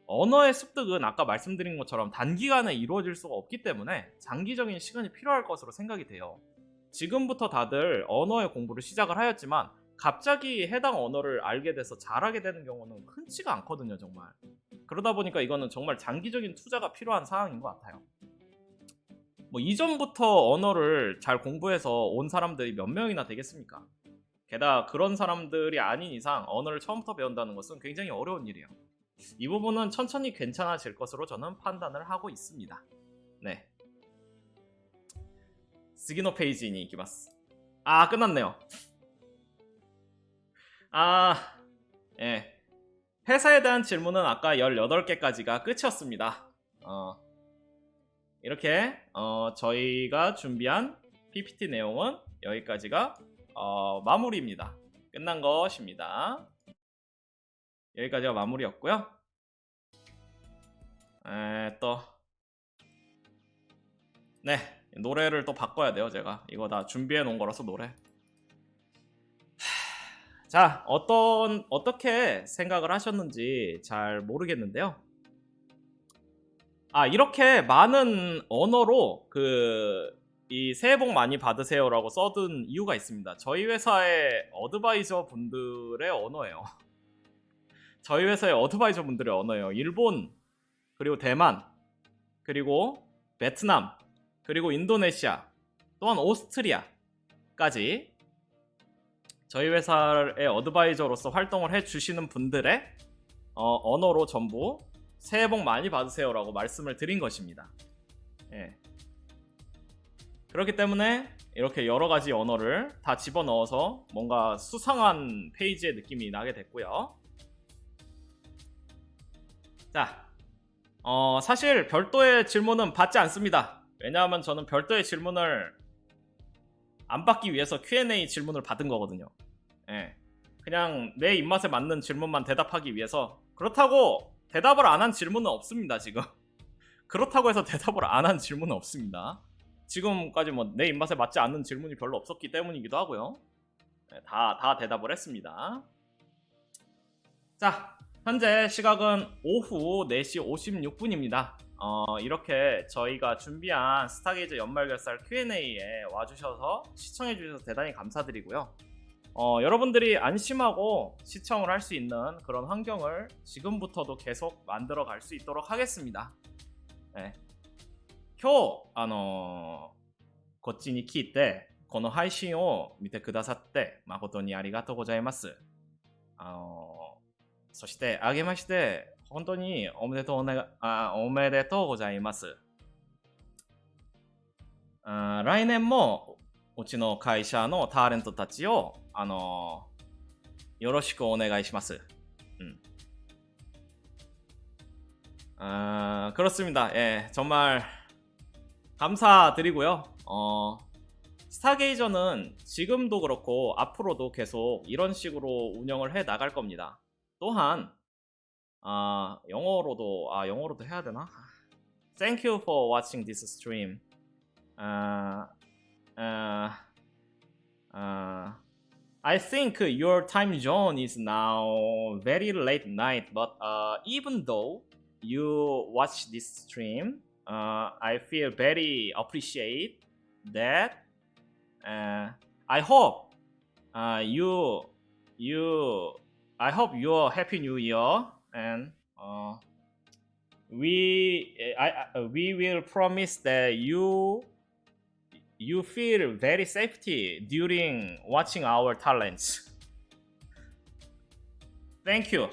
언어의 습득은 아까 말씀드린 것처럼 단기간에 이루어질 수가 없기 때문에 장기적인 시간이 필요할 것으로 생각이 돼요. 지금부터 다들 언어의 공부를 시작을 하였지만 갑자기 해당 언어를 알게 돼서 잘하게 되는 경우는 흔치가 않거든요, 정말. 그러다 보니까 이거는 정말 장기적인 투자가 필요한 상황인 것 같아요. 뭐 이전부터 언어를 잘 공부해서 온 사람들이 몇 명이나 되겠습니까? 게다가 그런 사람들이 아닌 이상 언어를 처음부터 배운다는 것은 굉장히 어려운 일이에요. 이 부분은 천천히 괜찮아질 것으로 저는 판단을 하고 있습니다. 네. 스기노 페이지니 이기마스. 아, 끝났네요. 예. 회사에 대한 질문은 아까 18개까지가 끝이었습니다. 이렇게 저희가 준비한 PPT 내용은 여기까지가 마무리입니다. 끝난 것입니다. 여기까지가 마무리였고요. 네, 노래를 또 바꿔야 돼요. 제가 이거 다 준비해 놓은 거라서 노래. 자, 어떻게 생각을 하셨는지 잘 모르겠는데요. 이렇게 많은 언어로 이 새해 복 많이 받으세요라고 써둔 이유가 있습니다. 저희 회사의 어드바이저 분들의 언어예요. 저희 회사의 어드바이저 분들의 언어예요. 일본, 그리고 대만, 그리고 베트남, 그리고 인도네시아, 또한 오스트리아까지 저희 회사의 어드바이저로서 활동을 해주시는 분들의 언어로 전부 새해 복 많이 받으세요라고 말씀을 드린 것입니다. 예. 그렇기 때문에 이렇게 여러 가지 언어를 다 집어넣어서 뭔가 수상한 페이지의 느낌이 나게 됐고요. 자, 사실 별도의 질문은 받지 않습니다. 왜냐하면 저는 별도의 질문을 안 받기 위해서 Q&A 질문을 받은 거거든요. 예. 그냥 내 입맛에 맞는 질문만 대답하기 위해서. 그렇다고 대답을 안 한 질문은 없습니다, 지금. 그렇다고 해서 대답을 안 한 질문은 없습니다. 지금까지 뭐 내 입맛에 맞지 않는 질문이 별로 없었기 때문이기도 하고요. 네, 다 대답을 했습니다. 자, 현재 시각은 오후 4시 56분입니다. 이렇게 저희가 준비한 스타게이즈 연말결산 Q&A에 와주셔서 시청해주셔서 대단히 감사드리고요. 여러분들이 안심하고 시청을 할 수 있는 그런 환경을 지금부터도 계속 만들어 갈 수 있도록 하겠습니다. 네. 今日こっちに来てこの配信を見てくださって誠にありがとうございます。そしてあげまして本当におめでとうございます。来年もうちの会社のタレントたちをよろしくお願いします。그렇습니다. 예, 정말 감사드리고요. 스타게이저는 지금도 그렇고 앞으로도 계속 이런 식으로 운영을 해 나갈 겁니다. 또한 영어로도 해야 되나? Thank you for watching this stream. I think your time zone is now very late night, but even though you watch this stream, I feel very appreciate that. I hope I hope you're happy new year, and we will promise that you feel very safety during watching our talents. Thank you.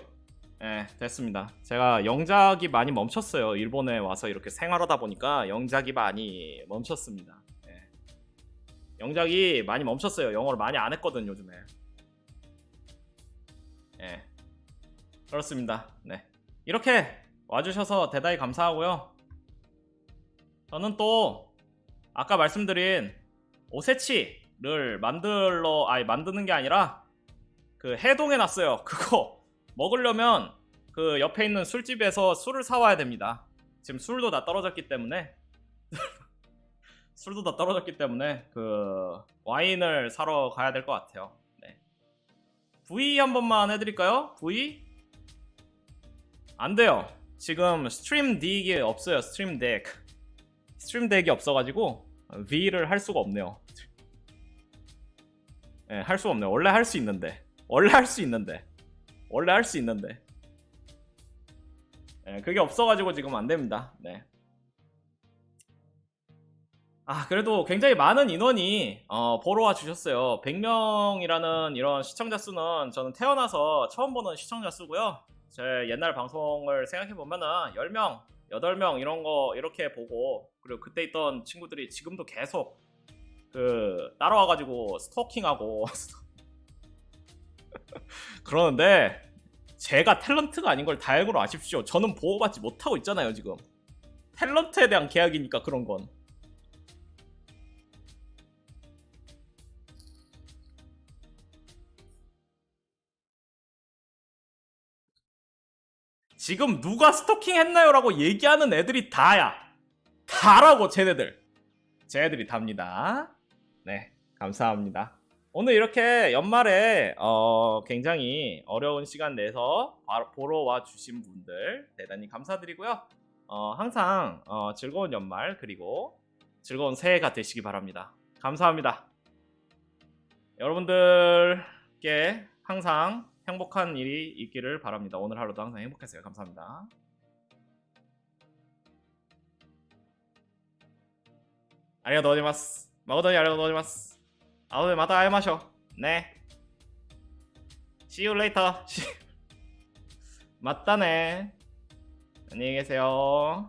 네, 됐습니다. 제가 영작이 많이 멈췄어요. 일본에 와서 이렇게 생활하다 보니까 영작이 많이 멈췄습니다. 네. 영작이 많이 멈췄어요. 영어를 많이 안 했거든 요즘에. 네. 그렇습니다. 네. 이렇게 와주셔서 대단히 감사하고요. 저는 또 아까 말씀드린 오세치를 만드는 게 아니라 그 해동해 놨어요. 그거 먹으려면 그 옆에 있는 술집에서 술을 사와야 됩니다. 지금 술도 다 떨어졌기 때문에 술도 다 떨어졌기 때문에 그 와인을 사러 가야 될 것 같아요. 네. V 한 번만 해드릴까요? V? 안 돼요. 지금 스트림 덱이 없어요. 스트림 덱. 스트림 덱이 없어가지고 V를 할 수가 없네요. 네, 할 수가 없네요. 원래 할 수 있는데. 네, 그게 없어가지고 지금 안 됩니다. 네. 그래도 굉장히 많은 인원이 보러 와 주셨어요. 100명이라는 이런 시청자 수는 저는 태어나서 처음 보는 시청자 수고요. 제 옛날 방송을 생각해보면은 10명, 8명 이런 거 이렇게 보고, 그리고 그때 있던 친구들이 지금도 계속 그 따라와가지고 스토킹하고 그러는데, 제가 탤런트가 아닌 걸 다행으로 아십시오. 저는 보호받지 못하고 있잖아요 지금. 탤런트에 대한 계약이니까 그런 건. 지금 누가 스토킹 했나요? 라고 얘기하는 애들이 다야. 다라고. 쟤네들이 답니다. 네, 감사합니다. 오늘 이렇게 연말에 굉장히 어려운 시간 내서 보러 와 주신 분들 대단히 감사드리고요. 항상 즐거운 연말 그리고 즐거운 새해가 되시기 바랍니다. 감사합니다. 여러분들께 항상 행복한 일이 있기를 바랍니다. 오늘 하루도 항상 행복하세요. 감사합니다. 아리가또 고자이마스. 마고도니 아리가또 고자이마스. 아우네 마타 아이마쇼. 네. See you later. 맞다네. 안녕히 계세요.